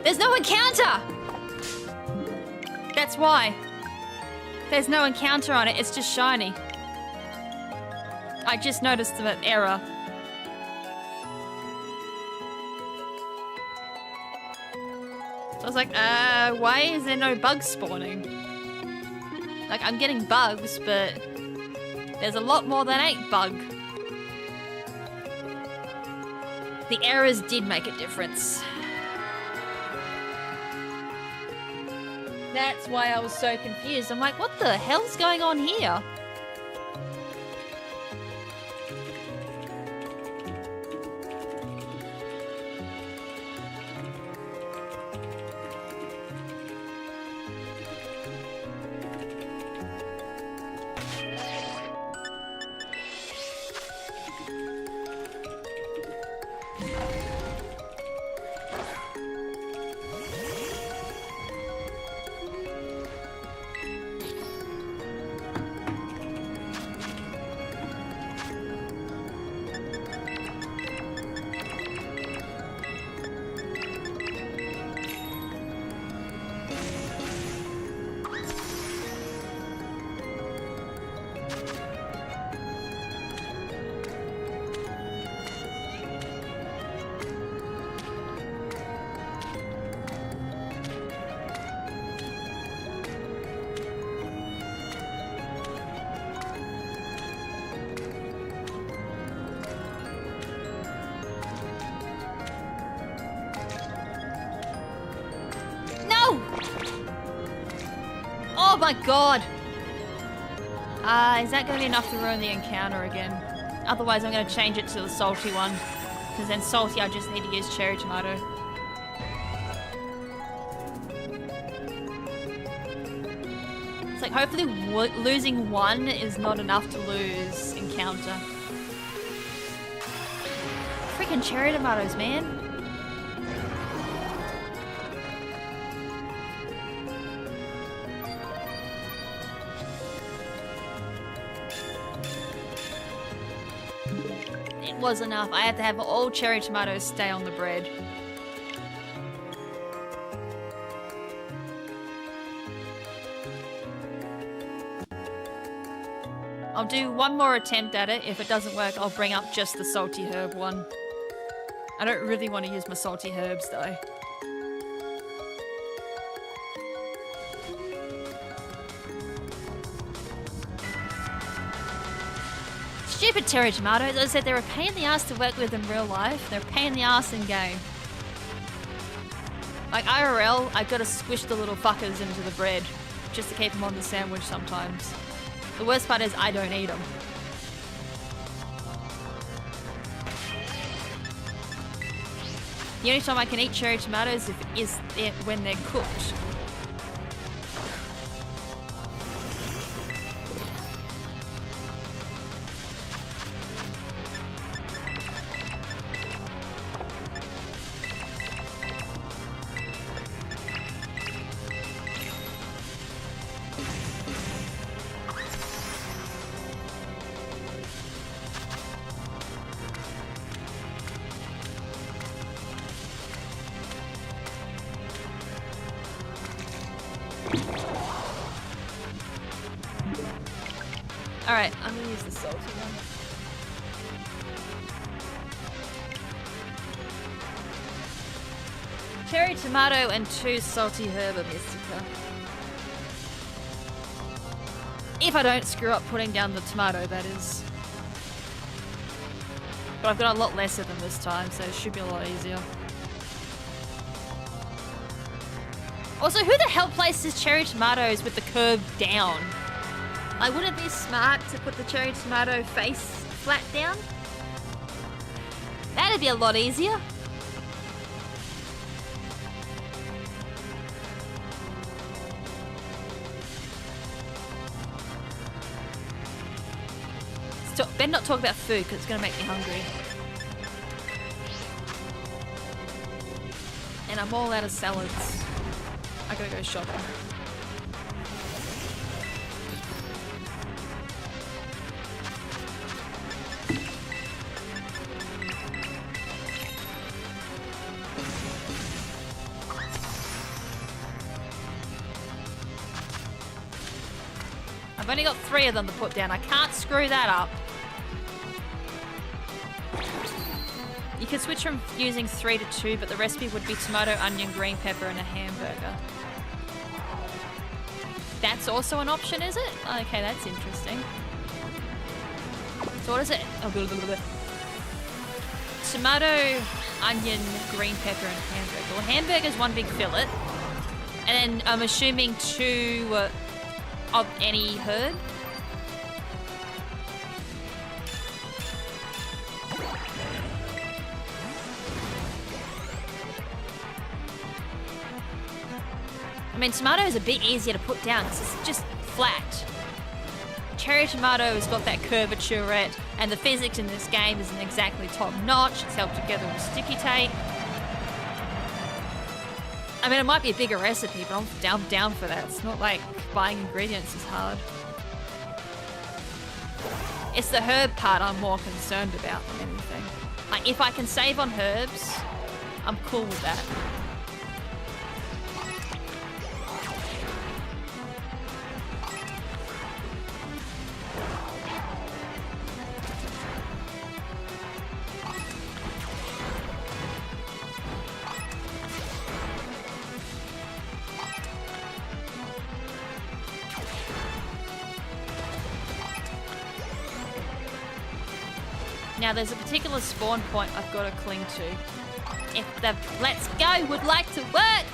There's no encounter! That's why. There's no encounter on it, it's just shiny. I just noticed the error. So I was like, why is there no bugs spawning? Like, I'm getting bugs, but there's a lot more than 8 bug. The errors did make a difference. That's why I was so confused. I'm like, what the hell's going on here? Oh my god! Is that going to be enough to ruin the encounter again? Otherwise I'm going to change it to the salty one. Because then salty I just need to use cherry tomato. It's like hopefully losing one is not enough to lose encounter. Freaking cherry tomatoes, man. It was enough. I had to have all cherry tomatoes stay on the bread. I'll do one more attempt at it. If it doesn't work, I'll bring up just the salty herb one. I don't really want to use my salty herbs though. Stupid cherry tomatoes. As I said, they're a pain in the ass to work with in real life. They're a pain in the ass in game. Like IRL, I've got to squish the little fuckers into the bread just to keep them on the sandwich sometimes. The worst part is I don't eat them. The only time I can eat cherry tomatoes is when they're cooked. Alright, I'm gonna use the salty one. Cherry tomato and 2 salty herba mystica. If I don't screw up putting down the tomato, that is. But I've got a lot less of them this time, so it should be a lot easier. Also, who the hell places cherry tomatoes with the curve down? Like, wouldn't it be smart to put the cherry tomato face flat down? That'd be a lot easier. Stop. Better not talk about food because it's going to make me hungry. And I'm all out of salads. I gotta go shopping. I've only got 3 of them to put down. I can't screw that up. You could switch from using 3 to 2, but the recipe would be tomato, onion, green pepper, and a hamburger. That's also an option, is it? Okay, that's interesting. So what is it? Oh, blah, blah, blah, blah. Tomato, onion, green pepper, and hamburger. Well, hamburger's one big fillet. And then I'm assuming 2 of any herb. I mean, tomato is a bit easier to put down because it's just flat. Cherry tomato has got that curvature, and the physics in this game isn't exactly top notch. It's held together with sticky tape. I mean, it might be a bigger recipe, but I'm down for that. It's not like buying ingredients is hard. It's the herb part I'm more concerned about than anything. Like, if I can save on herbs, I'm cool with that. Now there's a particular spawn point I've got to cling to. If the Let's Go would like to work!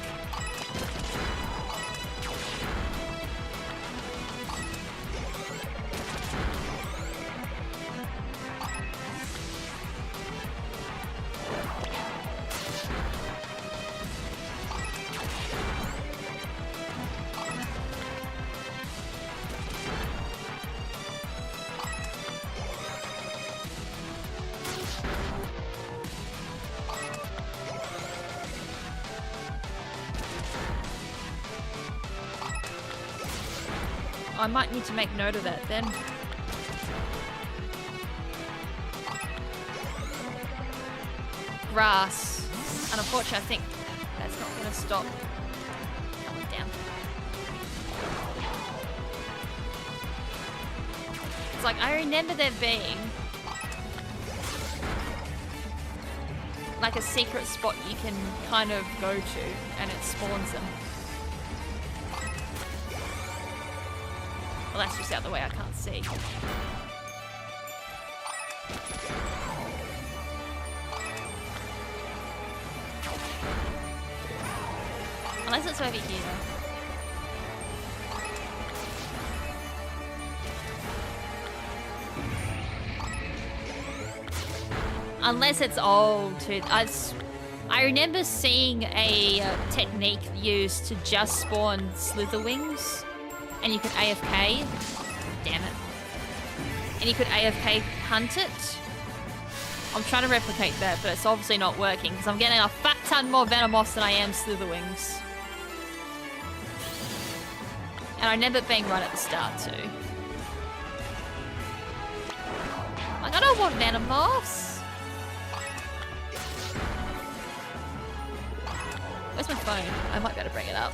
I might need to make note of that then. grass. And unfortunately, I think that's not going to stop. Oh, damn. It's like, I remember there being like a secret spot you can kind of go to and it spawns them. Well, that's just out the way, I can't see. Unless it's over here. Unless it's old too. I remember seeing a technique used to just spawn slitherwings, and you could AFK. Damn it. And you could AFK hunt it. I'm trying to replicate that, but it's obviously not working because I'm getting a fat ton more Venomoths than I am slitherwings. And I remember it being right at the start too. Like, I don't want Venomoths. Where's my phone? I might be able to bring it up.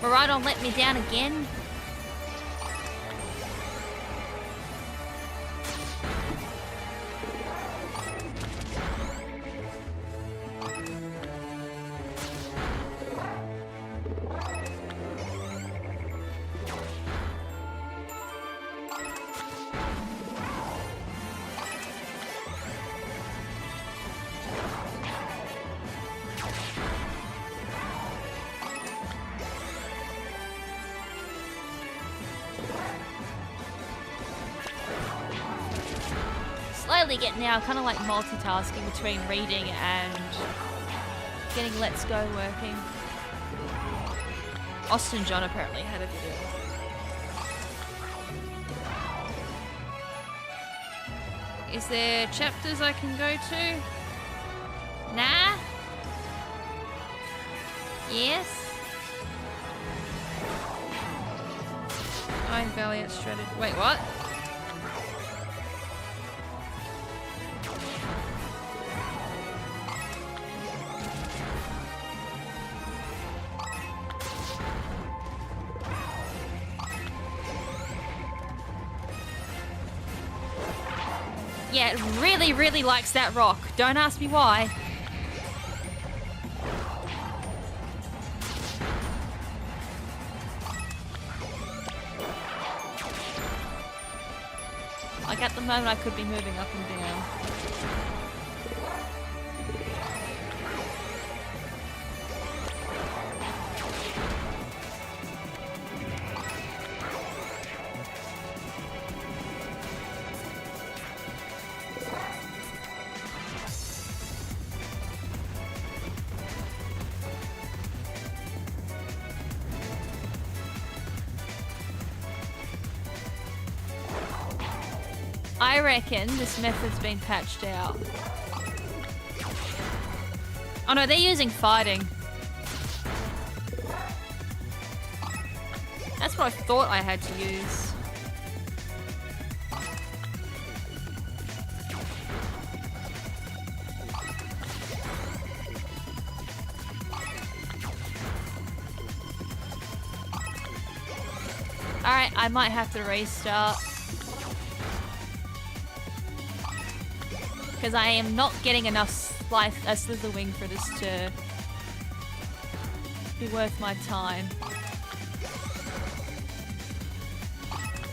Alright, don't let me down again. Getting now kind of like multitasking between reading and getting Let's Go working. Austin John apparently had a video. Is there chapters I can go to? Nah? Yes? Iron Valiant strategy. Wait, what? Yeah, it really, really likes that rock. Don't ask me why. Like at the moment I could be moving up and down. I reckon this method's been patched out. Oh no, they're using fighting. That's what I thought I had to use. Alright, I might have to restart. Because I am not getting enough Slitherwing for this to be worth my time.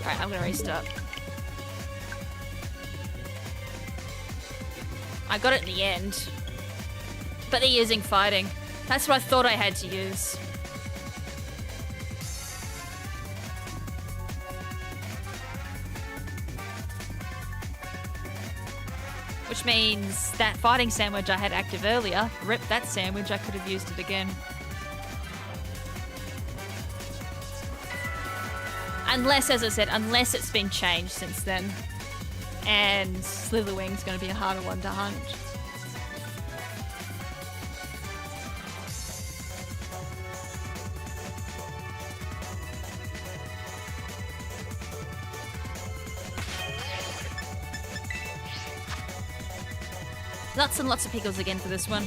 Alright, I'm gonna restart. I got it in the end. But they're using fighting. That's what I thought I had to use. Which means that fighting sandwich I had active earlier, rip that sandwich, I could have used it again. Unless, as I said, unless it's been changed since then. And Slitherwing's going to be a harder one to hunt. Lots and lots of pickles again for this one.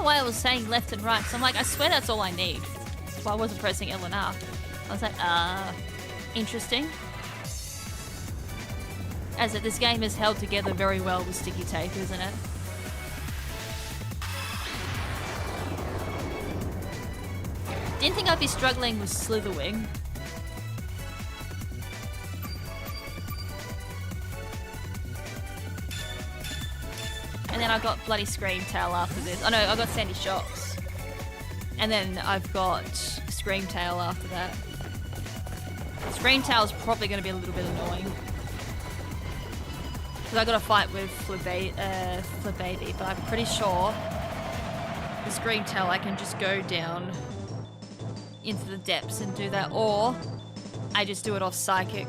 Why I was saying left and right, so I'm like, I swear that's all I need. That's why I wasn't pressing L and R. I was like, interesting. As that this game is held together very well with sticky tape, isn't it? Didn't think I'd be struggling with Slitherwing. And then I got bloody Screamtail after this. Oh no, I got Sandy Shocks. And then I've got Screamtail after that. Screamtail's probably going to be a little bit annoying. Because I got to fight with Flabbaby, but I'm pretty sure the Screamtail I can just go down into the depths and do that. Or I just do it off Psychic.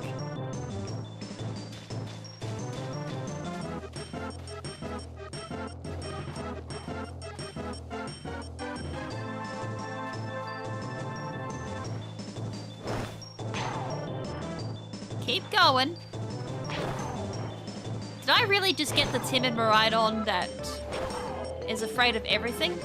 Keep going. Did I really just get the timid Miraidon that is afraid of everything?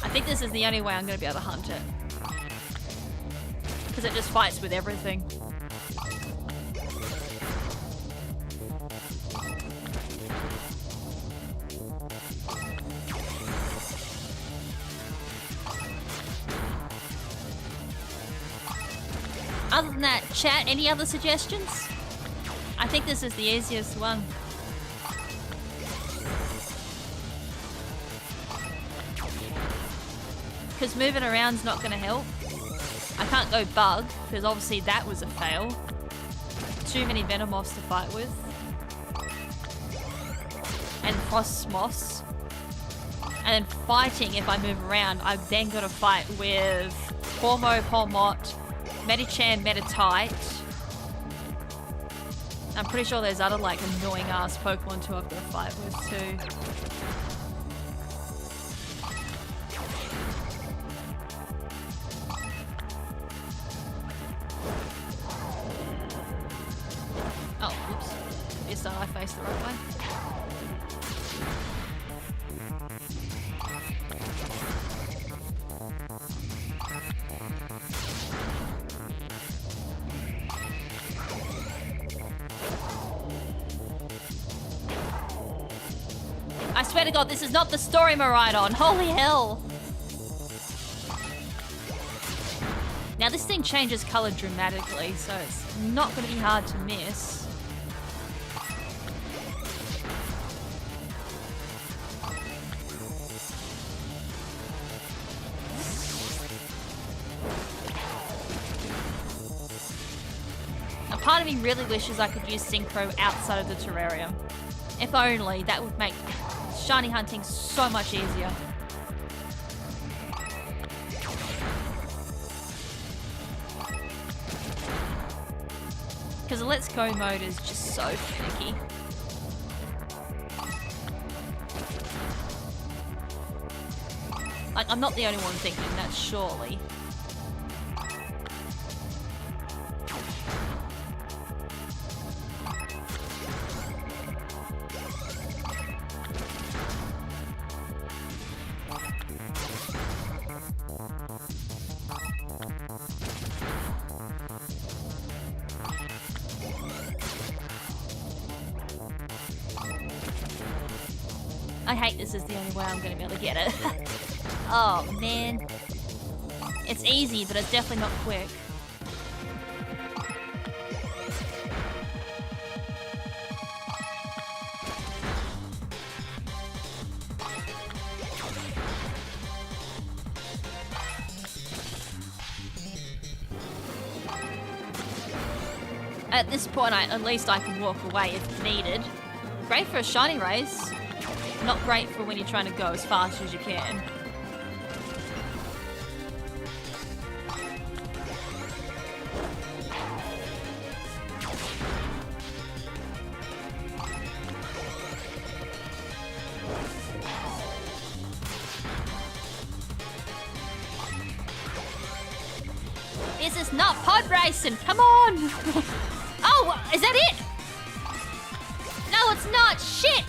I think this is the only way I'm going to be able to hunt it. Because it just fights with everything. Other than that, chat, any other suggestions? I think this is the easiest one. Because moving around's not going to help. I can't go Bug, because obviously that was a fail. Too many Venomoths to fight with. And Frostmoths. And then fighting, if I move around, I've then got to fight with Pormo, Pormot, Medicham, Meditite. I'm pretty sure there's other like annoying ass Pokemon too I've got to fight with too. Oh, oops. Yes, I faced the right way. I swear to God, this is not the story Miraidon. Holy hell. Now this thing changes colour dramatically, so it's not going to be hard to miss. part of me really wishes I could use synchro outside of the terrarium. If only, that would make shiny hunting so much easier. Because the Let's Go mode is just so finicky. Like, I'm not the only one thinking that, surely. I hate this is the only way I'm going to be able to get it. Oh, man. It's easy, but it's definitely not quick. At this point, at least I can walk away if needed. Great for a shiny race. Not great for when you're trying to go as fast as you can. This is not pod racing, come on! Oh, is that it? No, it's not, shit!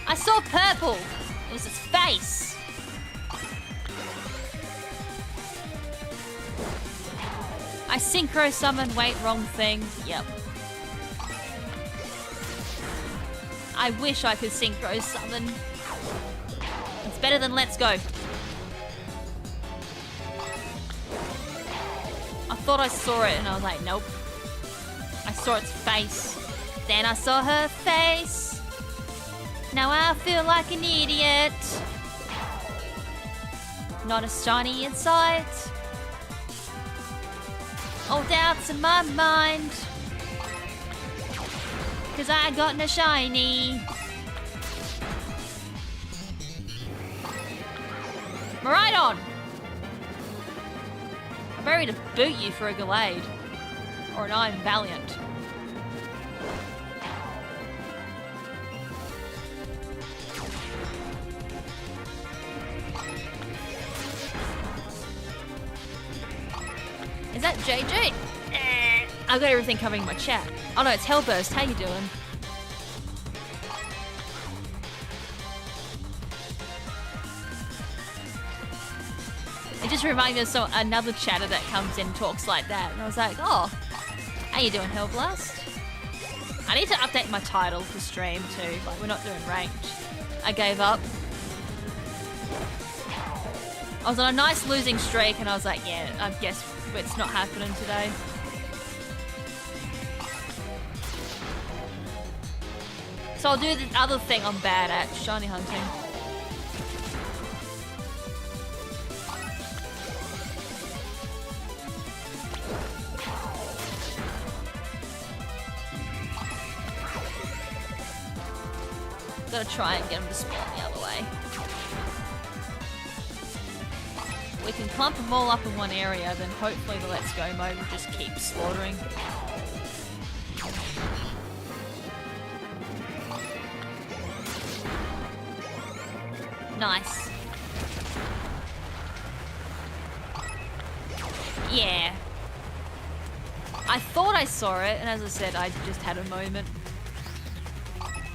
I saw purple. It was its face. I synchro summon, wait, wrong thing. Yep. I wish I could synchro summon. It's better than Let's Go. I thought I saw it and I was like, nope. I saw its face. Then I saw her face. Now I feel like an idiot. Not a shiny in sight. All doubts in my mind. 'Cause I got no shiny. Maridon! I'm ready to boot you for a Gallade. Or an I'm Valiant. Is that JJ? I've got everything covering my chat. Oh no, it's Hellburst. How you doing? It just reminded me of another chatter that comes in and talks like that. And I was like, oh, how you doing, Hellblast? I need to update my title for stream too. Like, we're not doing ranked. I gave up. I was on a nice losing streak and I was like, yeah, I guess it's not happening today. So I'll do the other thing I'm bad at, shiny hunting. Gotta try and get them to spawn the other way. We can clump them all up in one area, then hopefully the Let's Go mode will just keep slaughtering. Nice. Yeah. I thought I saw it, and as I said, I just had a moment.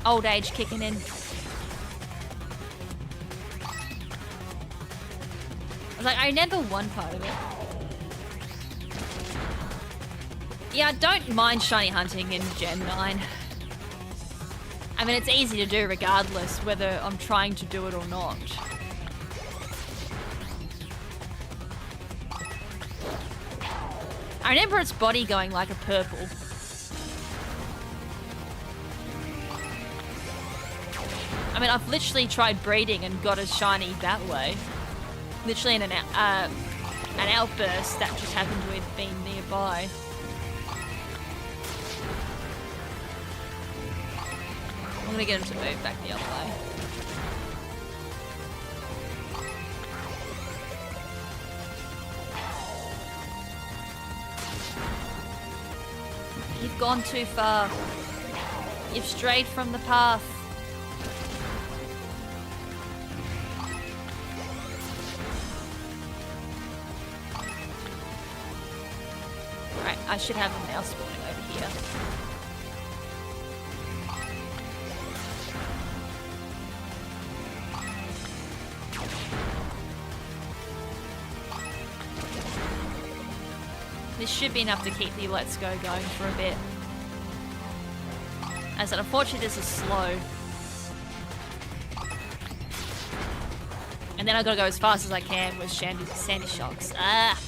Old age kicking in. I was like, I remember one part of it. Yeah, I don't mind shiny hunting in Gen 9. I mean, it's easy to do regardless whether I'm trying to do it or not. I remember its body going like a purple. I mean, I've literally tried breeding and got a shiny that way. Literally in an outburst that just happened to have been nearby. gonna get him to move back the other way. You've gone too far. You've strayed from the path. Alright, I should have them now spawning over here. This should be enough to keep the Let's Go going for a bit. As in, unfortunately this is slow. And then I've got to go as fast as I can with Sandy Shocks. Ah!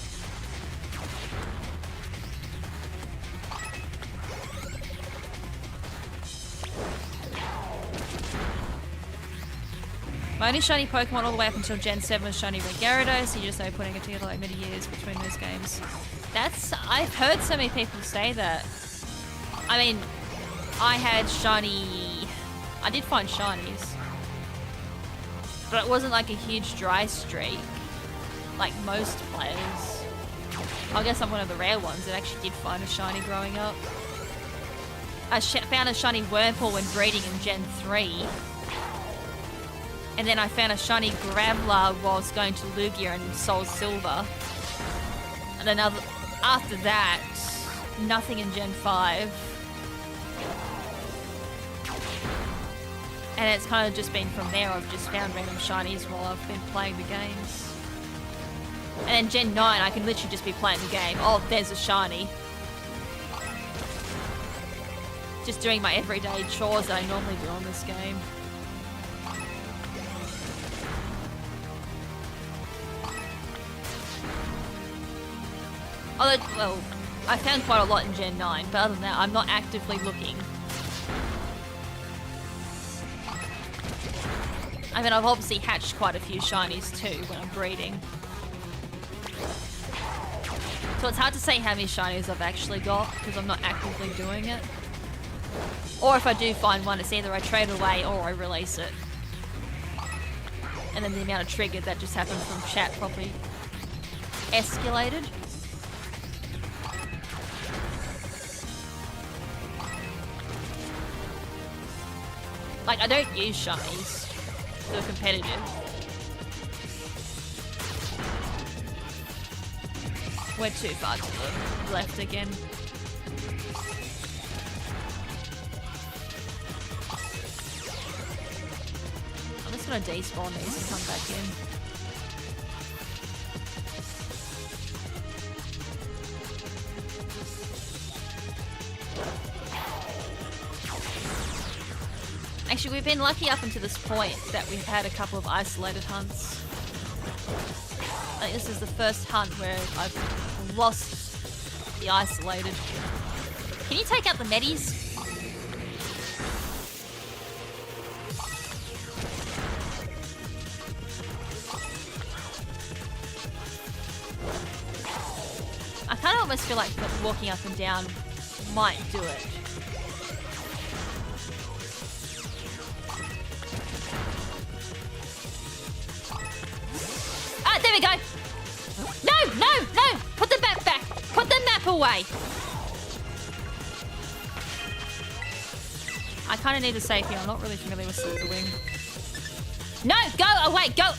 My only shiny Pokemon all the way up until Gen 7 was shiny Gyarados, so you just know putting it together like many years between those games. I've heard so many people say that. I mean, I did find shinies. But it wasn't like a huge dry streak, like most players. I guess I'm one of the rare ones that actually did find a shiny growing up. I found a shiny Wurmple when breeding in Gen 3. And then I found a shiny Graveler whilst going to Lugia and Soul Silver. And then after that, nothing in Gen 5. And it's kind of just been from there. I've just found random shinies while I've been playing the games. And then Gen 9, I can literally just be playing the game. Oh, there's a shiny. Just doing my everyday chores that I normally do on this game. Although, well, I found quite a lot in Gen 9, but other than that, I'm not actively looking. I mean, I've obviously hatched quite a few shinies too when I'm breeding. So it's hard to say how many shinies I've actually got, because I'm not actively doing it. Or if I do find one, it's either I trade it away or I release it. And then the amount of trigger that just happened from chat probably escalated. Like, I don't use shinies for competitive. We're too far to the left again. I'm just gonna despawn these and come back in. Actually, we've been lucky up until this point that we've had a couple of isolated hunts. Like, this is the first hunt where I've lost the isolated. Can you take out the medis? I kind of almost feel like walking up and down might do it. There we go. No. Put the map back. Put the map away. I kind of need a safe here. I'm not really familiar with Silver Wing. No, go away. Go.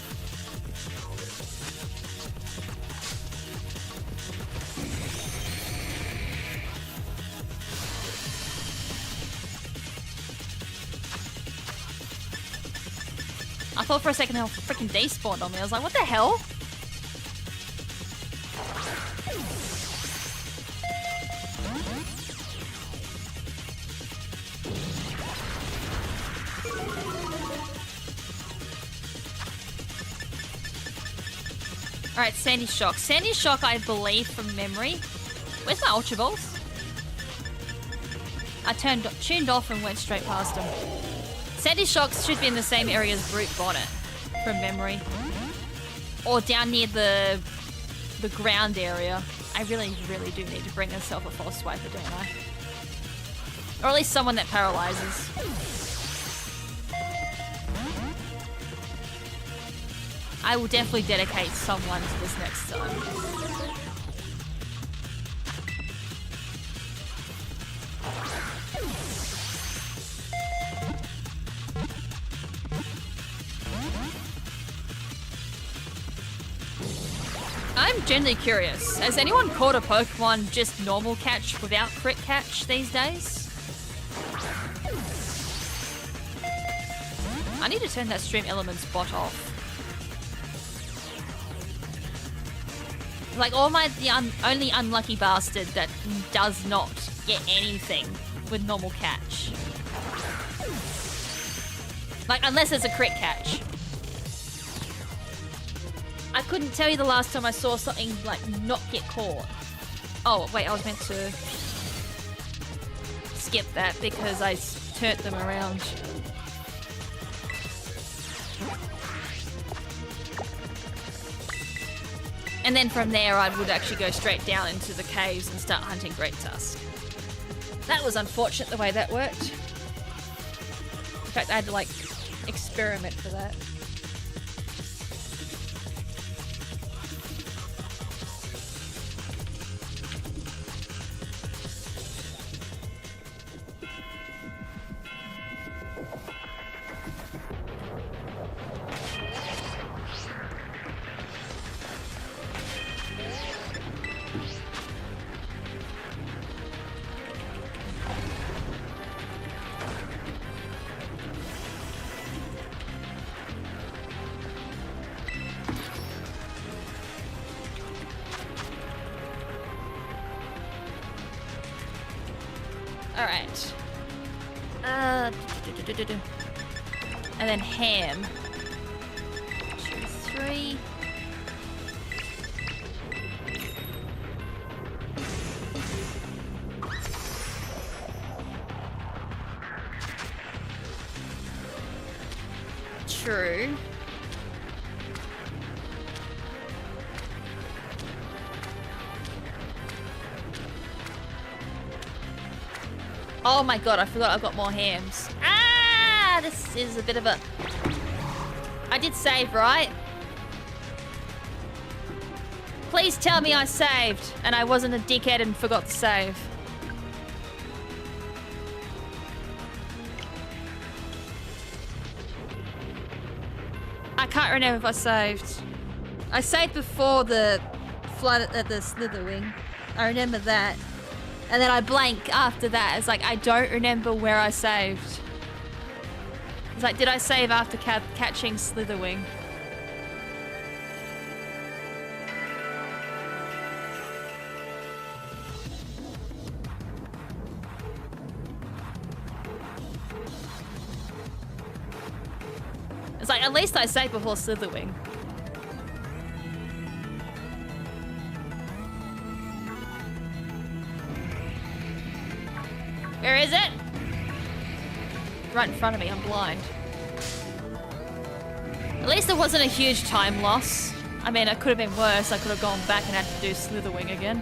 I thought for a second they were freaking despawned on me. I was like, what the hell? Alright, Sandy Shock. Sandy Shock, I believe, from memory. Where's my Ultra Balls? I tuned off and went straight past them. Sandy Shocks should be in the same area as Brute Bonnet, from memory. Or down near the ground area. I really do need to bring myself a false swiper, don't I? Or at least someone that paralyzes. I will definitely dedicate someone to this next time. I'm genuinely curious. Has anyone caught a Pokemon just normal catch without crit catch these days? I need to turn that Stream Elements bot off. Like, the only unlucky bastard that does not get anything with normal catch. Like, unless it's a crit catch. I couldn't tell you the last time I saw something, like, not get caught. Oh, wait, I was meant to skip that because I turned them around. And then from there, I would actually go straight down into the caves and start hunting Great Tusk. That was unfortunate the way that worked. In fact, I had to, like, experiment for that. Alright. And then ham. 2, 3. True. Oh my god, I forgot I've got more hams. Ah, this is a bit of a... I did save, right? Please tell me I saved and I wasn't a dickhead and forgot to save. I can't remember if I saved. I saved before the flood at the Slitherwing. I remember that. And then I blank after that. It's like, I don't remember where I saved. It's like, did I save after catching Slitherwing? It's like, at least I saved before Slitherwing. Where is it? Right in front of me, I'm blind. At least it wasn't a huge time loss. I mean, it could have been worse. I could have gone back and had to do Slitherwing again.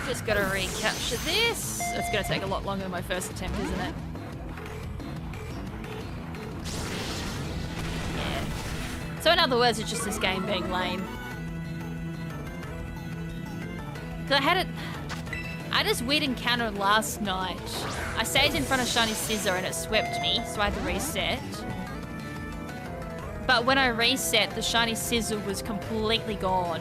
Just gotta recapture this. It's gonna take a lot longer than my first attempt, isn't it? Yeah. So in other words, it's just this game being lame. Cause I had this weird encounter last night. I stayed in front of Shiny Scizor and it swept me, so I had to reset. But when I reset, the Shiny Scizor was completely gone.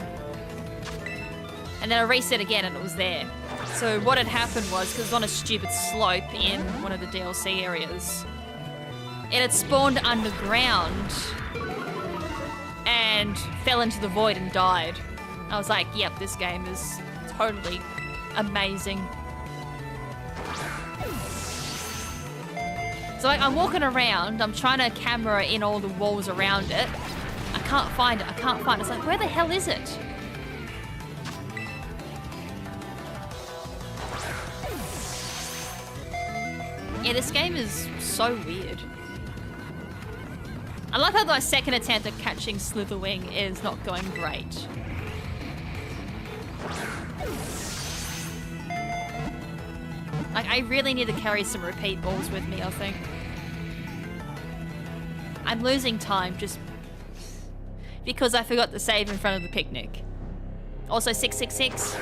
And then I reset again and it was there. So what had happened was, because it was on a stupid slope in one of the DLC areas, it had spawned underground and fell into the void and died. I was like, yep, this game is totally amazing. So like, I'm walking around, I'm trying to camera in all the walls around it. I can't find it, I can't find it. It's like, where the hell is it? Yeah, this game is so weird. I love how my second attempt at catching Slitherwing is not going great. Like, I really need to carry some repeat balls with me, I think. I'm losing time just because I forgot to save in front of the picnic. Also 666.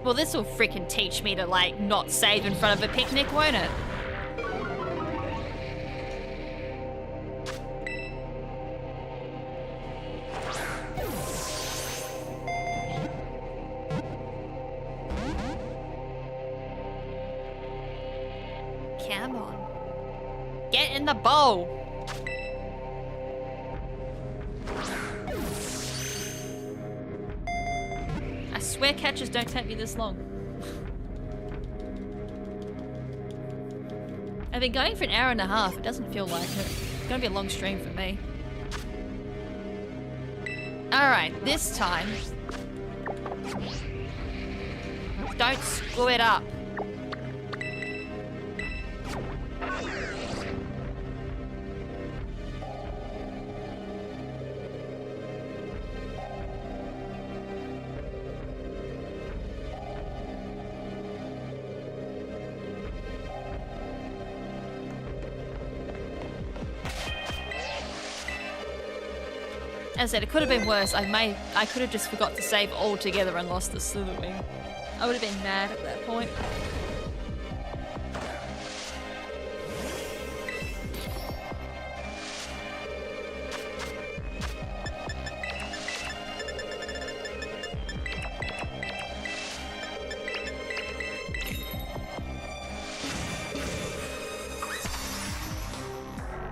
Well, this will freaking teach me to, like, not save in front of a picnic, won't it? Come on. Get in the bowl. I swear catches don't take me this long. I've been going for an hour and a half. It doesn't feel like it. It's gonna be a long stream for me. Alright, this time. Don't screw it up. As I said, it could have been worse. I could have just forgot to save altogether and lost the Slitherwing. I would have been mad at that point.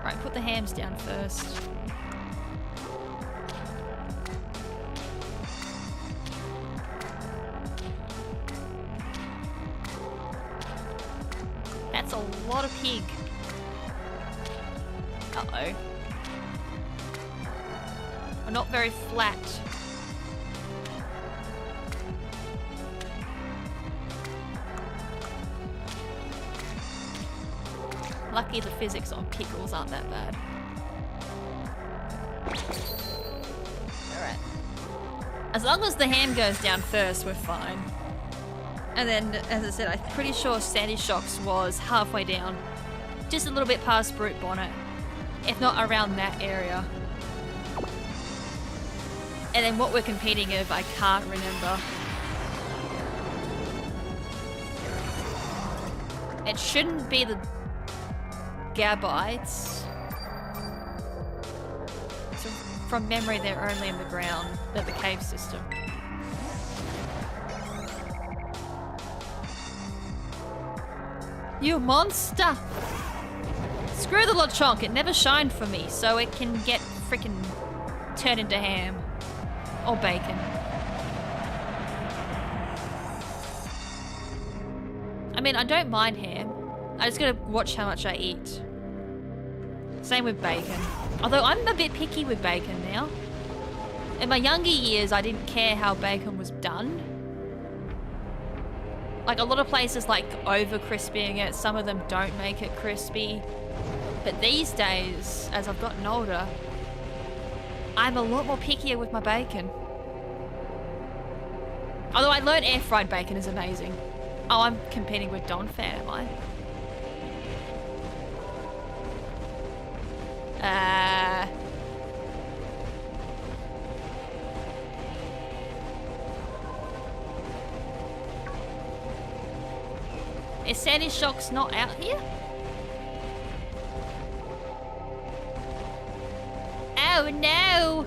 Right, put the hams down first. That's a lot of pig. Uh-oh. We're not very flat. Lucky the physics on pickles aren't that bad. Alright. As long as the ham goes down first, we're fine. And then, as I said, I'm pretty sure Sandy Shocks was halfway down. Just a little bit past Brute Bonnet. If not around that area. And then what we're competing with, I can't remember. It shouldn't be the Gabites. So from memory, they're only in the ground. They're the cave system. You monster! Screw the Lechonk, it never shined for me, so it can get freaking turned into ham. Or bacon. I mean, I don't mind ham. I just gotta watch how much I eat. Same with bacon. Although I'm a bit picky with bacon now. In my younger years, I didn't care how bacon was done. Like, a lot of places like over crispying it, some of them don't make it crispy. But these days, as I've gotten older, I'm a lot more pickier with my bacon. Although I learned air fried bacon is amazing. Oh, I'm competing with Don Fan, am I? Is Sandy Shocks not out here? Oh no!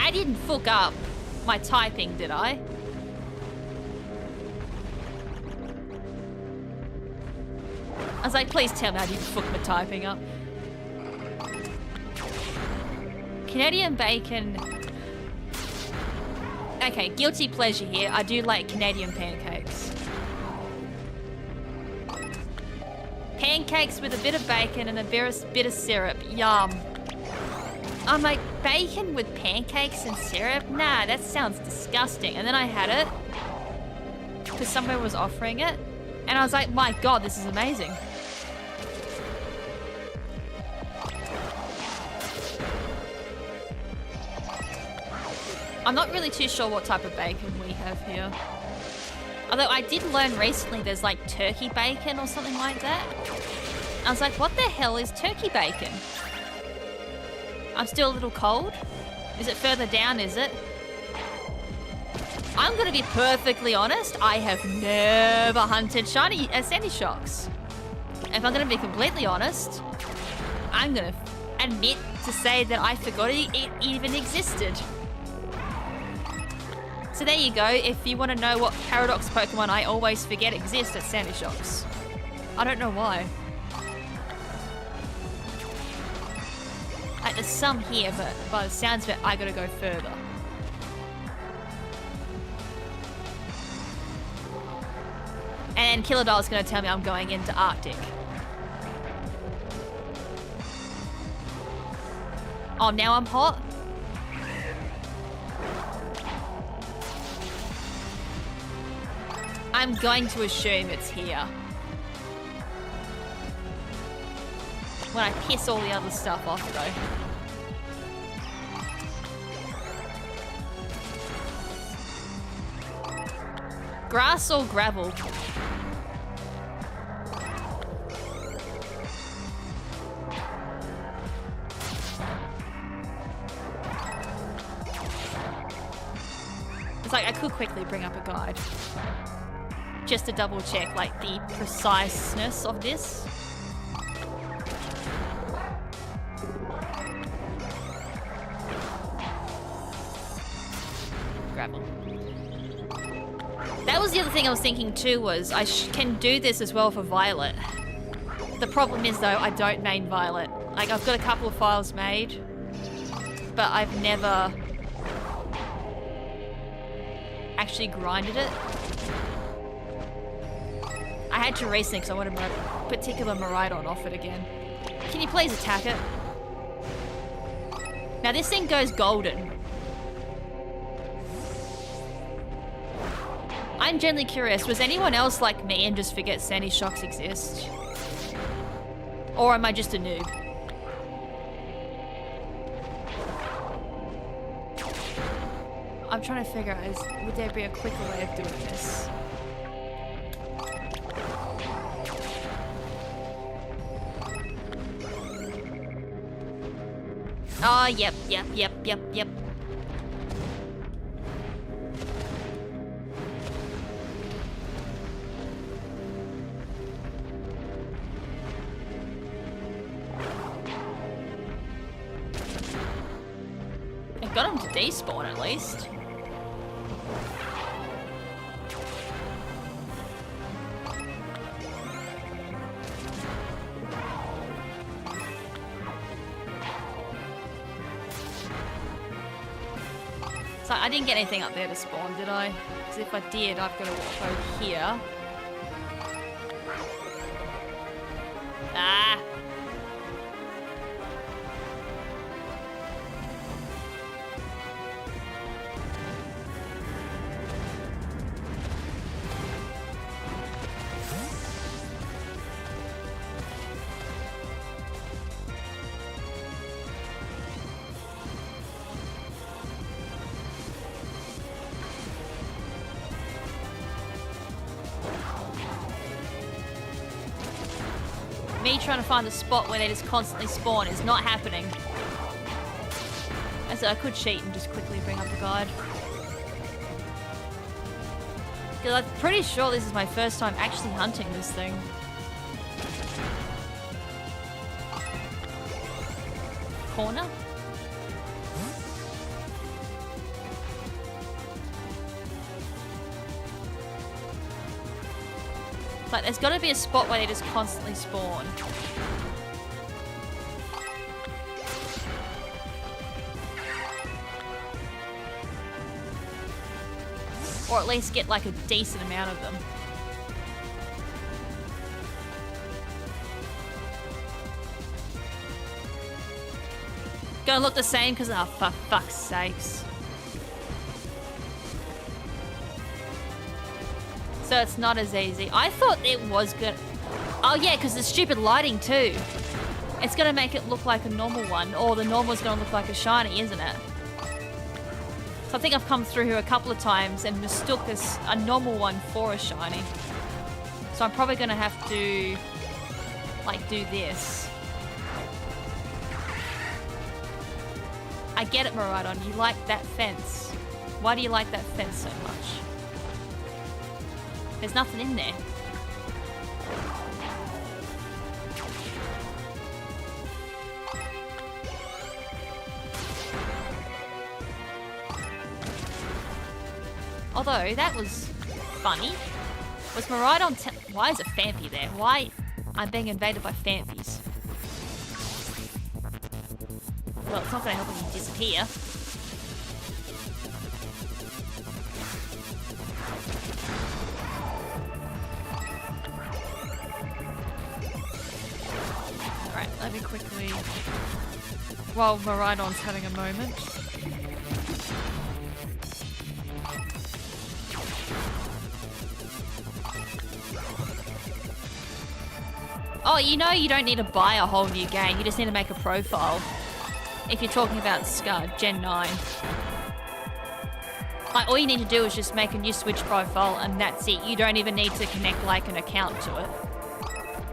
I didn't fuck up my typing, did I? I was like, please tell me I didn't fuck my typing up. Canadian bacon. Okay, guilty pleasure here. I do like Canadian pancakes. Pancakes with a bit of bacon and a bit of syrup. Yum. I'm like, bacon with pancakes and syrup? Nah, that sounds disgusting. And then I had it because someone was offering it. And I was like, my God, this is amazing. I'm not really too sure what type of bacon we have here. Although I did learn recently there's like turkey bacon or something like that. I was like, what the hell is turkey bacon? I'm still a little cold. Is it further down, is it? I'm gonna be perfectly honest, I have never hunted sandy shocks. If I'm gonna be completely honest, I'm gonna admit to say that I forgot it even existed. So there you go, if you want to know what paradox Pokemon I always forget exist, it's Sandy Shocks. I don't know why. Like, there's some here, but by the sounds of it, I gotta go further. And Killer Doll's gonna tell me I'm going into Arctic. Oh, now I'm hot? I'm going to assume it's here. When I piss all the other stuff off, though. Grass or gravel? It's like I could quickly bring up a guide. Just to double check, like, the preciseness of this. Gravel. That was the other thing I was thinking too, was I can do this as well for Violet. The problem is though, I don't main Violet. Like, I've got a couple of files made, but I've never actually grinded it. I had to recently because I wanted my particular Miraidon off it again. Can you please attack it? Now this thing goes golden. I'm genuinely curious, was anyone else like me and just forget Sandy Shocks exist? Or am I just a noob? I'm trying to figure out, would there be a quicker way of doing this? Oh, yep. I got him to despawn at least. So I didn't get anything up there to spawn, did I? Because if I did, I've got to walk over here. Ah! Me trying to find a spot where they just constantly spawn is not happening. I said I could cheat and just quickly bring up the guide. Because I'm pretty sure this is my first time actually hunting this thing. Corner? Like, there's got to be a spot where they just constantly spawn. Or at least get like a decent amount of them. Gonna look the same because, oh, for fuck's sakes. So it's not as easy. I thought it was good. Oh yeah, because the stupid lighting too. It's gonna make it look like a normal one, or the normal is gonna look like a shiny, isn't it? So I think I've come through here a couple of times and mistook a normal one for a shiny. So I'm probably gonna have to, like, do this. I get it, Maridon. You like that fence. Why do you like that fence so much? There's nothing in there. Although, that was funny. Was Maridon why is a Fampy there? Why I'm being invaded by Fampies? Well, it's not going to help when you disappear. Alright, let me quickly... While Maridon's having a moment. Oh, you know you don't need to buy a whole new game. You just need to make a profile. If you're talking about Gen 9. Like, all you need to do is just make a new Switch profile and that's it. You don't even need to connect, like, an account to it.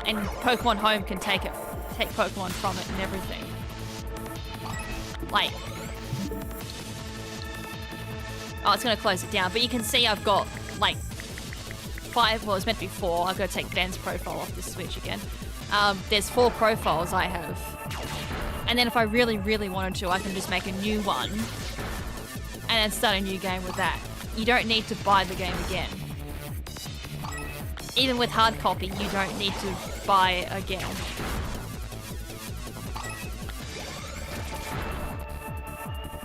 And Pokemon Home can take Pokemon from it and everything. Like... Oh, it's going to close it down. But you can see I've got, like, 5... Well, it's meant to be 4. I've got to take Ben's profile off the Switch again. There's 4 profiles I have. And then if I really, really wanted to, I can just make a new one. And then start a new game with that. You don't need to buy the game again. Even with hard copy, you don't need to buy it again.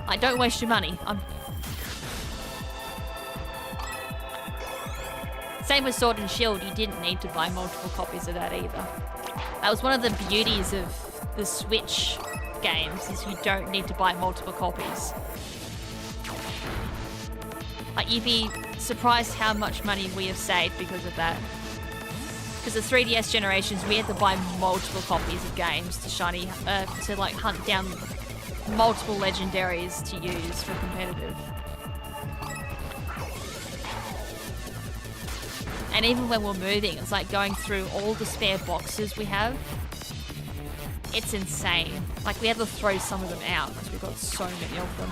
Like, don't waste your money. Same with Sword and Shield, you didn't need to buy multiple copies of that either. That was one of the beauties of the Switch games, is you don't need to buy multiple copies. Like, you'd be surprised how much money we have saved because of that. Because the 3DS generations, we had to buy multiple copies of games to like hunt down multiple legendaries to use for competitive. And even when we're moving, it's like going through all the spare boxes we have. It's insane. Like, we had to throw some of them out because we've got so many of them.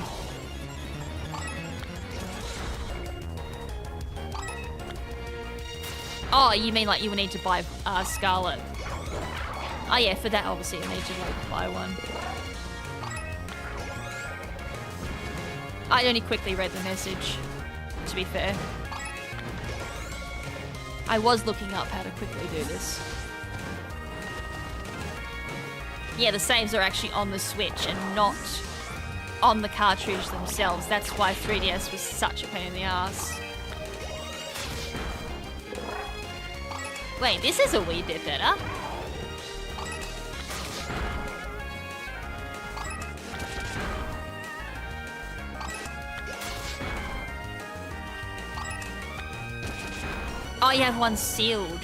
Oh, you mean like you would need to buy Scarlet? Oh yeah, for that obviously you need to like buy one. I only quickly read the message, to be fair. I was looking up how to quickly do this. Yeah, the saves are actually on the Switch and not on the cartridge themselves. That's why 3DS was such a pain in the ass. Wait, this is a wee bit better. Oh, you have one sealed.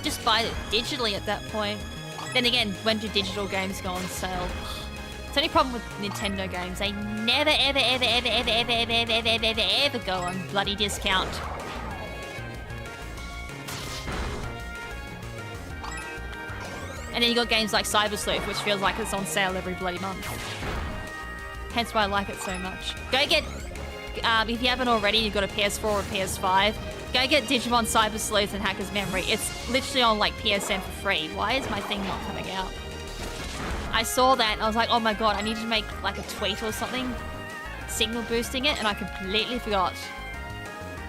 Just buy it digitally at that point. Then again, when do digital games go on sale? It's the only problem with Nintendo games. They never, ever, ever, ever, ever, ever, ever, ever, ever, ever, ever, ever go on bloody discount. And then you got games like Cyber Sleuth, which feels like it's on sale every bloody month. Hence why I like it so much. Go get, if you haven't already, you've got a PS4 or a PS5, go get Digimon Cyber Sleuth and Hacker's Memory. It's literally on like PSN for free. Why is my thing not coming out? I saw that and I was like, oh my god, I need to make like a tweet or something signal boosting it, and I completely forgot.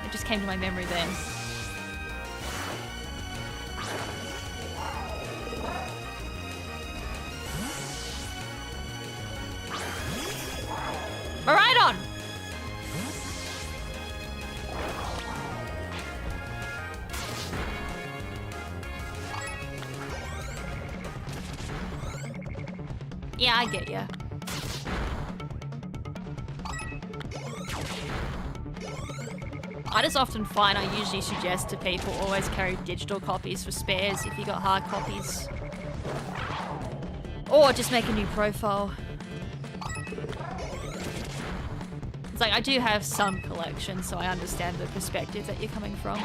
It just came to my memory then. Maridon! Yeah, I get ya. I just often find I usually suggest to people always carry digital copies for spares if you got hard copies. Or just make a new profile. It's like, I do have some collections, so I understand the perspective that you're coming from.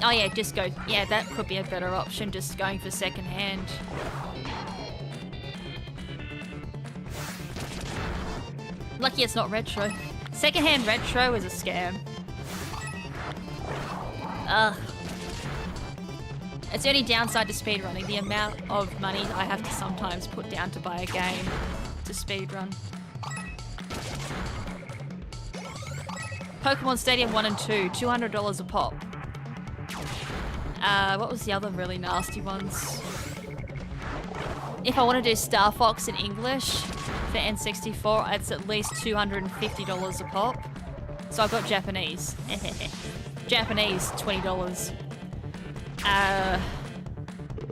Oh yeah, just go. Yeah, that could be a better option, just going for secondhand. Lucky it's not retro. Secondhand retro is a scam. Ugh. It's the only downside to speedrunning, the amount of money I have to sometimes put down to buy a game to speedrun. Pokemon Stadium 1 and 2, $200 a pop. What was the other really nasty ones? If I want to do Star Fox in English for N64, it's at least $250 a pop. So I've got Japanese. Japanese, $20.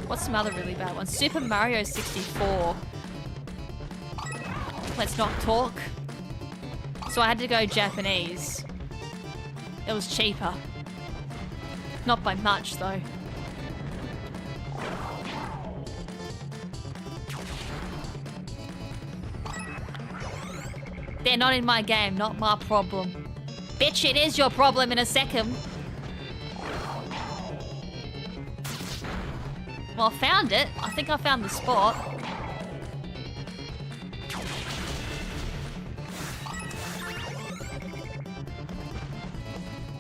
What's some other really bad ones? Super Mario 64. Let's not talk. So I had to go Japanese. It was cheaper. Not by much, though. They're not in my game, not my problem. Bitch, it is your problem in a second. Well, I found it. I think I found the spot.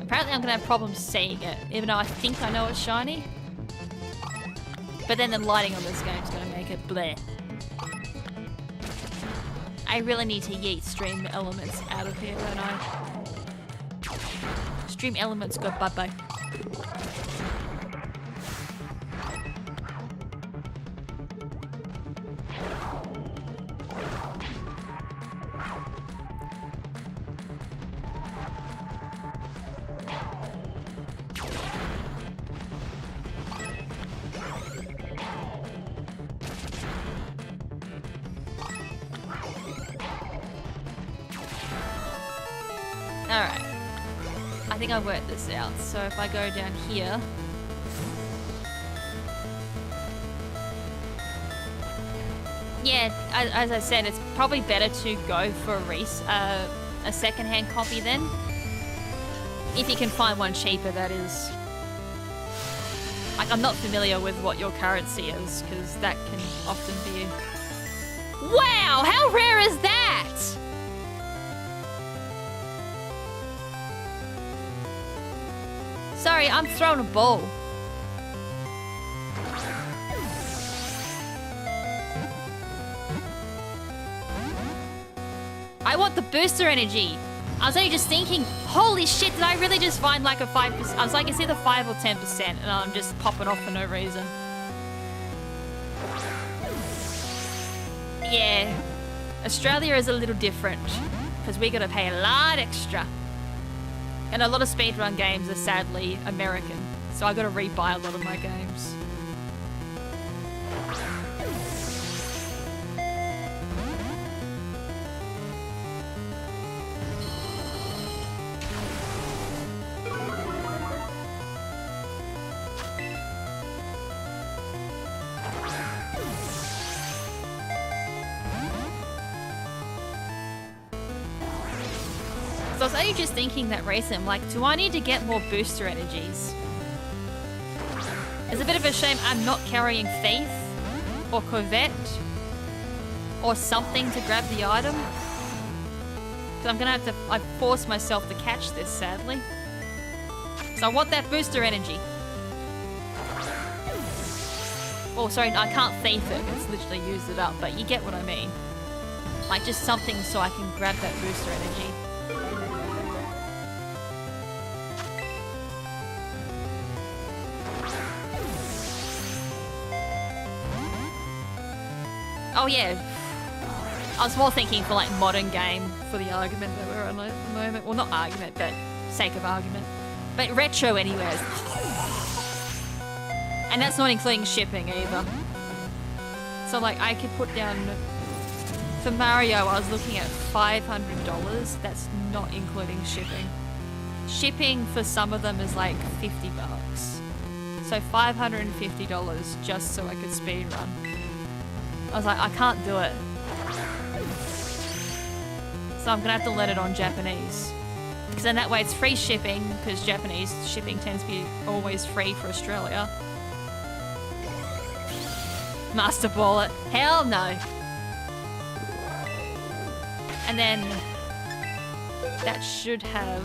Apparently I'm gonna have problems seeing it, even though I think I know it's shiny. But then the lighting on this game is gonna make it bleh. I really need to yeet Stream Elements out of here, don't I? Stream Elements go bye-bye. Alright. I think I worked this out. So if I go down here... Yeah, as I said, it's probably better to go for a second-hand copy then. If you can find one cheaper, that is. Like, I'm not familiar with what your currency is, because that can often be... Wow! How rare is that? Sorry, I'm throwing a ball. I want the booster energy. I was only just thinking, holy shit, did I really just find like a 5%? I was like, it's either 5 or 10%, and I'm just popping off for no reason. Yeah, Australia is a little different, because we gotta pay a lot extra. And a lot of speedrun games are sadly American, so I gotta rebuy a lot of my games. So I was only just thinking that recent, like, do I need to get more booster energies? It's a bit of a shame I'm not carrying Thief or Corvette or something to grab the item. Because I'm gonna have to, I force myself to catch this, sadly. So I want that booster energy. Oh, sorry, I can't Thief it. It's literally used it up, but you get what I mean. Like, just something so I can grab that booster energy. Oh yeah, I was more thinking for like modern game for the argument that we're on at the moment. Well, not argument, but sake of argument. But retro anyways. And that's not including shipping either. So like I could put down, for Mario I was looking at $500, that's not including shipping. Shipping for some of them is like $50. So $550 just so I could speedrun. I was like, I can't do it. So I'm gonna have to let it on Japanese. Because then that way it's free shipping, because Japanese shipping tends to be always free for Australia. Master Ball it. Hell no. And then that should have...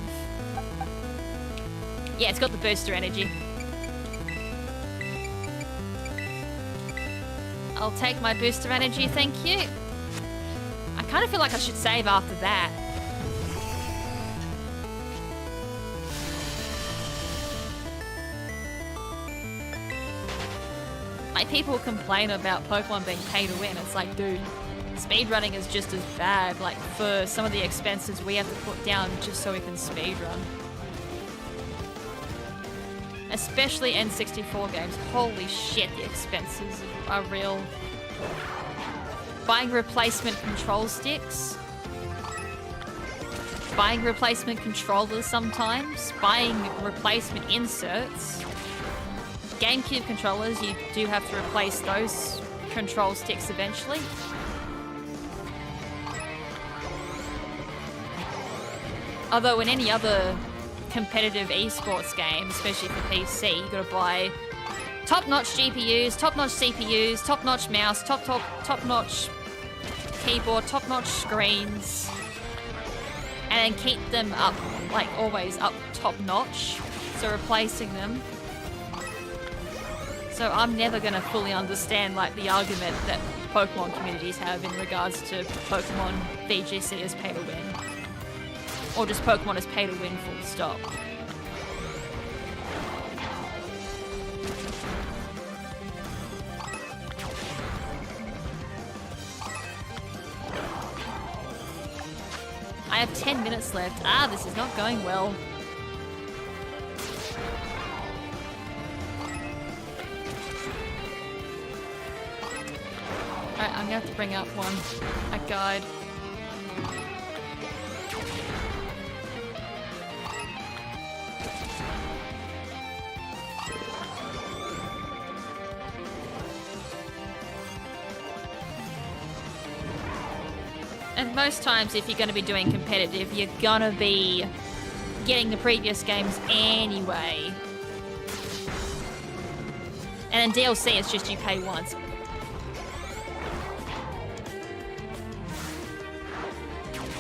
Yeah, it's got the booster energy. I'll take my booster energy, thank you. I kind of feel like I should save after that. Like, people complain about Pokemon being pay to win. It's like, dude, speedrunning is just as bad. Like, for some of the expenses we have to put down just so we can speedrun. Especially N64 games. Holy shit, the expenses are real. Buying replacement control sticks. Buying replacement controllers sometimes. Buying replacement inserts. GameCube controllers, you do have to replace those control sticks eventually. Although in any other competitive esports game, especially for PC, you gotta buy top-notch GPUs, top-notch CPUs, top-notch mouse, top-notch keyboard, top-notch screens, and then keep them up, like always up top-notch. So replacing them. So I'm never gonna fully understand like the argument that Pokemon communities have in regards to Pokemon VGC as pay to win. Or just Pokemon as pay to win full stop. I have 10 minutes left. Ah, this is not going well. Alright, I'm gonna have to bring up a guide. And most times, if you're going to be doing competitive, you're going to be getting the previous games anyway. And then DLC, it's just you pay once.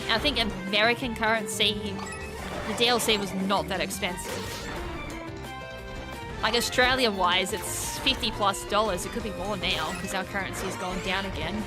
I think American currency, the DLC was not that expensive. Like Australia-wise, it's $50+. It could be more now, because our currency's gone down again.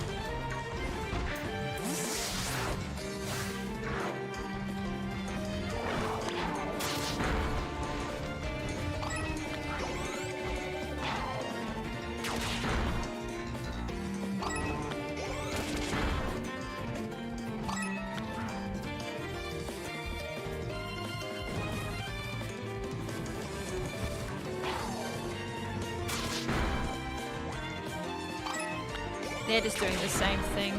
They're just doing the same thing.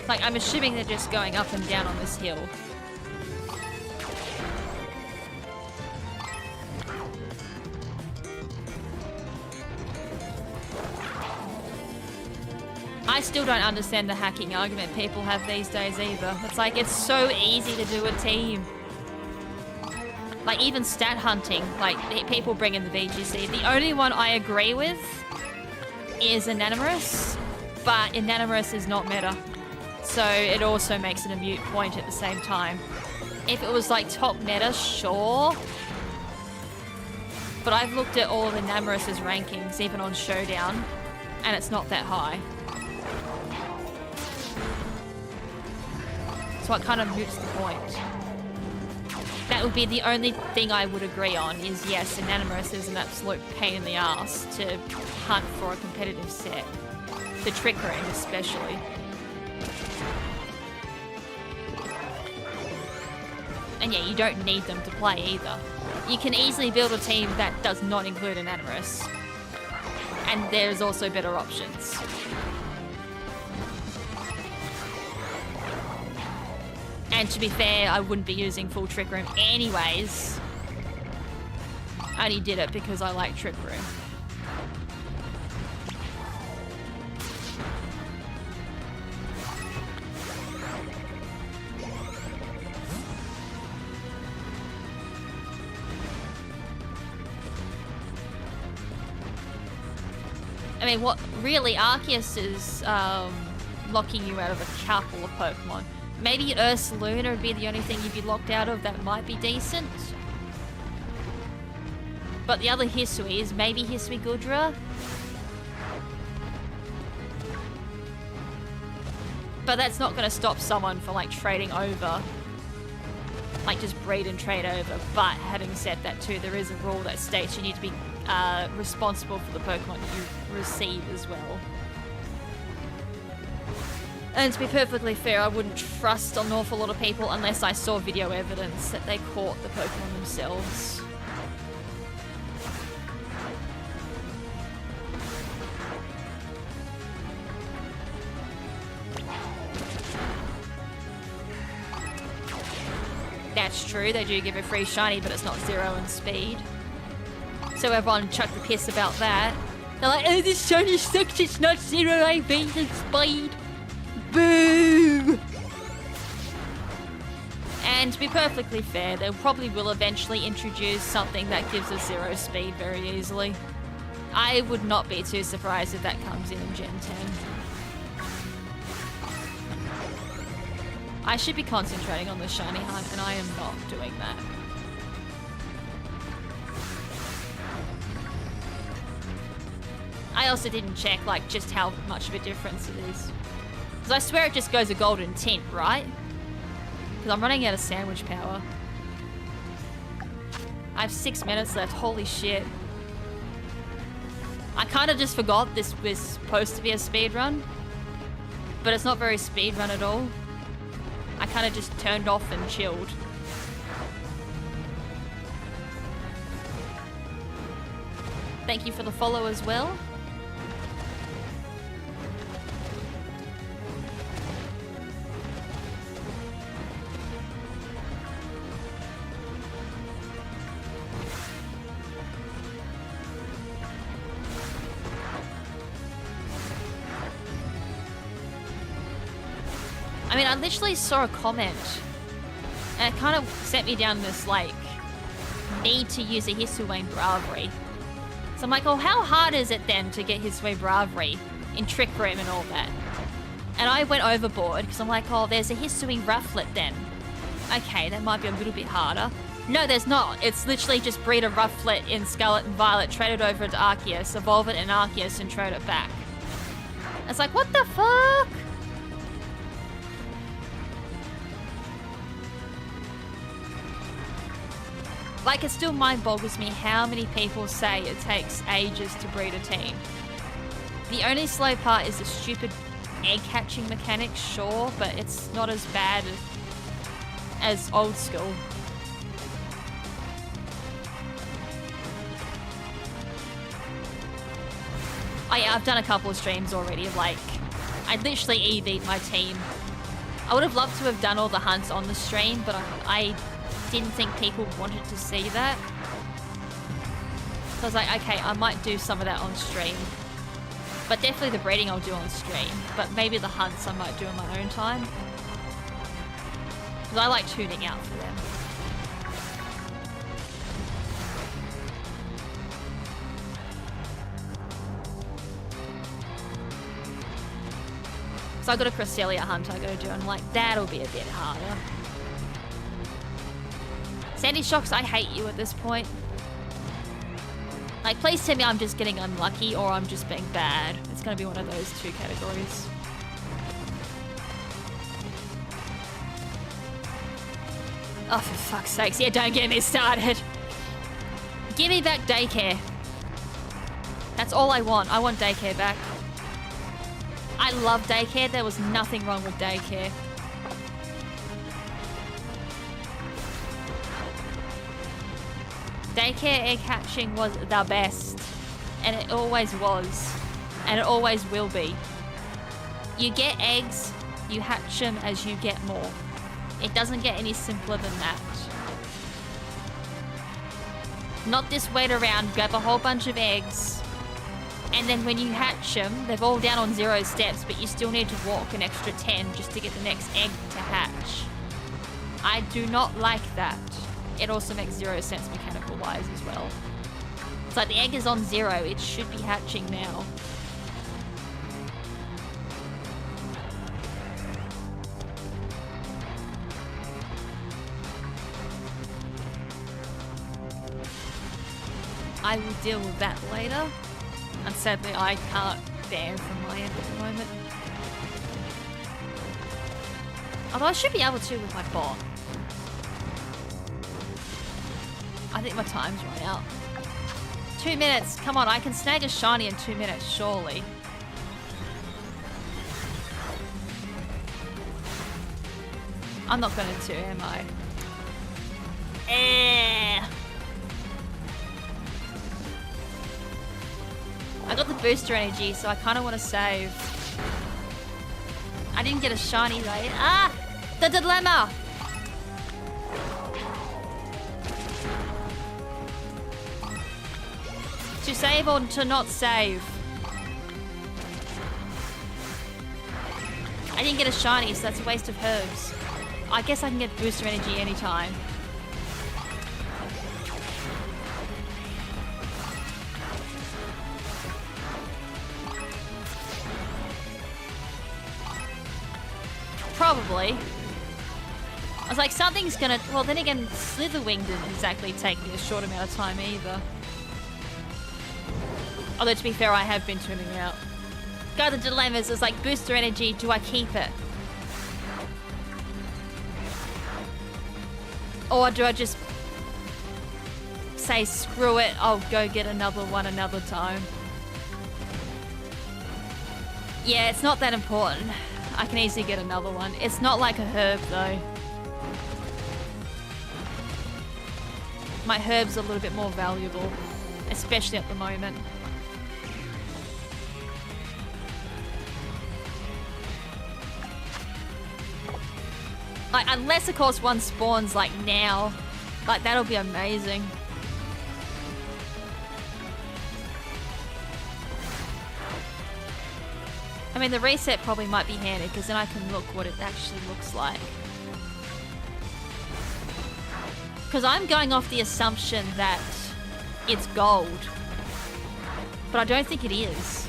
Like, I'm assuming they're just going up and down on this hill. I still don't understand the hacking argument people have these days either. It's like, it's so easy to do a team. Like, even stat hunting, like, people bring in the VGC. The only one I agree with is Anonymous, but Anonymous is not meta. So it also makes it a moot point at the same time. If it was like top meta, sure. But I've looked at all of Anonymous's rankings, even on Showdown, and it's not that high. So it kind of moots the point. That would be the only thing I would agree on is, yes, Anonymous is an absolute pain in the ass to hunt for a competitive set. The trick room especially. And yeah, you don't need them to play either. You can easily build a team that does not include Anonymous. And there's also better options. And to be fair, I wouldn't be using full Trick Room anyways. I only did it because I like Trick Room. I mean, what really Arceus is locking you out of a couple of Pokemon. Maybe Ursaluna would be the only thing you'd be locked out of that might be decent. But the other Hisuis, maybe Hisui Gudra. But that's not going to stop someone from like trading over. Like just breed and trade over. But having said that too, there is a rule that states you need to be responsible for the Pokemon you receive as well. And to be perfectly fair, I wouldn't trust an awful lot of people unless I saw video evidence that they caught the Pokemon themselves. That's true, they do give a free shiny, but it's not 0 in speed. So everyone chucked the piss about that. They're like, oh, this shiny sucks, it's not 0 AP in speed. Boo! And to be perfectly fair, they probably will eventually introduce something that gives us 0 speed very easily. I would not be too surprised if that comes in Gen 10. I should be concentrating on the shiny hunt, and I am not doing that. I also didn't check, like, just how much of a difference it is. Because I swear it just goes a golden tint, right? Because I'm running out of sandwich power. I have 6 minutes left, holy shit. I kind of just forgot this was supposed to be a speedrun. But it's not very speedrun at all. I kind of just turned off and chilled. Thank you for the follow as well. I mean, I literally saw a comment and it kind of sent me down this, like, need to use a Hisuian Bravery. So I'm like, oh, how hard is it then to get Hisuian Bravery in Trick Room and all that? And I went overboard because I'm like, oh, there's a Hisuian Rufflet then. Okay, that might be a little bit harder. No, there's not. It's literally just breed a Rufflet in Scarlet and Violet, trade it over to Arceus, evolve it in Arceus, and trade it back. It's like, what the fuck? Like, it still mind boggles me how many people say it takes ages to breed a team. The only slow part is the stupid egg hatching mechanic, sure, but it's not as bad as old school. Oh yeah, I've done a couple of streams already of, like, I literally EV'd my team. I would have loved to have done all the hunts on the stream, but I didn't think people wanted to see that. So I was like, okay, I might do some of that on stream. But definitely the breeding I'll do on stream. But maybe the hunts I might do in my own time. Because I like tuning out for them. So I got a Cresselia hunt I gotta do, and I'm like, that'll be a bit harder. Sandy Shocks, I hate you at this point. Like, please tell me I'm just getting unlucky or I'm just being bad. It's gonna be one of those two categories. Oh, for fuck's sakes. Yeah, don't get me started. Give me back daycare. That's all I want. I want daycare back. I love daycare. There was nothing wrong with daycare. Daycare egg hatching was the best. And it always was. And it always will be. You get eggs, you hatch them as you get more. It doesn't get any simpler than that. Not this wait around, grab a whole bunch of eggs, and then when you hatch them, they're all down on 0 steps, but you still need to walk an extra 10 just to get the next egg to hatch. I do not like that. It also makes 0 sense mechanical wise as well. It's like the egg is on 0, it should be hatching now. I will deal with that later. And sadly, I can't ban from my end at the moment. Although I should be able to with my bot. I think my time's run out. 2 minutes. Come on, I can snag a shiny in 2 minutes, surely. I'm not going to, am I? I got the booster energy, so I kind of want to save. I didn't get a shiny though. Ah! The dilemma! To save or to not save? I didn't get a shiny, so that's a waste of herbs. I guess I can get booster energy anytime. Probably. I was like, something's gonna... Well, then again, Slitherwing didn't exactly take me a short amount of time either. Although, to be fair, I have been tuning out. Go, the dilemmas. It's like, booster energy, do I keep it? Or do I just say, screw it, I'll go get another one another time? Yeah, it's not that important. I can easily get another one. It's not like a herb, though. My herb's a little bit more valuable, especially at the moment. Like, unless, of course, one spawns, like, now. Like, that'll be amazing. I mean, the reset probably might be handy, because then I can look what it actually looks like. Because I'm going off the assumption that it's gold. But I don't think it is.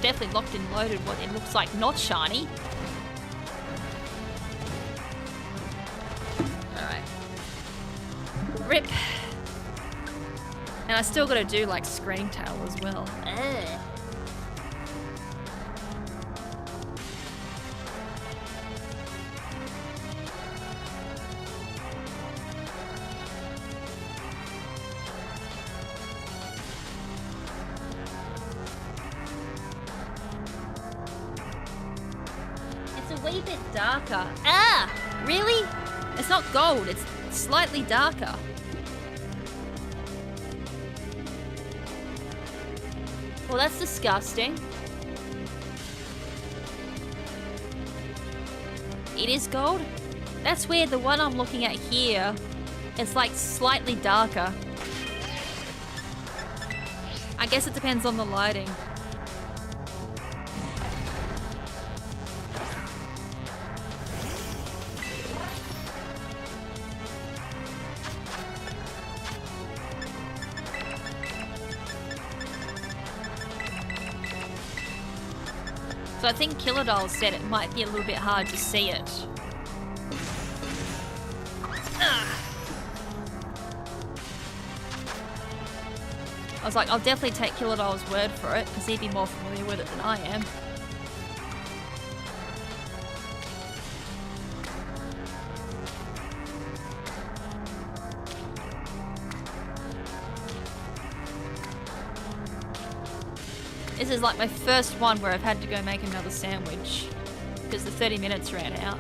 Definitely locked and loaded what it looks like not shiny. Alright. Rip. And I still gotta do like Screamtail as well. Darker. Ah! Really? It's not gold, it's slightly darker. Well, that's disgusting. It is gold? That's weird. The one I'm looking at here is like slightly darker. I guess it depends on the lighting. So I think Kilodol said it might be a little bit hard to see it. I was like, I'll definitely take Kilodol's word for it, because he'd be more familiar with it than I am. This is like my first one where I've had to go make another sandwich, because the 30 minutes ran out.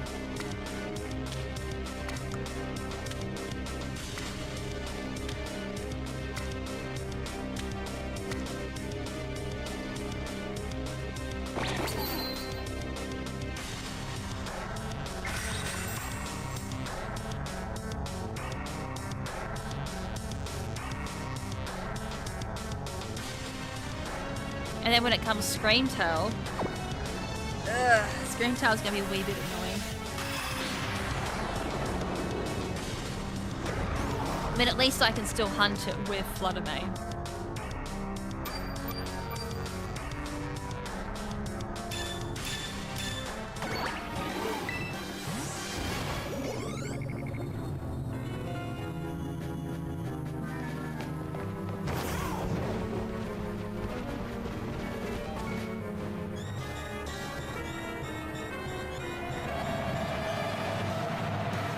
And then when it comes Screamtail, Screamtail's gonna be a wee bit annoying. I mean, at least I can still hunt it with Fluttermane.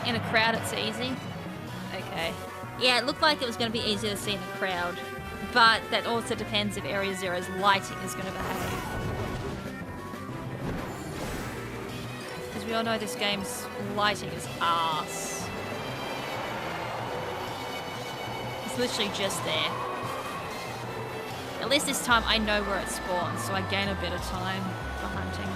In a crowd, it's easy. Okay. Yeah, it looked like it was going to be easier to see in a crowd, but that also depends if Area Zero's lighting is going to behave. Because we all know this game's lighting is arse. It's literally just there. At least this time I know where it spawns, so I gain a bit of time for hunting.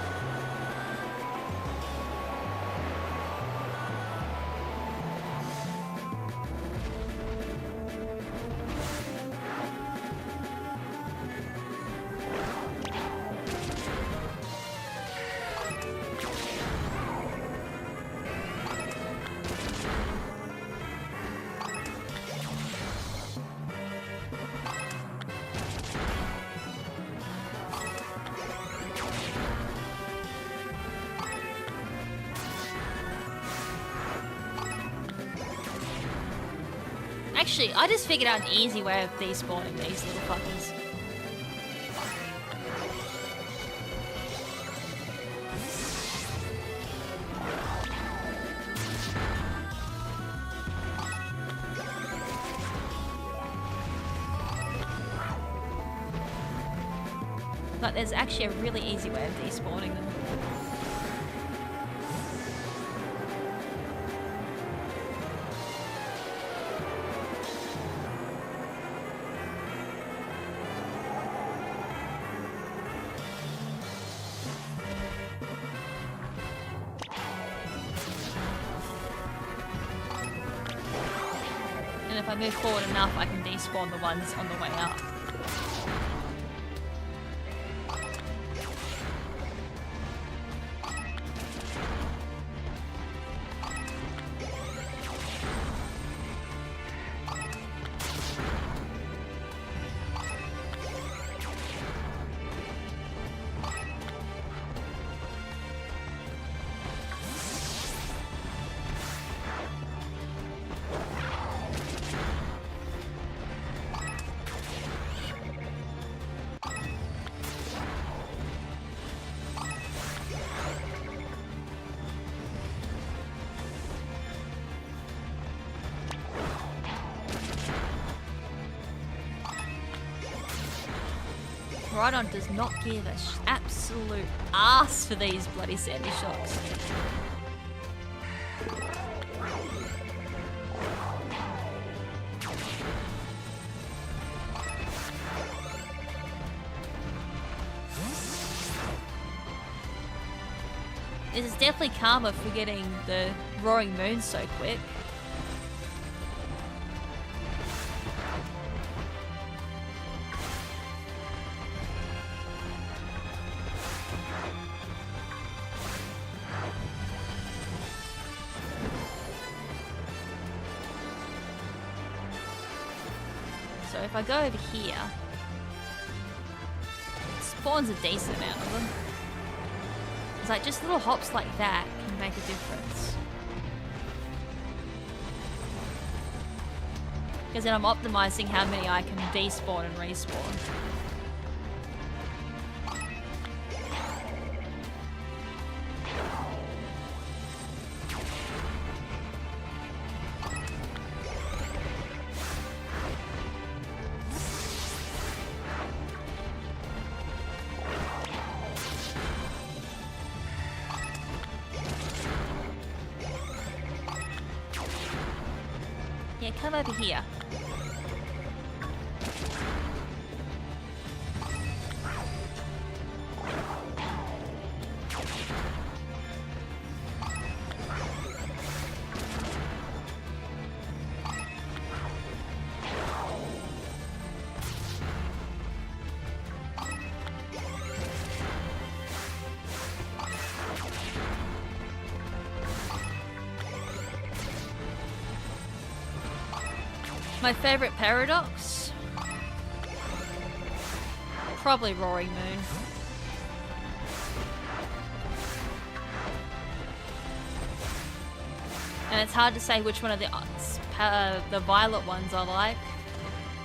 Actually, I just figured out an easy way of despawning these little fuckers. Like, there's actually a really easy way of despawning them. If I move forward enough, I can despawn the ones on the way up. Rhydon does not give a absolute ass for these bloody sandy shocks. This is definitely karma for getting the roaring moon so quick. So if I go over here, it spawns a decent amount of them. It's like just little hops like that can make a difference. Because then I'm optimizing how many I can despawn and respawn. Yeah, come over here. My favorite paradox? Probably Roaring Moon. And it's hard to say which one of the violet ones I like.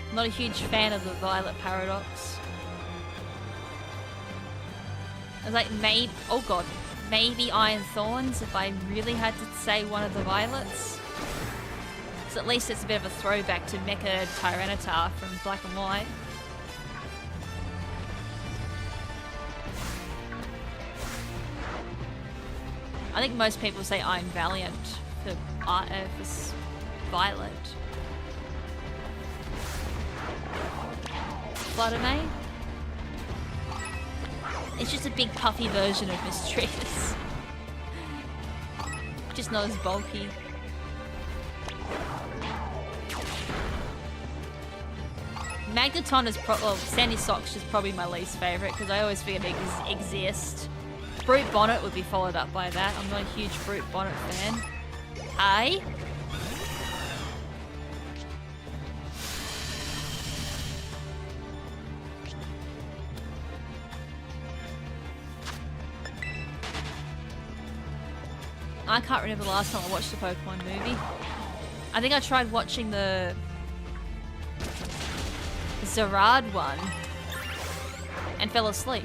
I'm not a huge fan of the violet paradox. I was like, maybe, oh god, maybe Iron Thorns if I really had to say one of the violets. So at least it's a bit of a throwback to Mecha Tyranitar from Black and White. I think most people say Iron Valiant for Violet. Fluttermane? It's just a big puffy version of Mistreatus. Just not as bulky. Magneton is well, Sandy Socks is probably my least favourite because I always figured it exist. Brute Bonnet would be followed up by that. I'm not a huge Brute Bonnet fan. Hey? I can't remember the last time I watched a Pokemon movie. I think I tried watching the Zerad one and fell asleep.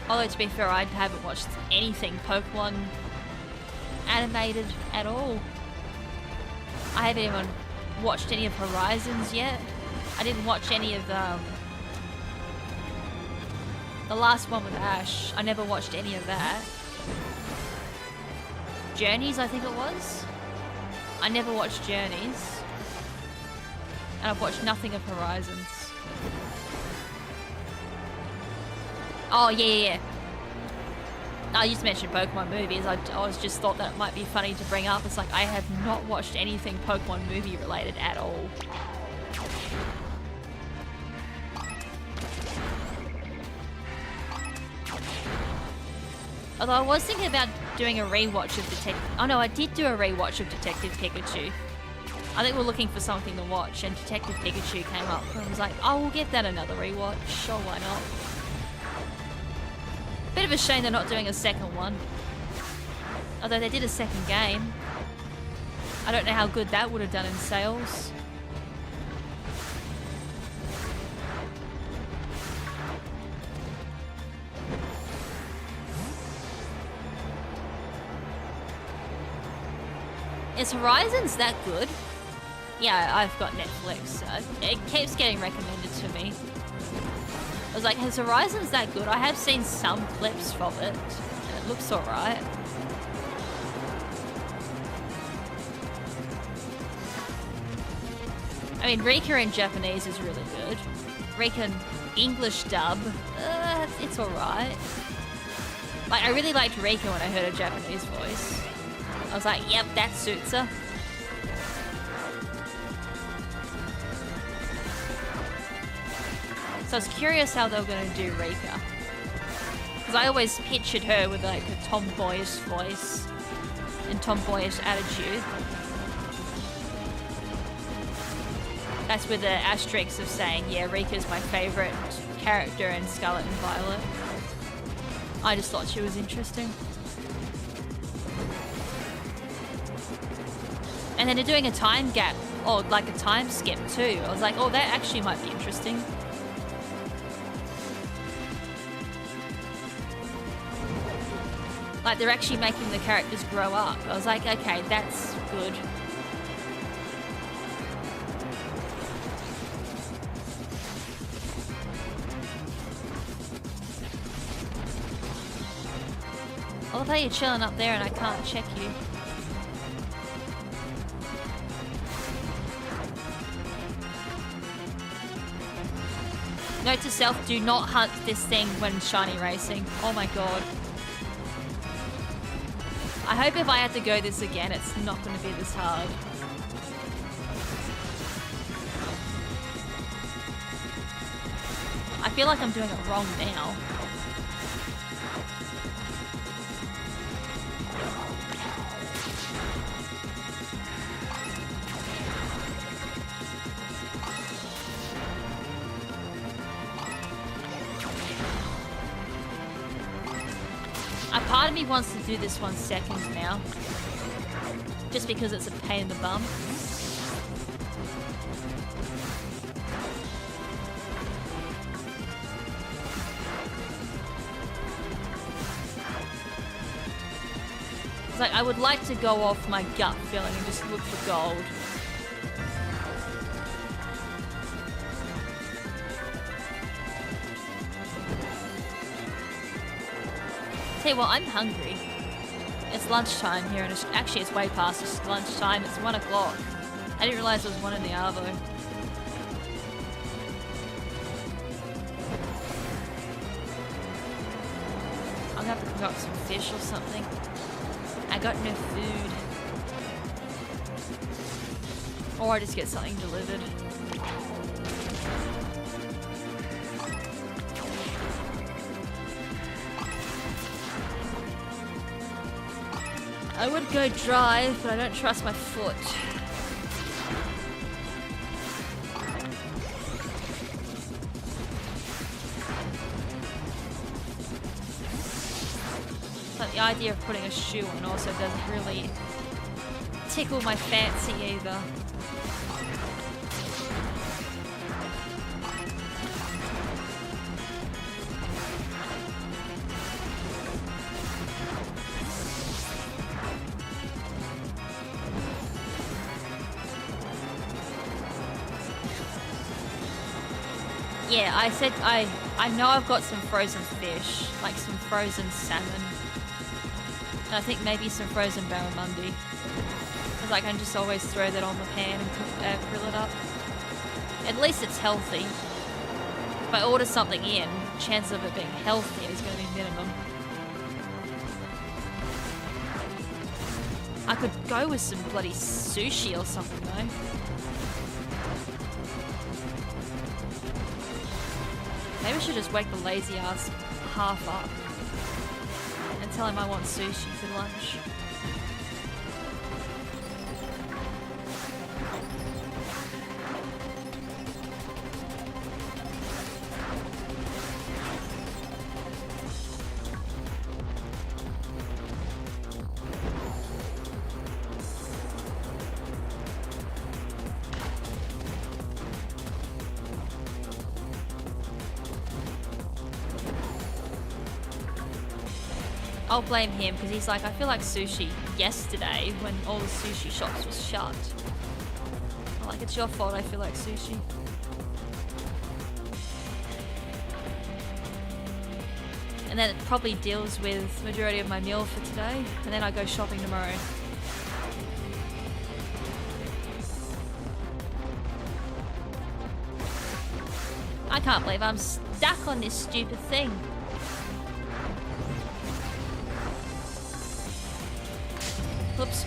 Although to be fair, I haven't watched anything Pokemon animated at all. I haven't even watched any of Horizons yet. I didn't watch any of the last one with Ash. I never watched any of that. Journeys, I think it was. I never watched Journeys. And I've watched nothing of Horizons. Oh, yeah. I just mentioned Pokemon movies. I was just thought that it might be funny to bring up. It's like, I have not watched anything Pokemon movie related at all. Although I was thinking about doing a rewatch of Detective... Oh no, I did do a rewatch of Detective Pikachu. I think we're looking for something to watch and Detective Pikachu came up and I was like, oh, we'll get that another rewatch. Sure, why not? Bit of a shame they're not doing a second one. Although they did a second game. I don't know how good that would have done in sales. Is Horizons that good? Yeah, I've got Netflix. It keeps getting recommended to me. I was like, has Horizons that good? I have seen some clips from it, and it looks alright. I mean, Rika in Japanese is really good. Rika in English dub, it's alright. Like, I really liked Rika when I heard her Japanese voice. I was like, yep, that suits her. So I was curious how they were going to do Rika. Because I always pictured her with like a tomboyish voice and tomboyish attitude. That's with the asterisk of saying, yeah, Rika's my favourite character in Scarlet and Violet. I just thought she was interesting. And then they're doing a time gap, or like a time skip too. I was like, oh, that actually might be interesting. Like, they're actually making the characters grow up. I was like, okay, that's good. I love how you're chilling up there and I can't check you. Note to self, do not hunt this thing when shiny racing. Oh my god. I hope if I had to go this again, it's not going to be this hard. I feel like I'm doing it wrong now. Part of me wants to do this 1 second now. Just because it's a pain in the bum. It's like I would like to go off my gut feeling and just look for gold. Hey, well, I'm hungry. It's lunchtime here, and actually it's way past it's lunchtime. It's 1 o'clock. I didn't realize it was 1 in the Arvo. I'm gonna have to cook up some fish or something. I got no food. Or I just get something delivered. I would go drive, but I don't trust my foot. But the idea of putting a shoe on also doesn't really tickle my fancy either. Yeah, I said I know I've got some frozen fish, like some frozen salmon. And I think maybe some frozen barramundi. Because I can just always throw that on the pan and grill it up. At least it's healthy. If I order something in, the chance of it being healthy is going to be minimum. I could go with some bloody sushi or something though. Maybe I should just wake the lazy ass half up and tell him I want sushi for lunch. I'll blame him because he's like, I feel like sushi yesterday when all the sushi shops was shut. I'm like, it's your fault I feel like sushi. And then it probably deals with majority of my meal for today, and then I go shopping tomorrow. I can't believe I'm stuck on this stupid thing. Whoops.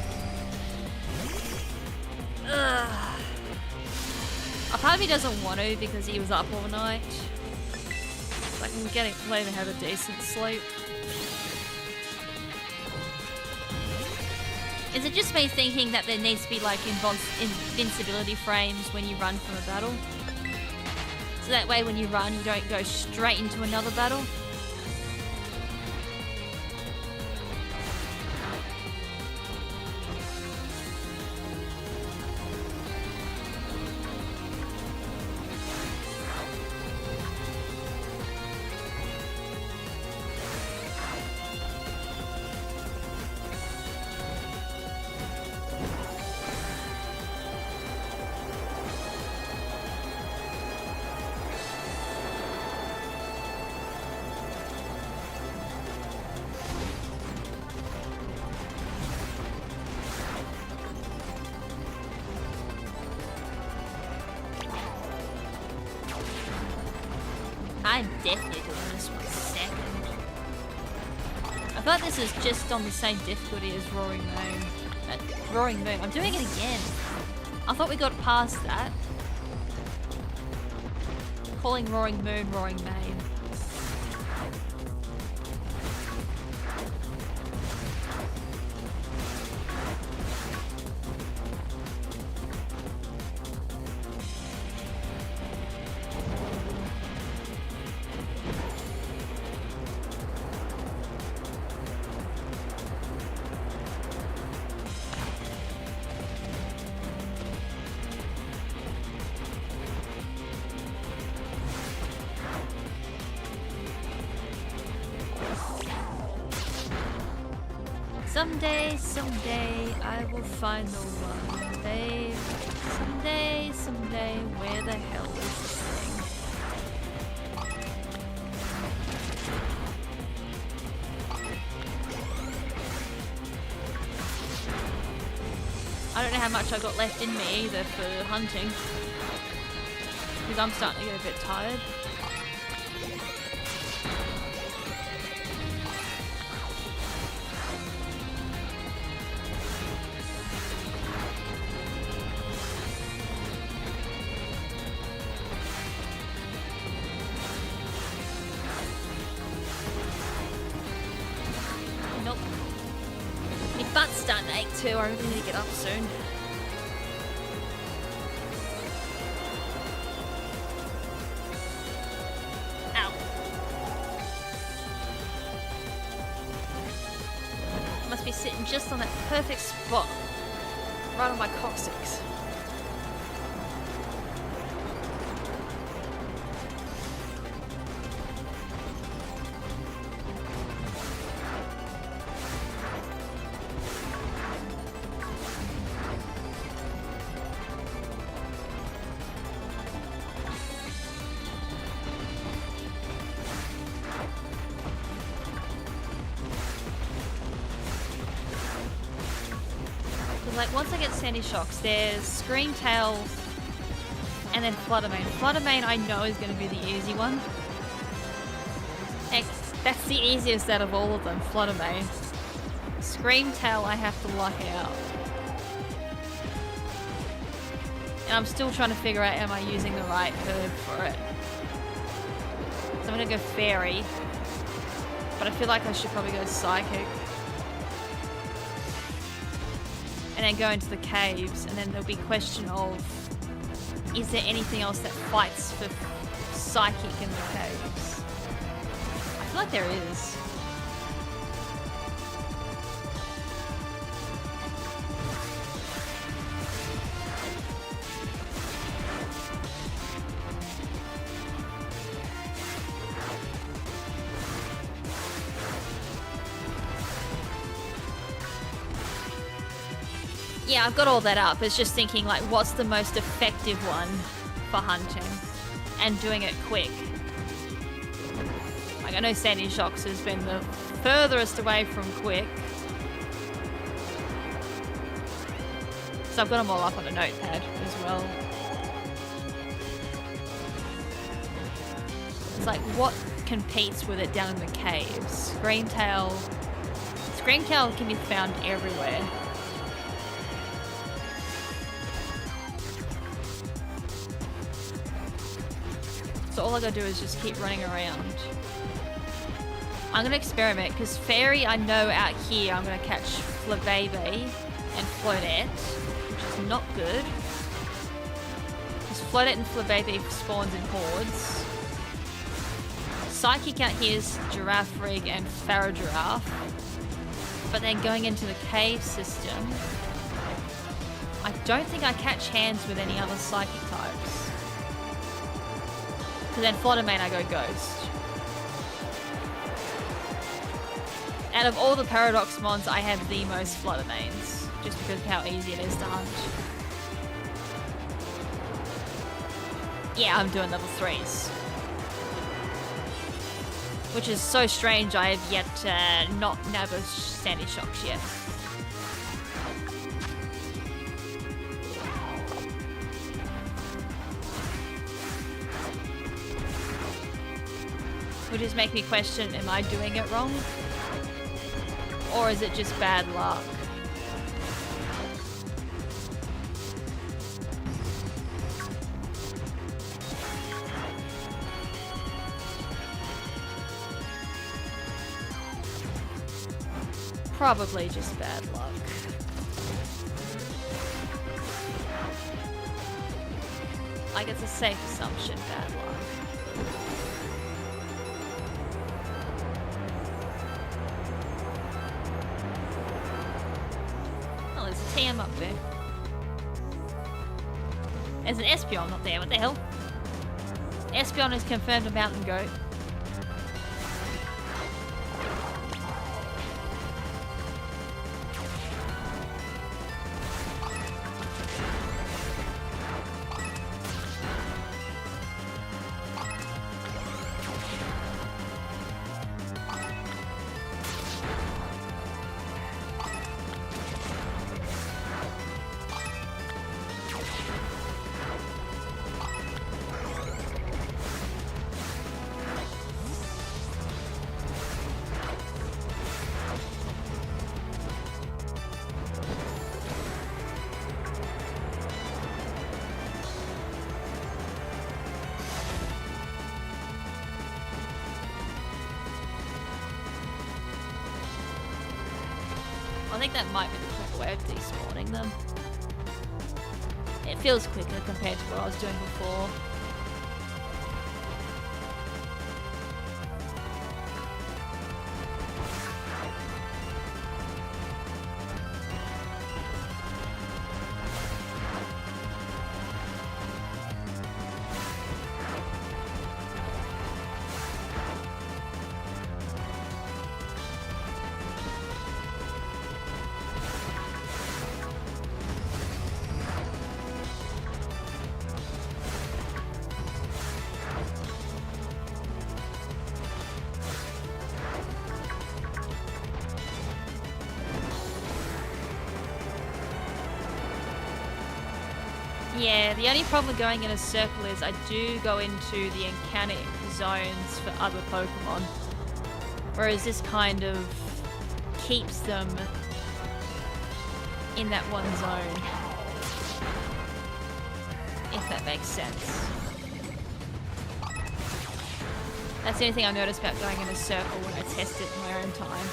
Ugh. A part of me doesn't want to because he was up all night. So I can let him have a decent sleep. Is it just me thinking that there needs to be like invincibility frames when you run from a battle? So that way when you run you don't go straight into another battle? I'm definitely doing this 1 second. I thought this is just on the same difficulty as Roaring Moon. Roaring Moon. I'm doing it again. I thought we got past that. Calling Roaring Moon Roaring Main. Someday, I will find the one, babe. Someday, where the hell is this thing? I don't know how much I've got left in me either for hunting. Because I'm starting to get a bit tired. Too. I really need to get up soon. Ow. Must be sitting just on that perfect spot. Right on my coccyx. Like once I get Sandy Shocks, there's Screamtail and then Fluttermane. Fluttermane I know is going to be the easy one. That's the easiest out of all of them, Fluttermane. Screamtail I have to luck out. And I'm still trying to figure out am I using the right herb for it. So I'm going to go Fairy. But I feel like I should probably go Psychic. And then go into the caves, and then there'll be question of, is there anything else that fights for psychic in the caves? I feel like there is. Yeah, I've got all that up. It's just thinking like what's the most effective one for hunting and doing it quick. Like I know Sandy Shocks has been the furthest away from quick. So I've got them all up on a notepad as well. It's like, what competes with it down in the caves? Screamtail. Screamtail can be found everywhere. So all I gotta do is just keep running around. I'm gonna experiment, because Fairy I know out here I'm gonna catch Flabebe and Floodette, which is not good. Because Floodette and Flabebe spawns in hordes. Psychic out here is Giraffe Rig and Pharaoh Giraffe. But then going into the cave system, I don't think I catch hands with any other Psychic types. Because then Floddermane I go Ghost. Out of all the Paradox mons, I have the most Fluttermanes, just because of how easy it is to hunt. Yeah, I'm doing level 3s. Which is so strange, I have yet not nab a Sandy Shocks yet. Which is make me question, am I doing it wrong? Or is it just bad luck? Probably just bad luck. Like, it's a safe assumption, bad luck. Oh, there's a TM up there. There's an Espeon up there, what the hell? Espeon is confirmed a mountain goat. I think that might be the quicker way of despawning them. It feels quicker compared to what I was doing before. Yeah, the only problem with going in a circle is I do go into the encounter zones for other Pokemon. Whereas this kind of keeps them in that one zone. If that makes sense. That's the only thing I noticed about going in a circle when I test it in my own time.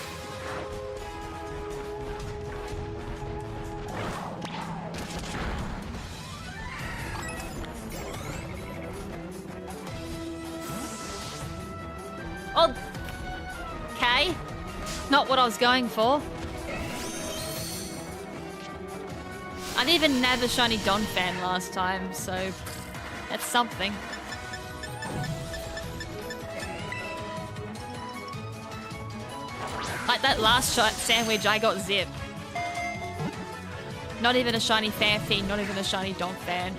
Oh, okay. Not what I was going for. I didn't even nab a shiny Donphan last time, so that's something. Like that last shot sandwich, I got Zip. Not even a shiny Fanfi, not even a shiny Donphan.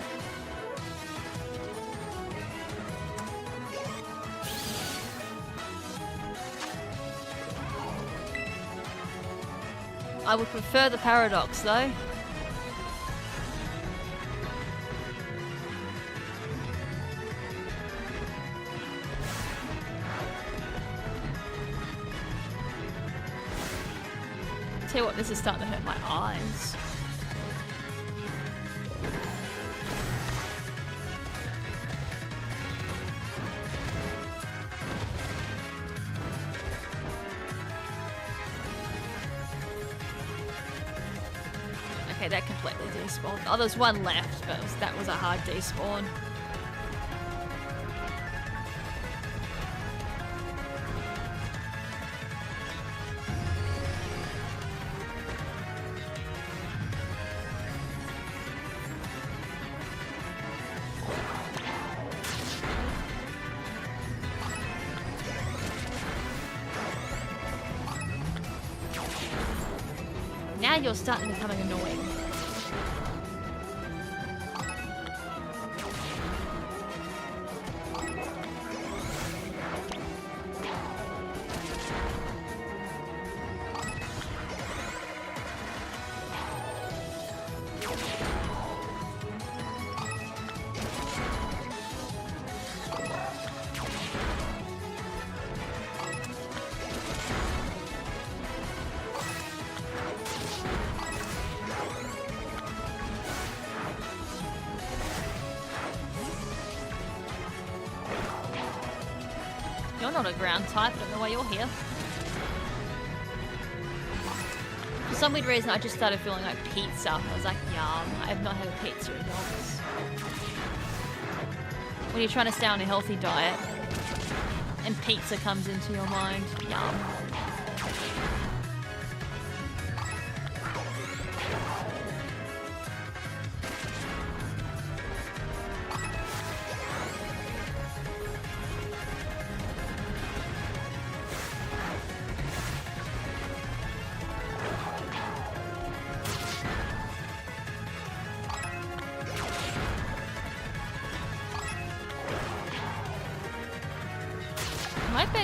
I would prefer the Paradox though. tell you what, this is starting to hurt my eyes. Okay, that completely despawned. Oh, there's one left, but that was a hard despawn. Now you're starting becoming annoying. You're not a ground type, I don't know why you're here. For some weird reason, I just started feeling like pizza. I was like, yum, I have not had a pizza in months. When you're trying to stay on a healthy diet, and pizza comes into your mind, yum.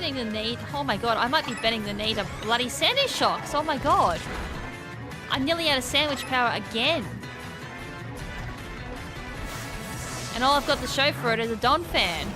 The need. Oh my god, I might be bending the knee to bloody sandy shocks. Oh my god. I'm nearly out of sandwich power again. And all I've got to show for it is a Don fan.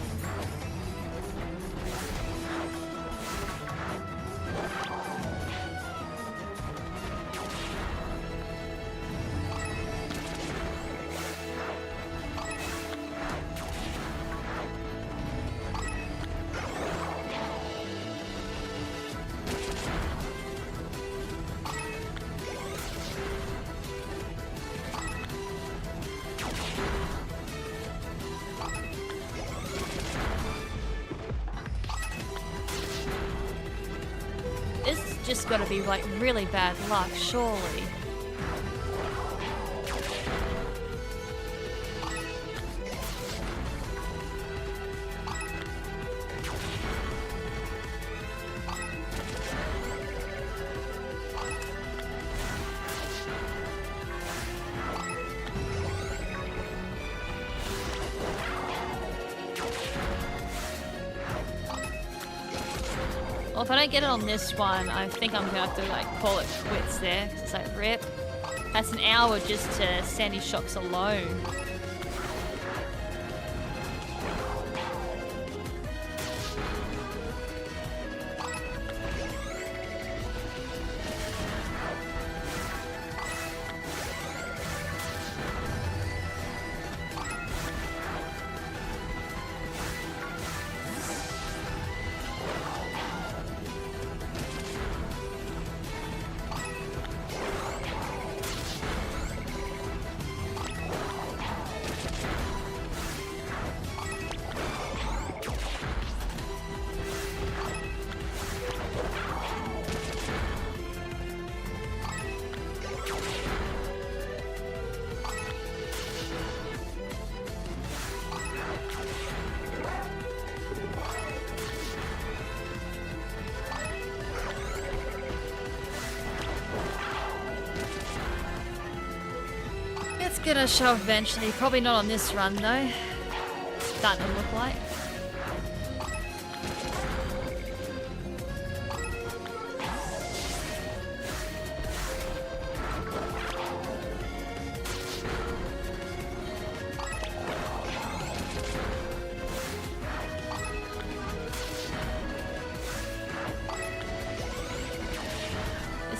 Just gotta be like really bad luck, surely. Well, if I don't get it on this one, I think I'm gonna have to like call it quits there. 'Cause it's like, rip. That's an hour just to sandy shocks alone. It's gonna show eventually. Probably not on this run though. It's starting to look like.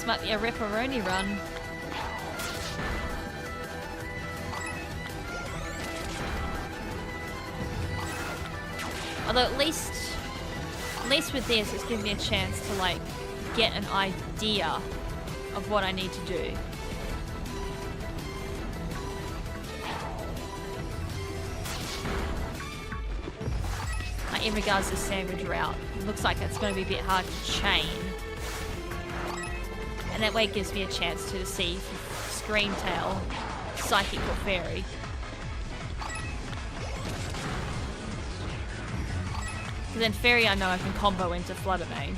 might be a ripperoni run. Although at least with this, it's giving me a chance to like get an idea of what I need to do. Like in regards to sandwich route, it looks like it's going to be a bit hard to chain. And that way it gives me a chance to see Screamtail, Psychic or Fairy. Because then Fairy I know I can combo into Fluttermane.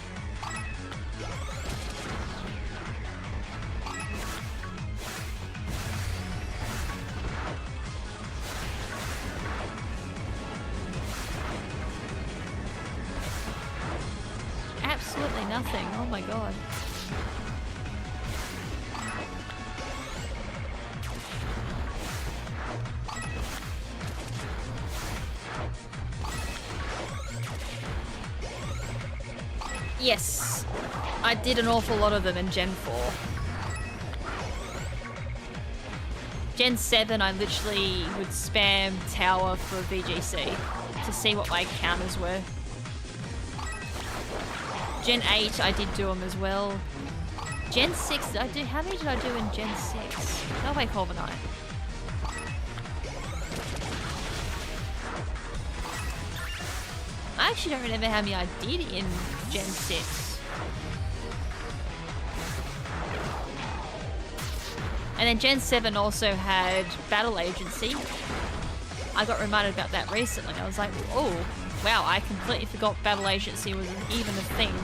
Absolutely nothing, oh my god. Yes, I did an awful lot of them in Gen 4. Gen 7 I literally would spam tower for VGC to see what my counters were. Gen 8 I did do them as well. Gen 6, how many did I do in Gen 6? No way, Corviknight. I actually don't remember how many I did in Gen 6. And then Gen 7 also had Battle Agency. I got reminded about that recently. I was like, oh, wow, I completely forgot Battle Agency was even a thing.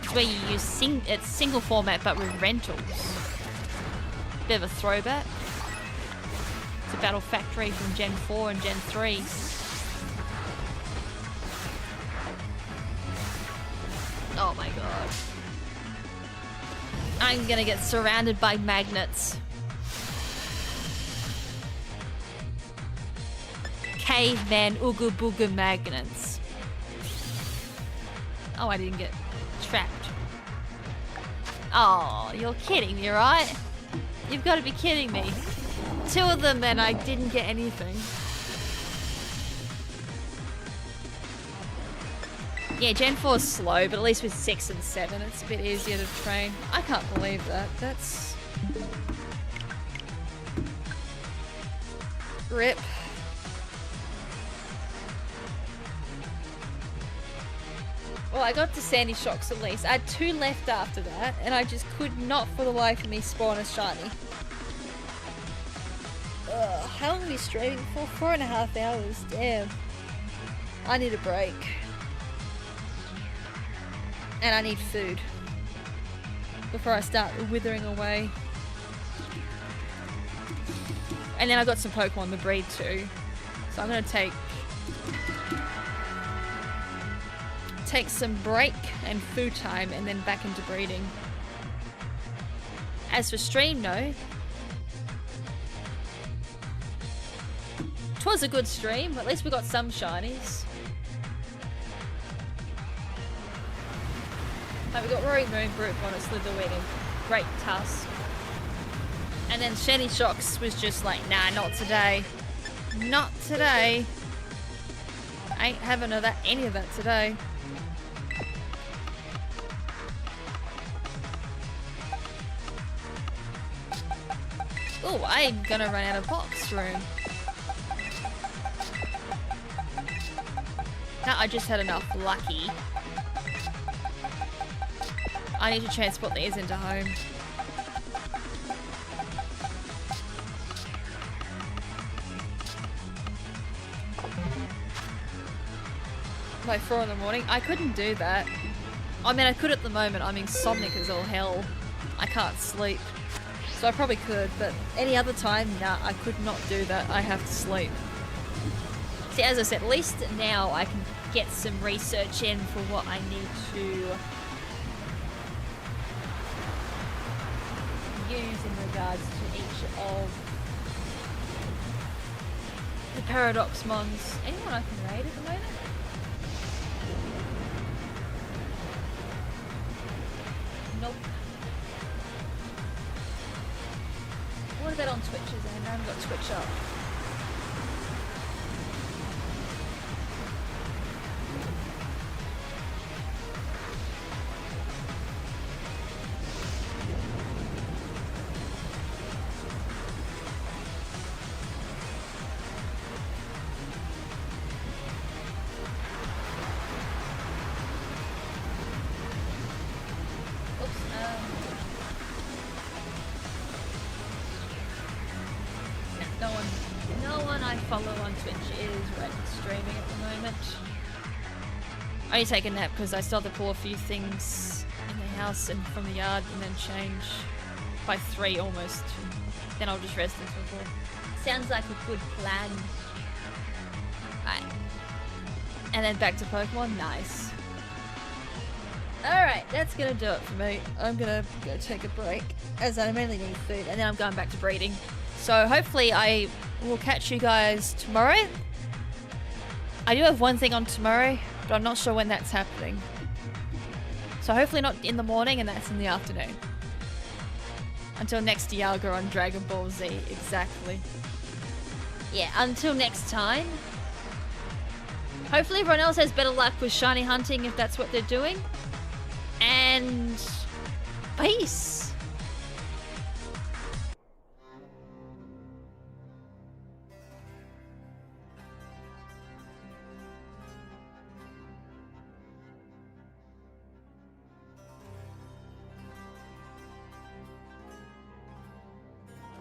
It's where you use it's single format but with rentals. Bit of a throwback to Battle Factory from Gen 4 and Gen 3. Oh my god. I'm gonna get surrounded by magnets. Caveman Ooga Booga magnets. Oh, I didn't get trapped. Oh, you're kidding me, right? You've got to be kidding me. 2 of them and I didn't get anything. Yeah, Gen 4 is slow, but at least with 6 and 7 it's a bit easier to train. I can't believe that. That's... RIP. Well, I got to Sandy Shocks at least. I had 2 left after that, and I just could not for the life of me spawn a shiny. Ugh, how long are we streaming for? 4.5 hours. Damn. I need a break. And I need food before I start withering away. And then I got some Pokemon to breed too. So I'm gonna take some break and food time and then back into breeding. As for stream, no. 'Twas a good stream, at least we got some shinies. Like we got Roaring Moon Group on a Slitherwing and Great Tusk. And then Shiny Shocks was just like, nah, not today. Not today. Ain't having any of that today. Oh, I'm gonna run out of box room. No, I just had enough lucky. I need to transport these into home. By 4 in the morning? I couldn't do that. I mean, I could at the moment. I'm insomniac as all hell. I can't sleep. So I probably could, but any other time, nah, I could not do that. I have to sleep. See, as I said, at least now I can get some research in for what I need to use in regards to each of the Paradox Mons. Anyone I can raid at the moment? that on Twitch, is it? I haven't got Twitch up. No one I follow on Twitch is right streaming at the moment. I only take a nap because I still have to pull a few things in the house and from the yard and then change by 3 almost. Then I'll just rest until 4. Sounds like a good plan. Right. And then back to Pokemon. Nice. Alright, that's gonna do it for me. I'm gonna go take a break as I mainly need food and then I'm going back to breeding. So hopefully I will catch you guys tomorrow. I do have one thing on tomorrow, but I'm not sure when that's happening. So hopefully not in the morning and that's in the afternoon. Until next Dialga on Dragon Ball Z, exactly. Yeah, until next time. Hopefully everyone else has better luck with shiny hunting if that's what they're doing. And peace.